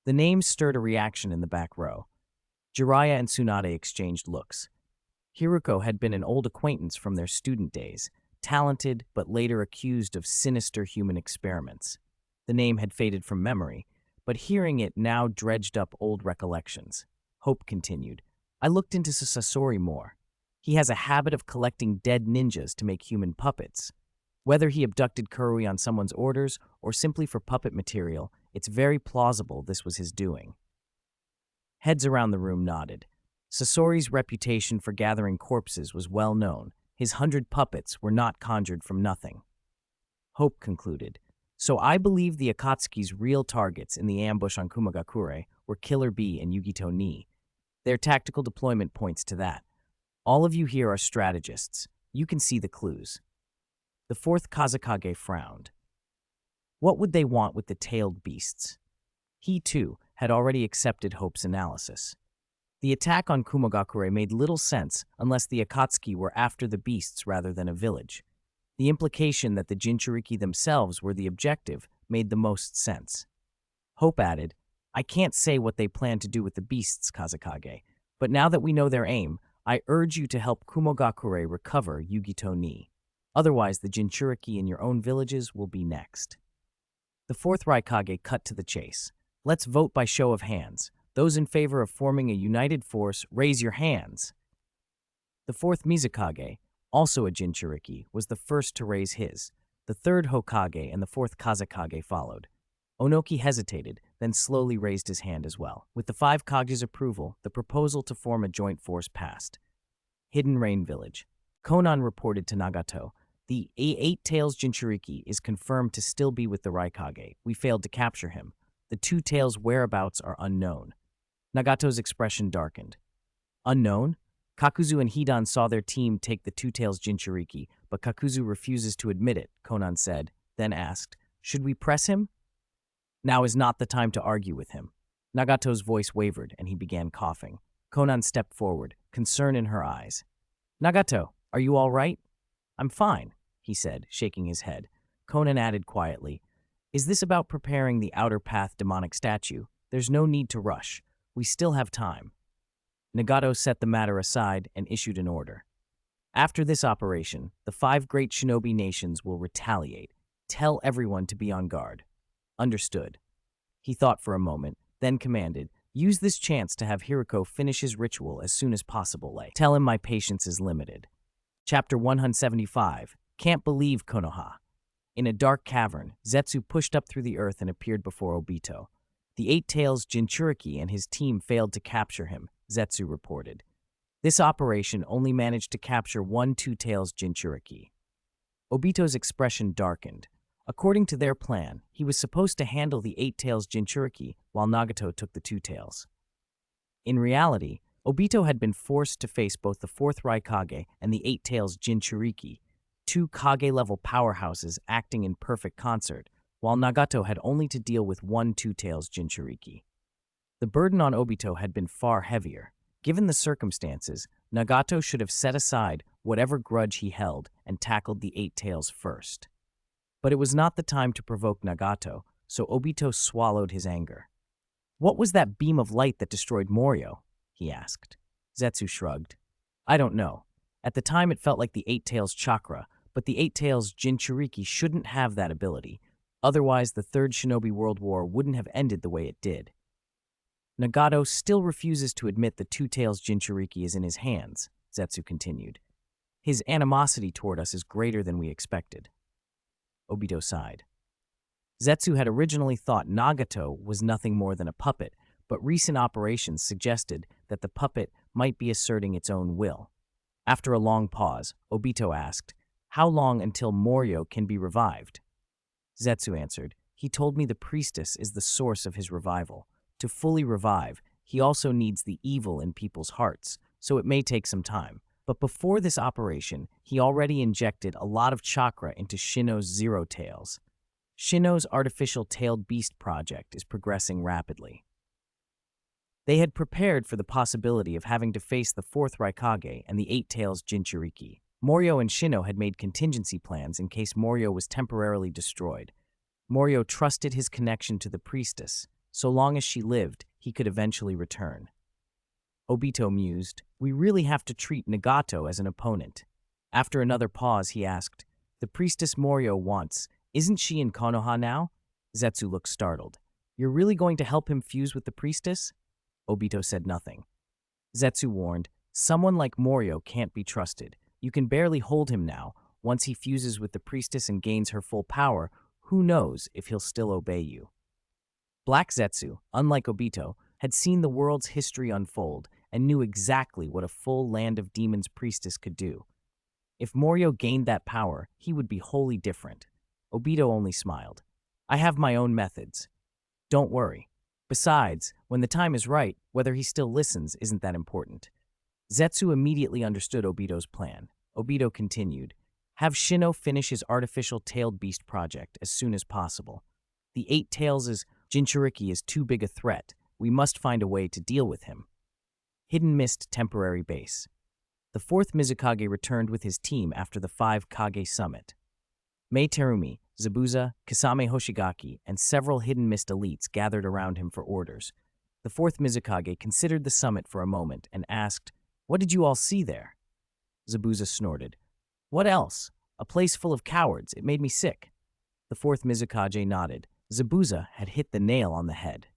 The name stirred a reaction in the back row. Jiraiya and Tsunade exchanged looks. Hiruko had been an old acquaintance from their student days, talented but later accused of sinister human experiments. The name had faded from memory, but hearing it now dredged up old recollections. Hope continued. I looked into Sasori more. He has a habit of collecting dead ninjas to make human puppets. Whether he abducted Kurui on someone's orders or simply for puppet material, it's very plausible this was his doing. Heads around the room nodded. Sasori's reputation for gathering corpses was well known. His 100 puppets were not conjured from nothing. Hope concluded. So I believe the Akatsuki's real targets in the ambush on Kumogakure were Killer B and Yugito Ni. Their tactical deployment points to that. All of you here are strategists. You can see the clues. The fourth Kazekage frowned. What would they want with the tailed beasts? He, too, had already accepted Hope's analysis. The attack on Kumogakure made little sense unless the Akatsuki were after the beasts rather than a village. The implication that the Jinchuriki themselves were the objective made the most sense. Hope added, I can't say what they plan to do with the beasts, Kazekage, but now that we know their aim, I urge you to help Kumogakure recover Yugito Ni. Otherwise, the Jinchuriki in your own villages will be next. The fourth Raikage cut to the chase. Let's vote by show of hands. Those in favor of forming a united force, raise your hands. The fourth Mizukage, also a Jinchuriki, was the first to raise his. The third Hokage and the fourth Kazekage followed. Onoki hesitated, then slowly raised his hand as well. With the five Kage's approval, the proposal to form a joint force passed. Hidden Rain Village. Konan reported to Nagato, the Eight Tails Jinchuriki is confirmed to still be with the Raikage. We failed to capture him. The Two Tails' whereabouts are unknown. Nagato's expression darkened. Unknown? Kakuzu and Hidan saw their team take the Two Tails Jinchuriki, but Kakuzu refuses to admit it, Konan said, then asked, should we press him? Now is not the time to argue with him. Nagato's voice wavered, and he began coughing. Konan stepped forward, concern in her eyes. Nagato, are you all right? I'm fine, he said, shaking his head. Konan added quietly, is this about preparing the Outer Path demonic statue? There's no need to rush. We still have time. Nagato set the matter aside and issued an order. After this operation, the 5 great shinobi nations will retaliate. Tell everyone to be on guard. Understood. He thought for a moment, then commanded, use this chance to have Hiriko finish his ritual as soon as possible. Tell him my patience is limited. Chapter 175, Can't Believe Konoha. In a dark cavern, Zetsu pushed up through the earth and appeared before Obito. The Eight Tails Jinchuriki and his team failed to capture him, Zetsu reported. This operation only managed to capture one Two Tails Jinchuriki. Obito's expression darkened. According to their plan, he was supposed to handle the Eight Tails Jinchuriki while Nagato took the Two Tails. In reality, Obito had been forced to face both the fourth Raikage and the Eight Tails Jinchuriki, 2 Kage-level powerhouses acting in perfect concert, while Nagato had only to deal with one Two Tails Jinchuriki. The burden on Obito had been far heavier. Given the circumstances, Nagato should have set aside whatever grudge he held and tackled the Eight Tails first. But it was not the time to provoke Nagato, so Obito swallowed his anger. What was that beam of light that destroyed Morio? He asked. Zetsu shrugged. I don't know. At the time it felt like the Eight Tails chakra, but the Eight Tails Jinchuriki shouldn't have that ability. Otherwise, the Third Shinobi World War wouldn't have ended the way it did. Nagato still refuses to admit the Two Tails Jinchuriki is in his hands, Zetsu continued. His animosity toward us is greater than we expected. Obito sighed. Zetsu had originally thought Nagato was nothing more than a puppet, but recent operations suggested that the puppet might be asserting its own will. After a long pause, Obito asked, how long until Morio can be revived? Zetsu answered, he told me the priestess is the source of his revival. To fully revive, he also needs the evil in people's hearts, so it may take some time. But before this operation, he already injected a lot of chakra into Shino's Zero Tails. Shino's artificial tailed beast project is progressing rapidly. They had prepared for the possibility of having to face the fourth Raikage and the Eight Tails Jinchuriki. Morio and Shino had made contingency plans in case Morio was temporarily destroyed. Morio trusted his connection to the priestess. So long as she lived, he could eventually return. Obito mused, we really have to treat Nagato as an opponent. After another pause, he asked, the priestess Morio wants, isn't she in Konoha now? Zetsu looked startled. You're really going to help him fuse with the priestess? Obito said nothing. Zetsu warned, someone like Morio can't be trusted. You can barely hold him now. Once he fuses with the priestess and gains her full power, who knows if he'll still obey you. Black Zetsu, unlike Obito, had seen the world's history unfold and knew exactly what a full Land of Demons priestess could do. If Morio gained that power, he would be wholly different. Obito only smiled. I have my own methods. Don't worry. Besides, when the time is right, whether he still listens isn't that important. Zetsu immediately understood Obito's plan. Obito continued, "Have Shino finish his artificial tailed beast project as soon as possible. The Eight Tails' Jinchuriki is too big a threat. We must find a way to deal with him." Hidden Mist Temporary Base. The fourth Mizukage returned with his team after the 5 Kage Summit. Mei Terumi, Zabuza, Kasame Hoshigaki, and several Hidden Mist elites gathered around him for orders. The fourth Mizukage considered the summit for a moment and asked, "What did you all see there?" Zabuza snorted. "What else? A place full of cowards. It made me sick." The fourth Mizukage nodded. Zabuza had hit the nail on the head.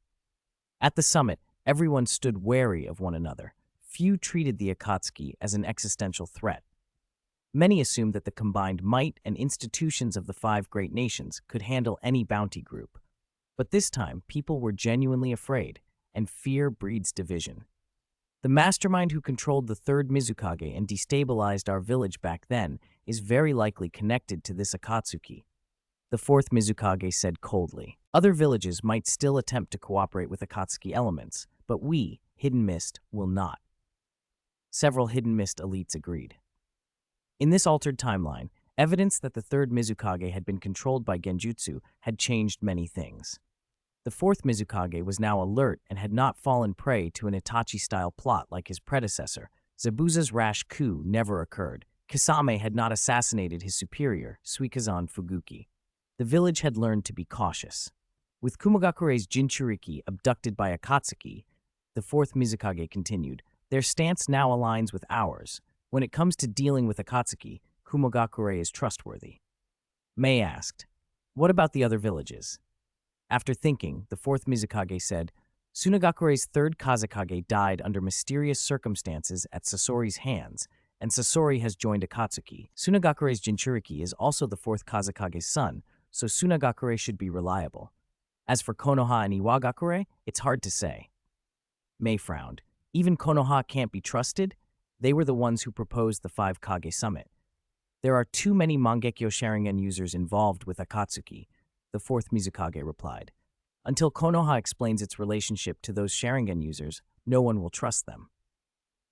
At the summit, everyone stood wary of one another. Few treated the Akatsuki as an existential threat. Many assumed that the combined might and institutions of the 5 great nations could handle any bounty group. But this time, people were genuinely afraid, and fear breeds division. The mastermind who controlled the third Mizukage and destabilized our village back then is very likely connected to this Akatsuki, the fourth Mizukage said coldly. Other villages might still attempt to cooperate with Akatsuki elements, but we, Hidden Mist, will not. Several Hidden Mist elites agreed. In this altered timeline, evidence that the third Mizukage had been controlled by Genjutsu had changed many things. The fourth Mizukage was now alert and had not fallen prey to an Itachi-style plot like his predecessor. Zabuza's rash coup never occurred. Kasame had not assassinated his superior, Suikazan Fuguki. The village had learned to be cautious. With Kumogakure's Jinchuriki abducted by Akatsuki, the fourth Mizukage continued, their stance now aligns with ours. When it comes to dealing with Akatsuki, Kumogakure is trustworthy. Mei asked, "What about the other villages?" After thinking, the fourth Mizukage said, "Tsunagakure's third Kazekage died under mysterious circumstances at Sasori's hands, and Sasori has joined Akatsuki. Tsunagakure's Jinchuriki is also the fourth Kazekage's son, so Tsunagakure should be reliable. As for Konoha and Iwagakure, it's hard to say." Mei frowned. "Even Konoha can't be trusted? They were the ones who proposed the 5 Kage Summit. There are too many Mangekyo Sharingan users involved with Akatsuki," the fourth Mizukage replied. "Until Konoha explains its relationship to those Sharingan users, no one will trust them."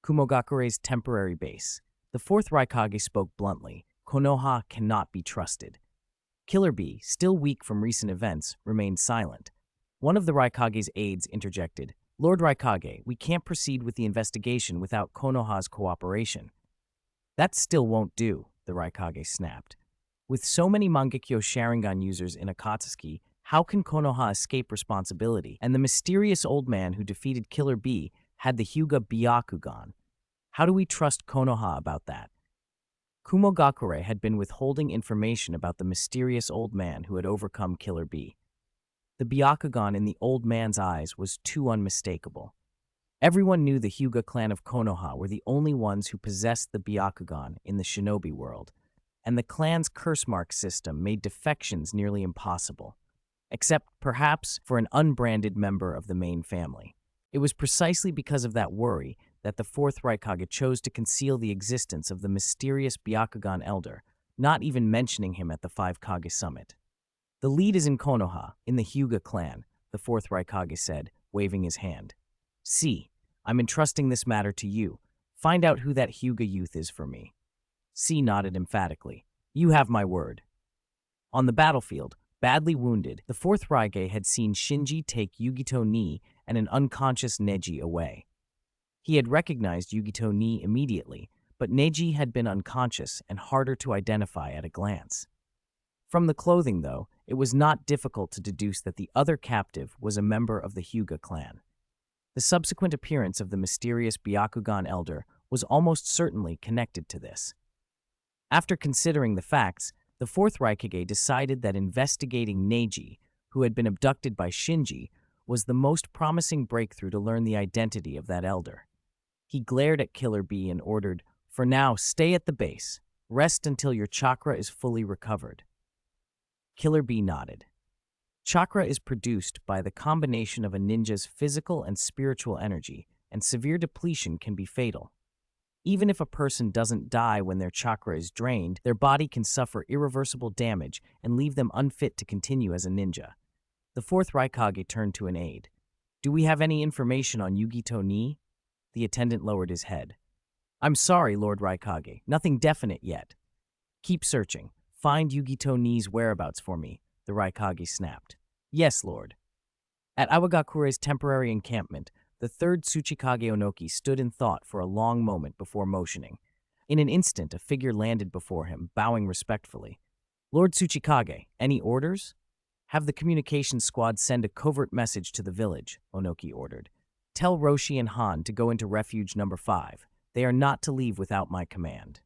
Kumogakure's temporary base. The fourth Raikage spoke bluntly. Konoha cannot be trusted. Killer Bee, still weak from recent events, remained silent. One of the Raikage's aides interjected, "Lord Raikage, we can't proceed with the investigation without Konoha's cooperation." "That still won't do," the Raikage snapped. "With so many Mangekyo Sharingan users in Akatsuki, how can Konoha escape responsibility? And the mysterious old man who defeated Killer Bee had the Hyuga Byakugan. How do we trust Konoha about that?" Kumogakure had been withholding information about the mysterious old man who had overcome Killer Bee. The Byakugan in the old man's eyes was too unmistakable. Everyone knew the Hyuga clan of Konoha were the only ones who possessed the Byakugan in the Shinobi world, and the clan's curse mark system made defections nearly impossible, except perhaps for an unbranded member of the main family. It was precisely because of that worry that the fourth Raikage chose to conceal the existence of the mysterious Byakugan elder, not even mentioning him at the 5 Kage Summit. "The lead is in Konoha, in the Hyuga clan," the fourth Raikage said, waving his hand. "See, I'm entrusting this matter to you. Find out who that Hyuga youth is for me." C nodded emphatically. "You have my word." On the battlefield, badly wounded, the fourth Raige had seen Shinji take Yugito Ni and an unconscious Neji away. He had recognized Yugito Ni immediately, but Neji had been unconscious and harder to identify at a glance. From the clothing, though, it was not difficult to deduce that the other captive was a member of the Hyuga clan. The subsequent appearance of the mysterious Byakugan elder was almost certainly connected to this. After considering the facts, the fourth Raikage decided that investigating Neji, who had been abducted by Shinji, was the most promising breakthrough to learn the identity of that elder. He glared at Killer Bee and ordered, "For now, stay at the base. Rest until your chakra is fully recovered." Killer Bee nodded. Chakra is produced by the combination of a ninja's physical and spiritual energy, and severe depletion can be fatal. Even if a person doesn't die when their chakra is drained, their body can suffer irreversible damage and leave them unfit to continue as a ninja. The fourth Raikage turned to an aide. "Do we have any information on Yugito Ni?" The attendant lowered his head. I'm sorry, Lord Raikage. Nothing definite yet. Keep searching. Find Yugito Ni's whereabouts for me, the Raikage snapped. Yes, Lord. At Awagakure's temporary encampment, the third Tsuchikage Onoki stood in thought for a long moment before motioning. In an instant, a figure landed before him, bowing respectfully. Lord Tsuchikage, any orders? Have the communications squad send a covert message to the village, Onoki ordered. Tell Roshi and Han to go into refuge number 5. They are not to leave without my command.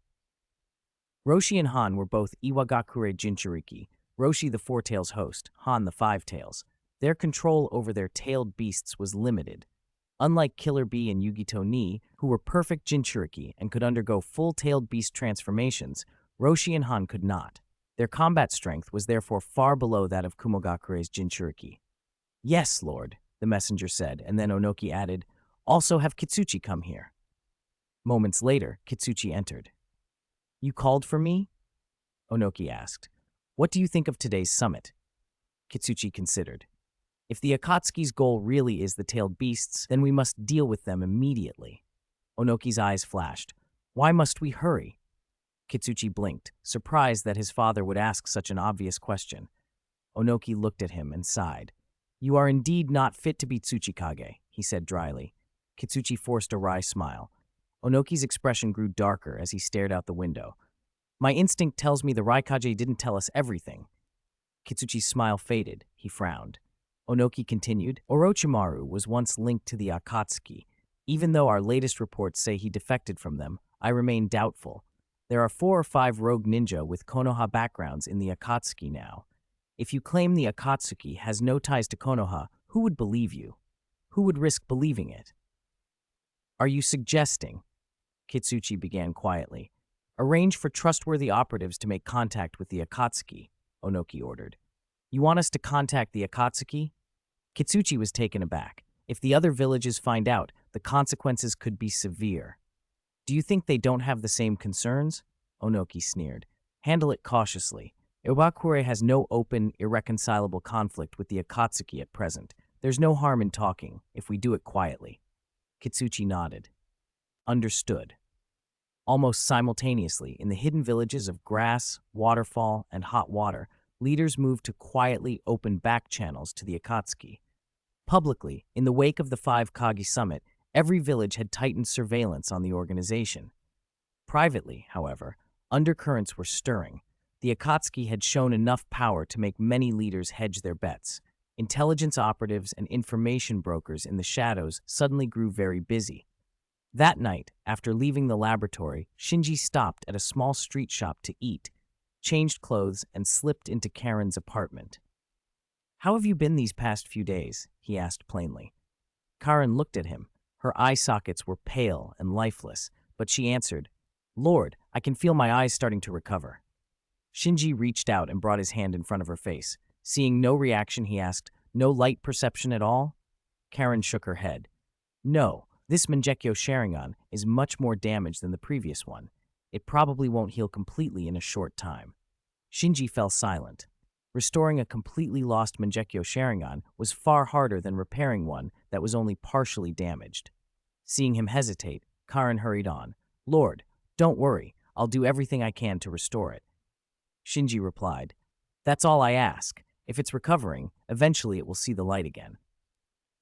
Roshi and Han were both Iwagakure Jinchuriki, Roshi the Four-Tails host, Han the Five-Tails. Their control over their tailed beasts was limited. Unlike Killer Bee and Yugito Ni, who were perfect Jinchuriki and could undergo full-tailed beast transformations, Roshi and Han could not. Their combat strength was therefore far below that of Kumogakure's Jinchuriki. Yes, Lord, the messenger said, and then Onoki added, also have Kitsuchi come here. Moments later, Kitsuchi entered. You called for me? Onoki asked. What do you think of today's summit? Kitsuchi considered. If the Akatsuki's goal really is the tailed beasts, then we must deal with them immediately. Onoki's eyes flashed. Why must we hurry? Kitsuchi blinked, surprised that his father would ask such an obvious question. Onoki looked at him and sighed. You are indeed not fit to be Tsuchikage, he said dryly. Kitsuchi forced a wry smile. Onoki's expression grew darker as he stared out the window. My instinct tells me the Raikage didn't tell us everything. Kitsuchi's smile faded. He frowned. Onoki continued, Orochimaru was once linked to the Akatsuki. Even though our latest reports say he defected from them, I remain doubtful. There are 4 or 5 rogue ninja with Konoha backgrounds in the Akatsuki now. If you claim the Akatsuki has no ties to Konoha, who would believe you? Who would risk believing it? Are you suggesting? Kitsuchi began quietly. Arrange for trustworthy operatives to make contact with the Akatsuki, Onoki ordered. You want us to contact the Akatsuki? Kitsuchi was taken aback. If the other villages find out, the consequences could be severe. Do you think they don't have the same concerns? Onoki sneered. Handle it cautiously. Iwakure has no open, irreconcilable conflict with the Akatsuki at present. There's no harm in talking, if we do it quietly. Kitsuchi nodded. Understood. Almost simultaneously, in the hidden villages of Grass, Waterfall, and Hot Water, leaders moved to quietly open back channels to the Akatsuki. Publicly, in the wake of the 5 Kage summit, every village had tightened surveillance on the organization. Privately, however, undercurrents were stirring. The Akatsuki had shown enough power to make many leaders hedge their bets. Intelligence operatives and information brokers in the shadows suddenly grew very busy. That night, after leaving the laboratory, Shinji stopped at a small street shop to eat, changed clothes, and slipped into Karen's apartment. How have you been these past few days? He asked plainly. Karen looked at him. Her eye sockets were pale and lifeless, but she answered, Lord, I can feel my eyes starting to recover. Shinji reached out and brought his hand in front of her face. Seeing no reaction, he asked, No light perception at all? Karen shook her head. No, this Mangekyo Sharingan is much more damaged than the previous one. It probably won't heal completely in a short time. Shinji fell silent. Restoring a completely lost Mangekyo Sharingan was far harder than repairing one that was only partially damaged. Seeing him hesitate, Karen hurried on. Lord, don't worry, I'll do everything I can to restore it. Shinji replied, That's all I ask. If it's recovering, eventually it will see the light again.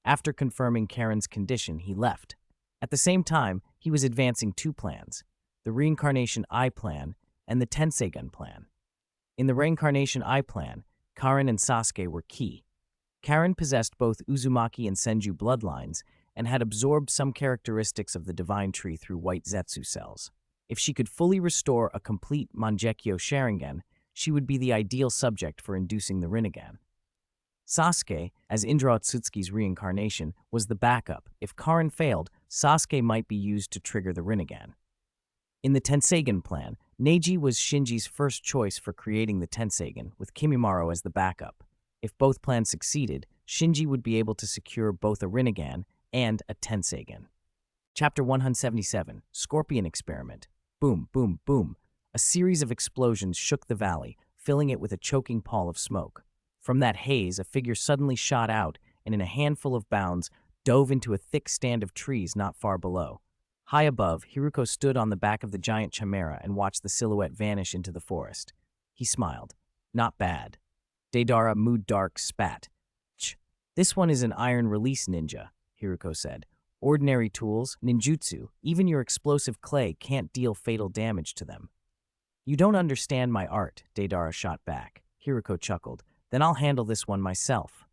After confirming Karen's condition, he left. At the same time, he was advancing 2 plans, the Reincarnation Eye Plan and the Tenseigun Plan. In the Reincarnation Eye Plan, Karen and Sasuke were key. Karen possessed both Uzumaki and Senju bloodlines and had absorbed some characteristics of the Divine Tree through white Zetsu cells. If she could fully restore a complete Mangekyo Sharingan, she would be the ideal subject for inducing the Rinnegan. Sasuke, as Indra Otsutsuki's reincarnation, was the backup. If Karen failed, Sasuke might be used to trigger the Rinnegan. In the Tenseigun plan, Neji was Shinji's first choice for creating the Tenseigun, with Kimimaro as the backup. If both plans succeeded, Shinji would be able to secure both a Rinnegan and a Tenseigun. Chapter 177, Scorpion Experiment. Boom, boom, boom. A series of explosions shook the valley, filling it with a choking pall of smoke. From that haze, a figure suddenly shot out and in a handful of bounds dove into a thick stand of trees not far below. High above, Hiruko stood on the back of the giant chimera and watched the silhouette vanish into the forest. He smiled. Not bad. Deidara Mood Dark spat. Ch. This one is an iron release ninja, Hiruko said. Ordinary tools, ninjutsu, even your explosive clay can't deal fatal damage to them. You don't understand my art, Deidara shot back. Hiruko chuckled. Then I'll handle this one myself.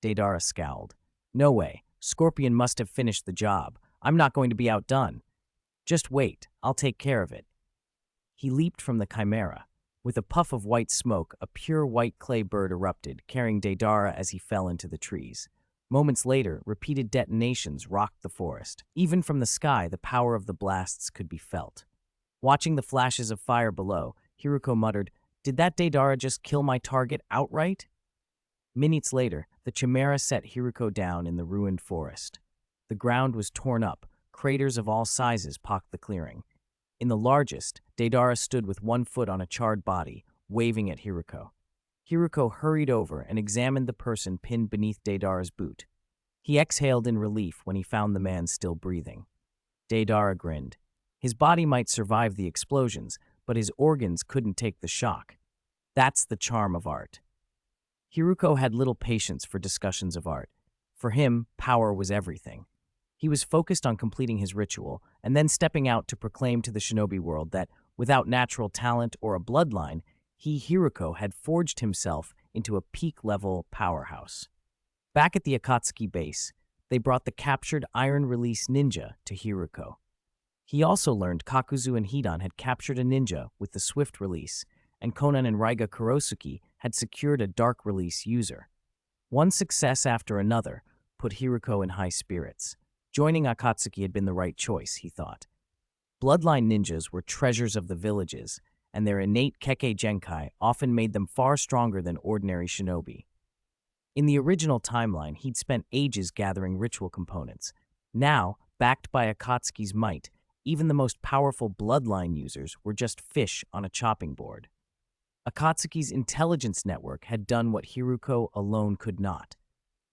Deidara scowled. No way. Scorpion must have finished the job. I'm not going to be outdone. Just wait. I'll take care of it. He leaped from the chimera. With a puff of white smoke, a pure white clay bird erupted, carrying Deidara as he fell into the trees. Moments later, repeated detonations rocked the forest. Even from the sky, the power of the blasts could be felt. Watching the flashes of fire below, Hiruko muttered, "Did that Deidara just kill my target outright?" Minutes later, the chimera set Hiruko down in the ruined forest. The ground was torn up, craters of all sizes pocked the clearing. In the largest, Deidara stood with one foot on a charred body, waving at Hiruko. Hiruko hurried over and examined the person pinned beneath Deidara's boot. He exhaled in relief when he found the man still breathing. Deidara grinned. His body might survive the explosions, but his organs couldn't take the shock. That's the charm of art. Hiruko had little patience for discussions of art. For him, power was everything. He was focused on completing his ritual and then stepping out to proclaim to the shinobi world that, without natural talent or a bloodline, he, Hiruko, had forged himself into a peak-level powerhouse. Back at the Akatsuki base, they brought the captured Iron Release ninja to Hiruko. He also learned Kakuzu and Hidan had captured a ninja with the Swift Release, and Konan and Raiga Kurosuke had secured a Dark Release user. One success after another put Hiruko in high spirits. Joining Akatsuki had been the right choice, he thought. Bloodline ninjas were treasures of the villages, and their innate Kekkei Genkai often made them far stronger than ordinary shinobi. In the original timeline, he'd spent ages gathering ritual components. Now, backed by Akatsuki's might, even the most powerful bloodline users were just fish on a chopping board. Akatsuki's intelligence network had done what Hiruko alone could not.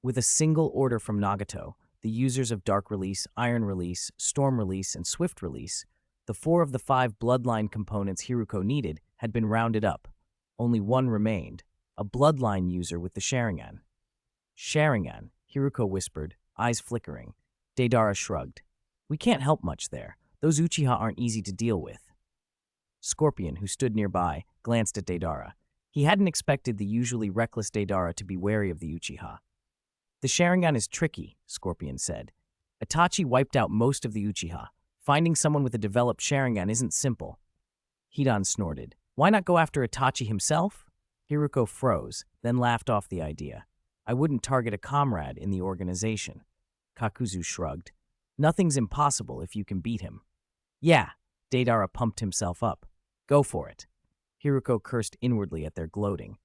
With a single order from Nagato, the users of Dark Release, Iron Release, Storm Release, and Swift Release, the 4 of the 5 bloodline components Hiruko needed had been rounded up. Only one remained, a bloodline user with the Sharingan. Sharingan, Hiruko whispered, eyes flickering. Deidara shrugged. We can't help much there. Those Uchiha aren't easy to deal with. Scorpion, who stood nearby, glanced at Deidara. He hadn't expected the usually reckless Deidara to be wary of the Uchiha. The Sharingan is tricky, Scorpion said. Itachi wiped out most of the Uchiha. Finding someone with a developed Sharingan isn't simple. Hidan snorted. Why not go after Itachi himself? Hiruko froze, then laughed off the idea. I wouldn't target a comrade in the organization. Kakuzu shrugged. Nothing's impossible if you can beat him. Yeah, Deidara pumped himself up. Go for it. Hiruko cursed inwardly at their gloating.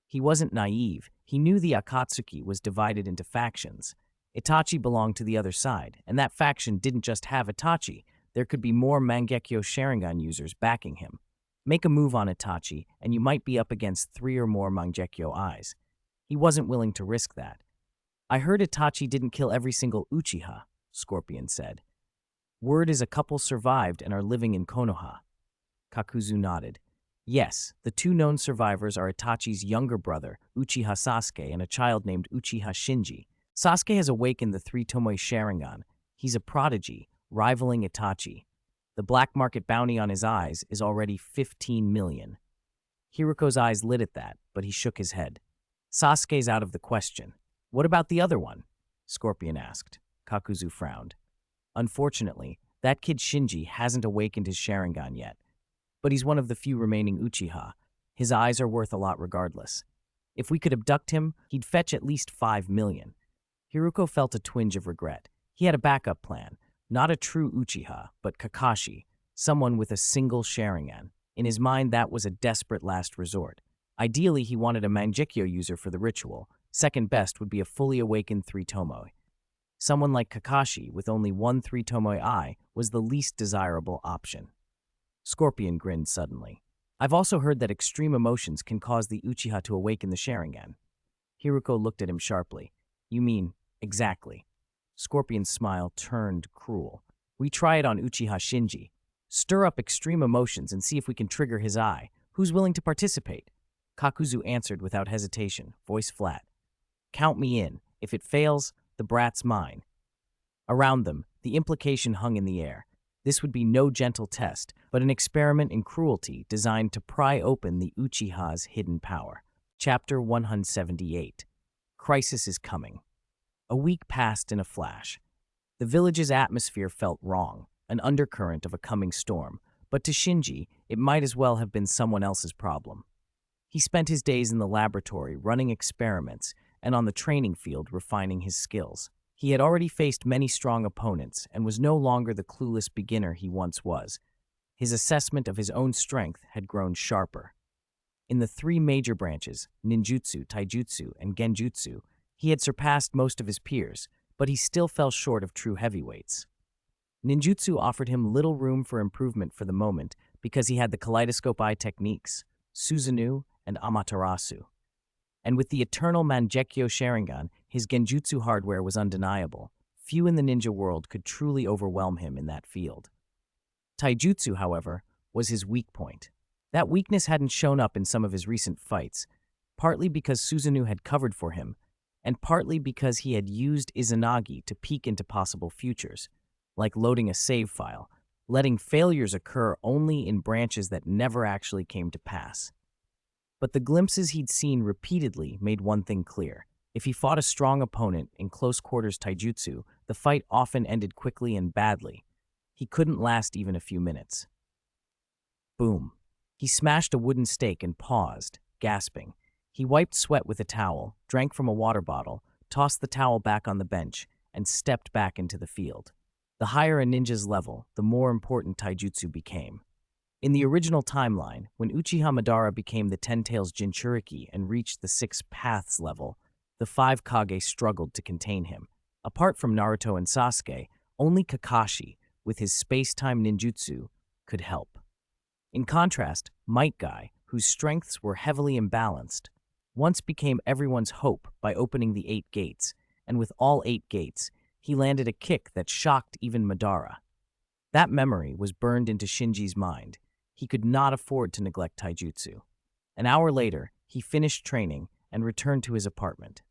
He wasn't naive. He knew the Akatsuki was divided into factions. Itachi belonged to the other side, and that faction didn't just have Itachi. There could be more Mangekyo Sharingan users backing him. Make a move on Itachi, and you might be up against 3 or more Mangekyo eyes. He wasn't willing to risk that. I heard Itachi didn't kill every single Uchiha, Scorpion said. Word is a couple survived and are living in Konoha. Kakuzu nodded. Yes, the 2 known survivors are Itachi's younger brother, Uchiha Sasuke, and a child named Uchiha Shinji. Sasuke has awakened the 3 Tomoe Sharingan. He's a prodigy, rivaling Itachi. The black market bounty on his eyes is already 15 million. Hiruko's eyes lit at that, but he shook his head. Sasuke's out of the question. What about the other one? Scorpion asked. Kakuzu frowned. Unfortunately, that kid Shinji hasn't awakened his Sharingan yet. But he's one of the few remaining Uchiha. His eyes are worth a lot regardless. If we could abduct him, he'd fetch at least 5 million. Hiruko felt a twinge of regret. He had a backup plan. Not a true Uchiha, but Kakashi, someone with a single Sharingan. In his mind, that was a desperate last resort. Ideally, he wanted a Mangekyo user for the ritual. Second best would be a fully awakened 3 Tomoe. Someone like Kakashi, with only 1 3 Tomoe eye, was the least desirable option. Scorpion grinned suddenly. I've also heard that extreme emotions can cause the Uchiha to awaken the Sharingan. Hiruko looked at him sharply. You mean, exactly. Scorpion's smile turned cruel. We try it on Uchiha Shinji. Stir up extreme emotions and see if we can trigger his eye. Who's willing to participate? Kakuzu answered without hesitation, voice flat. Count me in. If it fails, the brat's mine. Around them, the implication hung in the air. This would be no gentle test, but an experiment in cruelty designed to pry open the Uchiha's hidden power. Chapter 178. Crisis is coming. A week passed in a flash. The village's atmosphere felt wrong, an undercurrent of a coming storm, but to Shinji, it might as well have been someone else's problem. He spent his days in the laboratory running experiments and on the training field refining his skills. He had already faced many strong opponents and was no longer the clueless beginner he once was. His assessment of his own strength had grown sharper. In the three major branches, ninjutsu, taijutsu, and genjutsu, he had surpassed most of his peers, but he still fell short of true heavyweights. Ninjutsu offered him little room for improvement for the moment because he had the kaleidoscope eye techniques, Susanoo and Amaterasu. And with the eternal Mangekyo Sharingan, his genjutsu hardware was undeniable. Few in the ninja world could truly overwhelm him in that field. Taijutsu, however, was his weak point. That weakness hadn't shown up in some of his recent fights, partly because Susanoo had covered for him, and partly because he had used Izanagi to peek into possible futures, like loading a save file, letting failures occur only in branches that never actually came to pass. But the glimpses he'd seen repeatedly made one thing clear. If he fought a strong opponent in close-quarters taijutsu, the fight often ended quickly and badly. He couldn't last even a few minutes. Boom. He smashed a wooden stake and paused, gasping. He wiped sweat with a towel, drank from a water bottle, tossed the towel back on the bench, and stepped back into the field. The higher a ninja's level, the more important taijutsu became. In the original timeline, when Uchiha Madara became the Ten Tails Jinchuriki and reached the Six Paths level, the five Kage struggled to contain him. Apart from Naruto and Sasuke, only Kakashi, with his space-time ninjutsu, could help. In contrast, Might Guy, whose strengths were heavily imbalanced, once became everyone's hope by opening the 8 gates, and with all 8 gates, he landed a kick that shocked even Madara. That memory was burned into Shinji's mind. He could not afford to neglect taijutsu. An hour later, he finished training and returned to his apartment.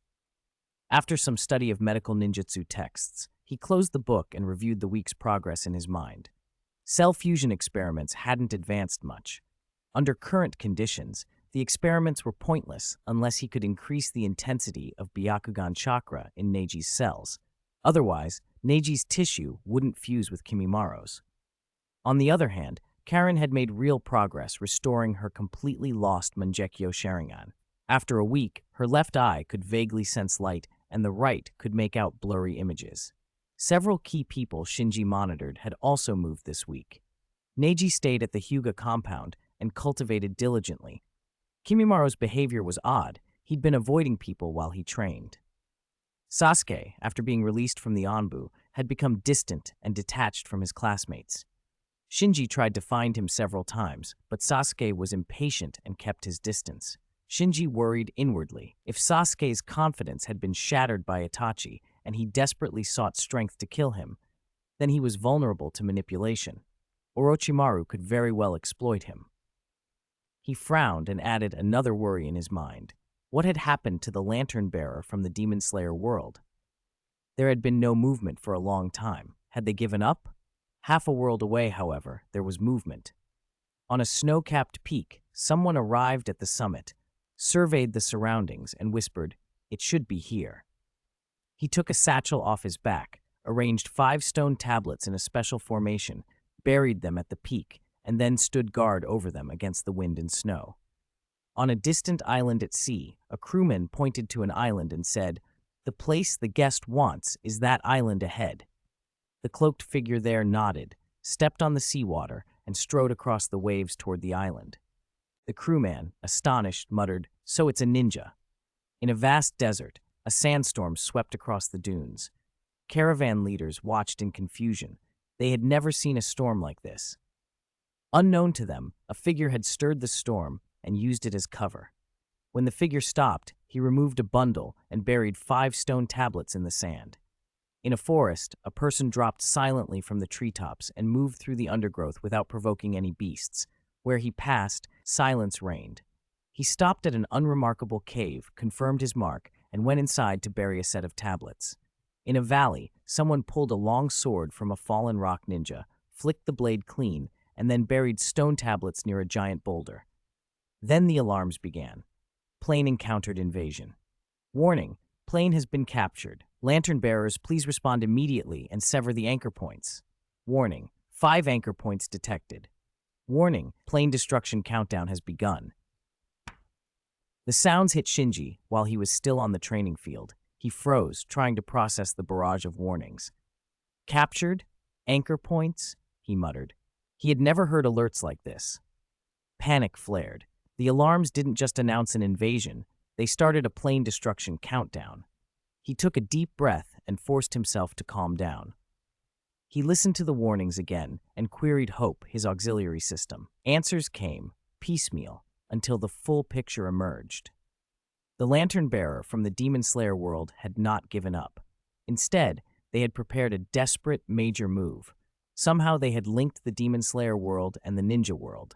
After some study of medical ninjutsu texts, he closed the book and reviewed the week's progress in his mind. Cell fusion experiments hadn't advanced much. Under current conditions, the experiments were pointless unless he could increase the intensity of Byakugan chakra in Neiji's cells. Otherwise, Neiji's tissue wouldn't fuse with Kimimaro's. On the other hand, Karen had made real progress restoring her completely lost Mangekyo Sharingan. After a week, her left eye could vaguely sense light and the right could make out blurry images. Several key people Shinji monitored had also moved this week. Neji stayed at the Hyuga compound and cultivated diligently. Kimimaro's behavior was odd. He'd been avoiding people while he trained. Sasuke, after being released from the Anbu, had become distant and detached from his classmates. Shinji tried to find him several times, but Sasuke was impatient and kept his distance. Shinji worried inwardly. If Sasuke's confidence had been shattered by Itachi and he desperately sought strength to kill him, then he was vulnerable to manipulation. Orochimaru could very well exploit him. He frowned and added another worry in his mind. What had happened to the lantern-bearer from the Demon Slayer world? There had been no movement for a long time. Had they given up? Half a world away, however, there was movement. On a snow-capped peak, someone arrived at the summit, surveyed the surroundings, and whispered, "It should be here." He took a satchel off his back, arranged 5 stone tablets in a special formation, buried them at the peak, and then stood guard over them against the wind and snow. On a distant island at sea, a crewman pointed to an island and said, "The place the guest wants is that island ahead." The cloaked figure there nodded, stepped on the seawater, and strode across the waves toward the island. The crewman, astonished, muttered, "So it's a ninja." In a vast desert, a sandstorm swept across the dunes. Caravan leaders watched in confusion. They had never seen a storm like this. Unknown to them, a figure had stirred the storm and used it as cover. When the figure stopped, he removed a bundle and buried 5 stone tablets in the sand. In a forest, a person dropped silently from the treetops and moved through the undergrowth without provoking any beasts. Where he passed, silence reigned. He stopped at an unremarkable cave, confirmed his mark, and went inside to bury a set of tablets. In a valley, someone pulled a long sword from a fallen rock ninja, flicked the blade clean, and then buried stone tablets near a giant boulder. Then the alarms began. Plane encountered invasion. Warning, plane has been captured. Lantern bearers, please respond immediately and sever the anchor points. Warning, 5 anchor points detected. Warning, plane destruction countdown has begun. The sounds hit Shinji while he was still on the training field. He froze, trying to process the barrage of warnings. Captured? Anchor points? He muttered. He had never heard alerts like this. Panic flared. The alarms didn't just announce an invasion, they started a plane destruction countdown. He took a deep breath and forced himself to calm down. He listened to the warnings again and queried Hope, his auxiliary system. Answers came, piecemeal, until the full picture emerged. The Lantern Bearer from the Demon Slayer world had not given up. Instead, they had prepared a desperate, major move. Somehow they had linked the Demon Slayer world and the ninja world.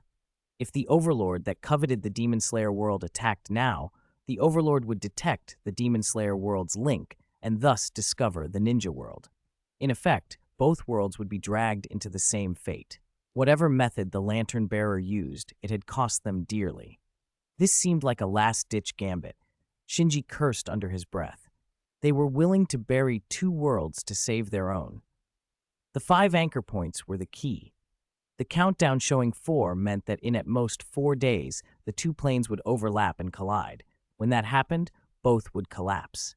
If the Overlord that coveted the Demon Slayer world attacked now, the Overlord would detect the Demon Slayer world's link and thus discover the ninja world. In effect, both worlds would be dragged into the same fate. Whatever method the Lantern Bearer used, it had cost them dearly. This seemed like a last-ditch gambit. Shinji cursed under his breath. They were willing to bury 2 worlds to save their own. The 5 anchor points were the key. The countdown showing 4 meant that in at most 4 days, the 2 planes would overlap and collide. When that happened, both would collapse.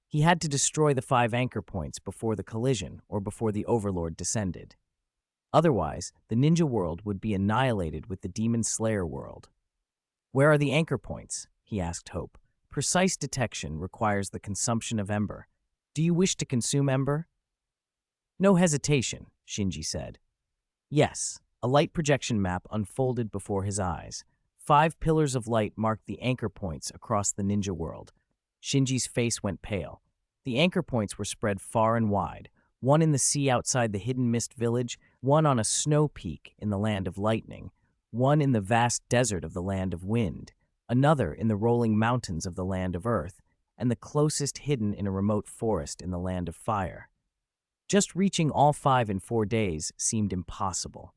He had to destroy the 5 anchor points before the collision or before the Overlord descended. Otherwise, the ninja world would be annihilated with the Demon Slayer world. Where are the anchor points? He asked Hope. Precise detection requires the consumption of Ember. Do you wish to consume Ember? No hesitation, Shinji said. Yes, a light projection map unfolded before his eyes. 5 pillars of light marked the anchor points across the ninja world. Shinji's face went pale. The anchor points were spread far and wide, one in the sea outside the Hidden Mist village, one on a snow peak in the Land of Lightning, one in the vast desert of the Land of Wind, another in the rolling mountains of the Land of Earth, and the closest hidden in a remote forest in the Land of Fire. Just reaching all 5 in 4 days seemed impossible.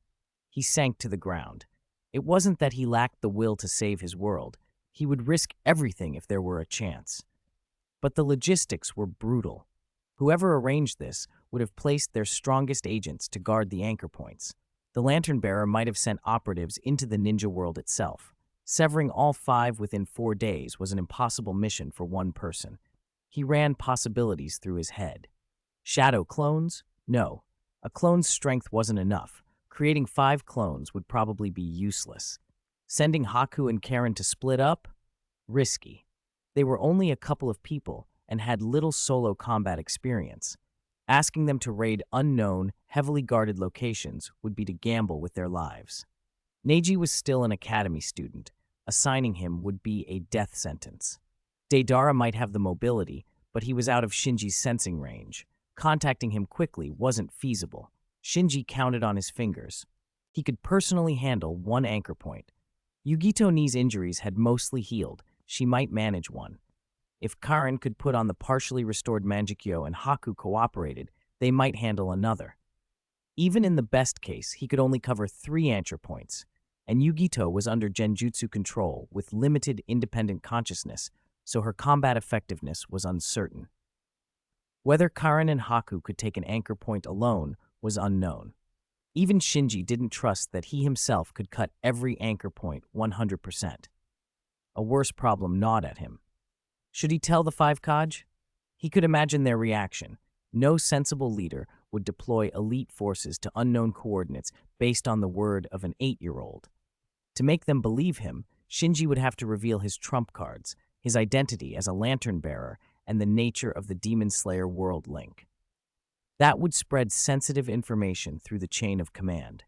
He sank to the ground. It wasn't that he lacked the will to save his world. He would risk everything if there were a chance. But the logistics were brutal. Whoever arranged this would have placed their strongest agents to guard the anchor points. The Lantern Bearer might have sent operatives into the ninja world itself. Severing all 5 within 4 days was an impossible mission for one person. He ran possibilities through his head. Shadow clones? No. A clone's strength wasn't enough. Creating 5 clones would probably be useless. Sending Haku and Karen to split up? Risky. They were only a couple of people and had little solo combat experience. Asking them to raid unknown, heavily guarded locations would be to gamble with their lives. Neji was still an academy student. Assigning him would be a death sentence. Deidara might have the mobility, but he was out of Shinji's sensing range. Contacting him quickly wasn't feasible. Shinji counted on his fingers. He could personally handle 1 anchor point. Yugito Ni's injuries had mostly healed. She might manage 1. If Karen could put on the partially restored Manjikyo and Haku cooperated, they might handle another. Even in the best case, he could only cover 3 anchor points, and Yugito was under genjutsu control with limited independent consciousness, so her combat effectiveness was uncertain. Whether Karen and Haku could take an anchor point alone was unknown. Even Shinji didn't trust that he himself could cut every anchor point 100%. A worse problem gnawed at him. Should he tell the 5 Kaj? He could imagine their reaction. No sensible leader would deploy elite forces to unknown coordinates based on the word of an 8-year-old. To make them believe him, Shinji would have to reveal his trump cards, his identity as a lantern bearer, and the nature of the Demon Slayer world link. That would spread sensitive information through the chain of command.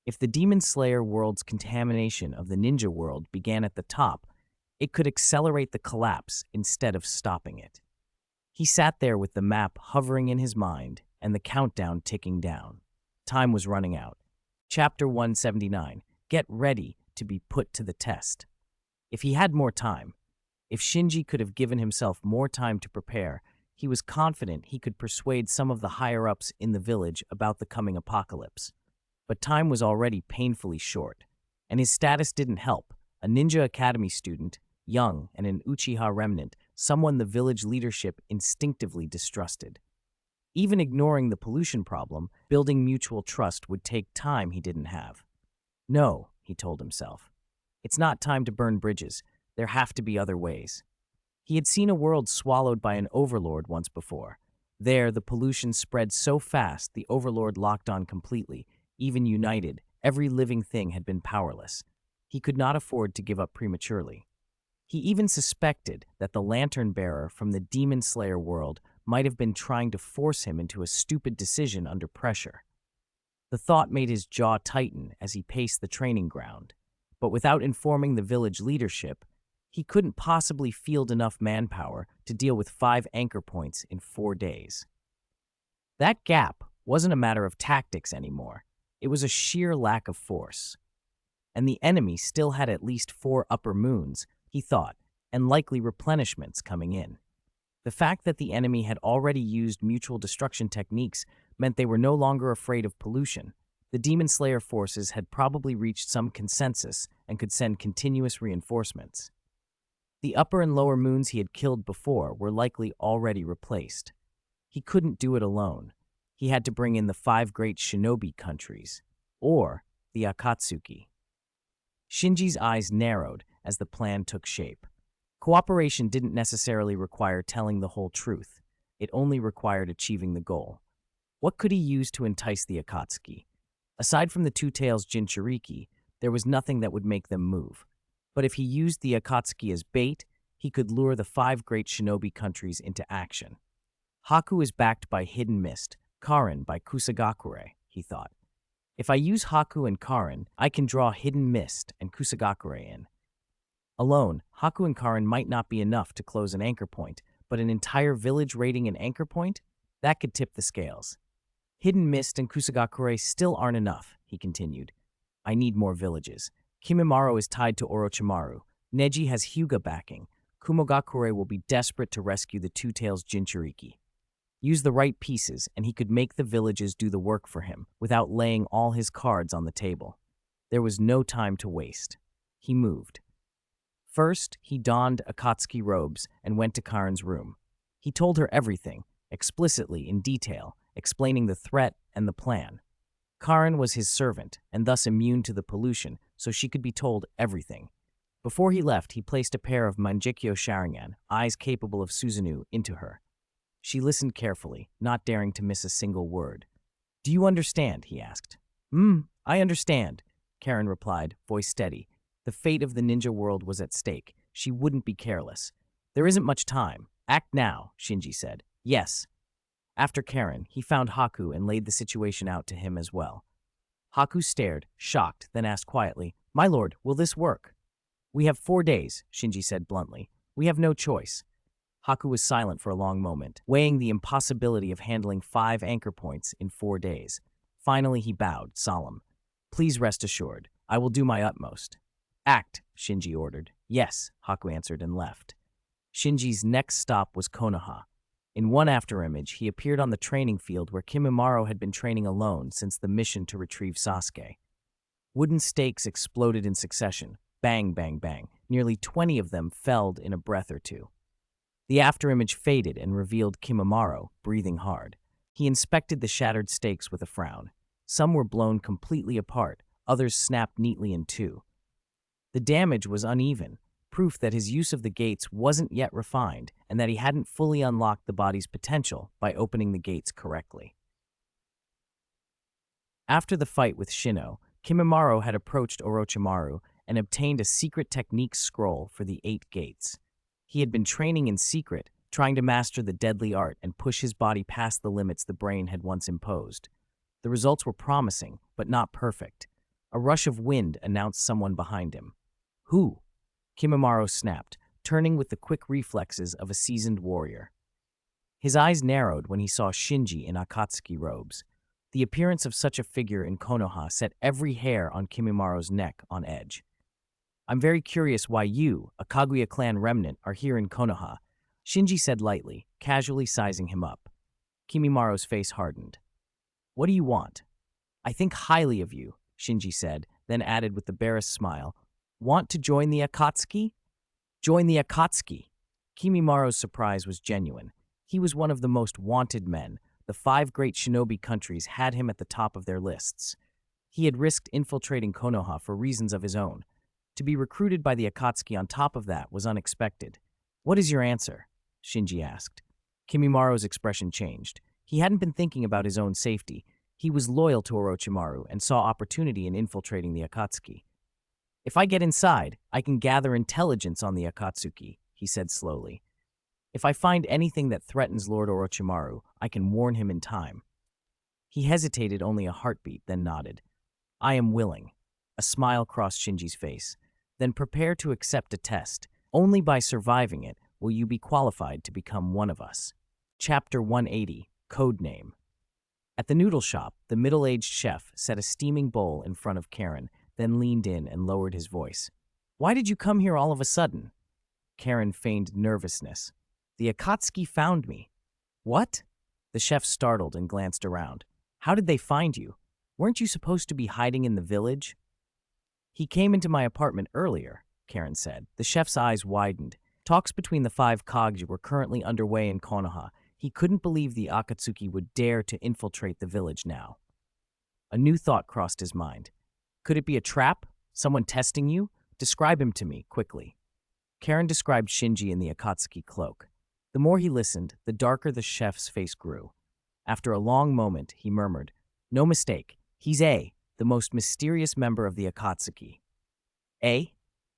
If the Demon Slayer world's contamination of the ninja world began at the top, it could accelerate the collapse instead of stopping it. He sat there with the map hovering in his mind and the countdown ticking down. Time was running out. Chapter 179. Get ready to be put to the test. If he had more time, if Shinji could have given himself more time to prepare, he was confident he could persuade some of the higher-ups in the village about the coming apocalypse. But time was already painfully short, and his status didn't help. A Ninja Academy student, young and an Uchiha remnant, someone the village leadership instinctively distrusted. Even ignoring the pollution problem, building mutual trust would take time he didn't have. No, he told himself. It's not time to burn bridges. There have to be other ways. He had seen a world swallowed by an overlord once before. There, the pollution spread so fast the overlord locked on completely. Even united, every living thing had been powerless. He could not afford to give up prematurely. He even suspected that the lantern bearer from the Demon Slayer world might have been trying to force him into a stupid decision under pressure. The thought made his jaw tighten as he paced the training ground. But without informing the village leadership, he couldn't possibly field enough manpower to deal with 5 anchor points in 4 days. That gap wasn't a matter of tactics anymore. It was a sheer lack of force. And the enemy still had at least 4 upper moons, he thought, and likely replenishments coming in. The fact that the enemy had already used mutual destruction techniques meant they were no longer afraid of pollution. The Demon Slayer forces had probably reached some consensus and could send continuous reinforcements. The upper and lower moons he had killed before were likely already replaced. He couldn't do it alone. He had to bring in the 5 great Shinobi countries, or the Akatsuki. Shinji's eyes narrowed as the plan took shape. Cooperation didn't necessarily require telling the whole truth. It only required achieving the goal. What could he use to entice the Akatsuki? Aside from the Two-Tails Jinchuriki, there was nothing that would make them move. But if he used the Akatsuki as bait, he could lure the 5 great shinobi countries into action. Haku is backed by Hidden Mist, Karin by Kusagakure, he thought. If I use Haku and Karin, I can draw Hidden Mist and Kusagakure in. Alone, Haku and Karin might not be enough to close an anchor point, but an entire village raiding an anchor point? That could tip the scales. Hidden Mist and Kusagakure still aren't enough, he continued. I need more villages. Kimimaro is tied to Orochimaru. Neji has Hyuga backing. Kumogakure will be desperate to rescue the Two-Tails Jinchuriki. Use the right pieces, and he could make the villages do the work for him, without laying all his cards on the table. There was no time to waste. He moved. First, he donned Akatsuki robes and went to Karin's room. He told her everything, explicitly, in detail, explaining the threat and the plan. Karin was his servant, and thus immune to the pollution, so she could be told everything. Before he left, he placed a pair of Manjikyo Sharingan, eyes capable of Susanoo, into her. She listened carefully, not daring to miss a single word. Do you understand? He asked. I understand, Karin replied, voice steady. The fate of the ninja world was at stake. She wouldn't be careless. There isn't much time. Act now, Shinji said. Yes. After Karin, he found Haku and laid the situation out to him as well. Haku stared, shocked, then asked quietly, My lord, will this work? We have 4 days, Shinji said bluntly. We have no choice. Haku was silent for a long moment, weighing the impossibility of handling 5 anchor points in 4 days. Finally, he bowed, solemn. Please rest assured, I will do my utmost. Act, Shinji ordered. Yes, Haku answered and left. Shinji's next stop was Konoha. In one afterimage, he appeared on the training field where Kimimaro had been training alone since the mission to retrieve Sasuke. Wooden stakes exploded in succession. Bang, bang, bang. Nearly 20 of them felled in a breath or two. The afterimage faded and revealed Kimimaro, breathing hard. He inspected the shattered stakes with a frown. Some were blown completely apart, others snapped neatly in 2. The damage was uneven, proof that his use of the gates wasn't yet refined and that he hadn't fully unlocked the body's potential by opening the gates correctly. After the fight with Shino, Kimimaro had approached Orochimaru and obtained a secret technique scroll for the 8 gates. He had been training in secret, trying to master the deadly art and push his body past the limits the brain had once imposed. The results were promising, but not perfect. A rush of wind announced someone behind him. Who? Kimimaro snapped, turning with the quick reflexes of a seasoned warrior. His eyes narrowed when he saw Shinji in Akatsuki robes. The appearance of such a figure in Konoha set every hair on Kimimura's neck on edge. I'm very curious why you, a Kaguya clan remnant, are here in Konoha, Shinji said lightly, casually sizing him up. Kimimura's face hardened. What do you want? I think highly of you, Shinji said, then added with the barest smile. Want to join the Akatsuki? Join the Akatsuki. Kimimura's surprise was genuine. He was one of the most wanted men. The 5 great shinobi countries had him at the top of their lists. He had risked infiltrating Konoha for reasons of his own. To be recruited by the Akatsuki on top of that was unexpected. What is your answer? Shinji asked. Kimimura's expression changed. He hadn't been thinking about his own safety. He was loyal to Orochimaru and saw opportunity in infiltrating the Akatsuki. If I get inside, I can gather intelligence on the Akatsuki, he said slowly. If I find anything that threatens Lord Orochimaru, I can warn him in time. He hesitated only a heartbeat, then nodded. I am willing. A smile crossed Shinji's face. Then prepare to accept a test. Only by surviving it will you be qualified to become one of us. Chapter 180, Codename. At the noodle shop, the middle-aged chef set a steaming bowl in front of Karen, then leaned in and lowered his voice. Why did you come here all of a sudden? Karen feigned nervousness. The Akatsuki found me. What? The chef startled and glanced around. How did they find you? Weren't you supposed to be hiding in the village? He came into my apartment earlier, Karen said. The chef's eyes widened. Talks between the 5 Kage were currently underway in Konoha. He couldn't believe the Akatsuki would dare to infiltrate the village now. A new thought crossed his mind. Could it be a trap? Someone testing you? Describe him to me, quickly. Karen described Shinji in the Akatsuki cloak. The more he listened, the darker the chef's face grew. After a long moment, he murmured, No mistake, he's A, the most mysterious member of the Akatsuki. A?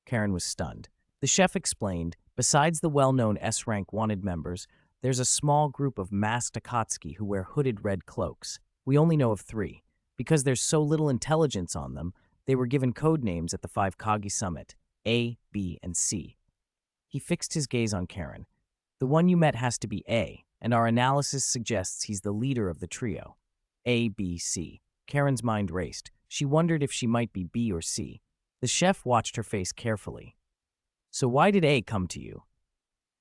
Karen was stunned. The chef explained, besides the well-known S-rank wanted members, there's a small group of masked Akatsuki who wear hooded red cloaks. We only know of 3. Because there's so little intelligence on them, they were given code names at the 5 Kage Summit, A, B, and C. He fixed his gaze on Karen. The one you met has to be A, and our analysis suggests he's the leader of the trio. A, B, C. Karen's mind raced. She wondered if she might be B or C. The chef watched her face carefully. So why did A come to you?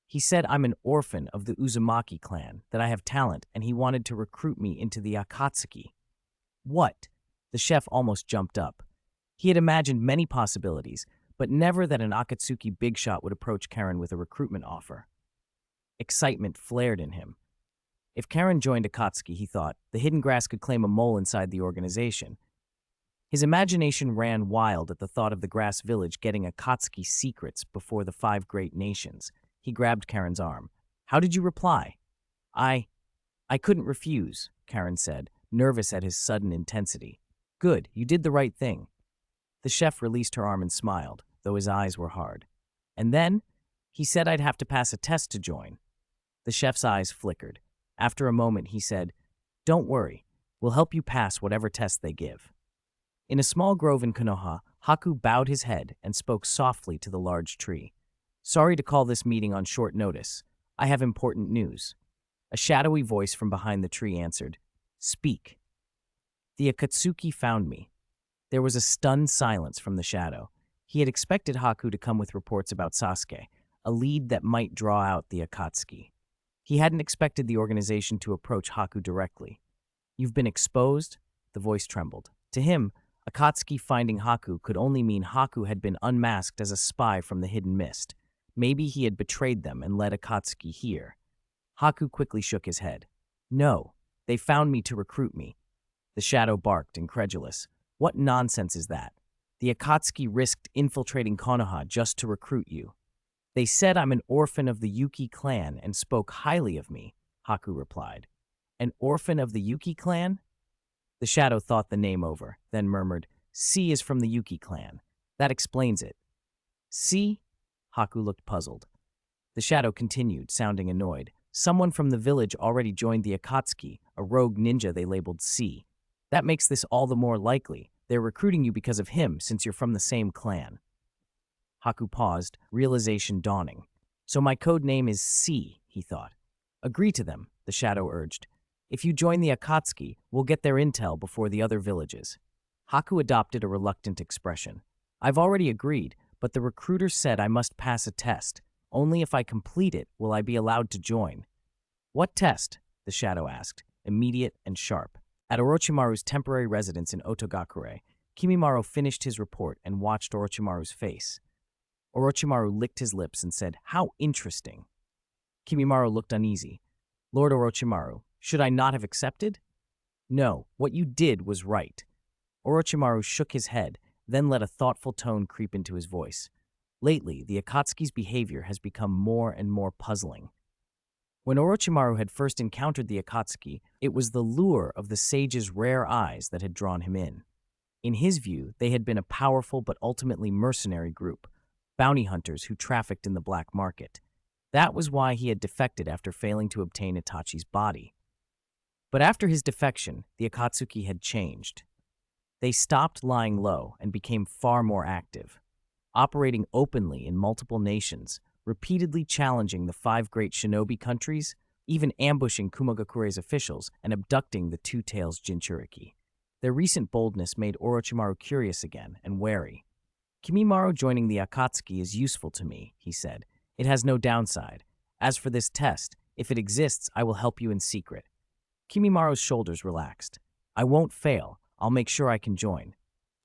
He said I'm an orphan of the Uzumaki clan, that I have talent, and he wanted to recruit me into the Akatsuki. What? The chef almost jumped up. He had imagined many possibilities, but never that an Akatsuki big shot would approach Karen with a recruitment offer. Excitement flared in him. If Karen joined Akatsuki, he thought, the hidden grass could claim a mole inside the organization. His imagination ran wild at the thought of the grass village getting Akatsuki secrets before the 5 great nations. He grabbed Karen's arm. How did you reply? I couldn't refuse, Karen said, nervous at his sudden intensity. Good, you did the right thing. The chef released her arm and smiled, though his eyes were hard. And then, he said I'd have to pass a test to join. The chef's eyes flickered. After a moment, he said, Don't worry, we'll help you pass whatever test they give. In a small grove in Konoha, Haku bowed his head and spoke softly to the large tree. Sorry to call this meeting on short notice. I have important news. A shadowy voice from behind the tree answered, Speak. The Akatsuki found me. There was a stunned silence from the shadow. He had expected Haku to come with reports about Sasuke, a lead that might draw out the Akatsuki. He hadn't expected the organization to approach Haku directly. You've been exposed? The voice trembled. To him, Akatsuki finding Haku could only mean Haku had been unmasked as a spy from the hidden mist. Maybe he had betrayed them and led Akatsuki here. Haku quickly shook his head. No, they found me to recruit me. The shadow barked, incredulous. What nonsense is that? The Akatsuki risked infiltrating Konoha just to recruit you. They said I'm an orphan of the Yuki clan and spoke highly of me, Haku replied. An orphan of the Yuki clan? The shadow thought the name over, then murmured, C is from the Yuki clan. That explains it. C? Haku looked puzzled. The shadow continued, sounding annoyed. Someone from the village already joined the Akatsuki, a rogue ninja they labeled C. That makes this all the more likely. They're recruiting you because of him, since you're from the same clan. Haku paused, realization dawning. So my code name is C, he thought. Agree to them, the shadow urged. If you join the Akatsuki, we'll get their intel before the other villages. Haku adopted a reluctant expression. I've already agreed, but the recruiter said I must pass a test. Only if I complete it will I be allowed to join. What test? The shadow asked, immediate and sharp. At Orochimaru's temporary residence in Otogakure, Kimimaro finished his report and watched Orochimaru's face. Orochimaru licked his lips and said, "How interesting." Kimimaro looked uneasy. Lord Orochimaru, should I not have accepted? No, what you did was right. Orochimaru shook his head, then let a thoughtful tone creep into his voice. Lately, the Akatsuki's behavior has become more and more puzzling. When Orochimaru had first encountered the Akatsuki, it was the lure of the sage's rare eyes that had drawn him in. In his view, they had been a powerful but ultimately mercenary group, bounty hunters who trafficked in the black market. That was why he had defected after failing to obtain Itachi's body. But after his defection, the Akatsuki had changed. They stopped lying low and became far more active, operating openly in multiple nations, repeatedly challenging the 5 great shinobi countries, even ambushing Kumogakure's officials and abducting the Two Tails Jinchuriki. Their recent boldness made Orochimaru curious again and wary. Kimimaro joining the Akatsuki is useful to me, he said. It has no downside. As for this test, if it exists, I will help you in secret. Kimimaro's shoulders relaxed. I won't fail. I'll make sure I can join.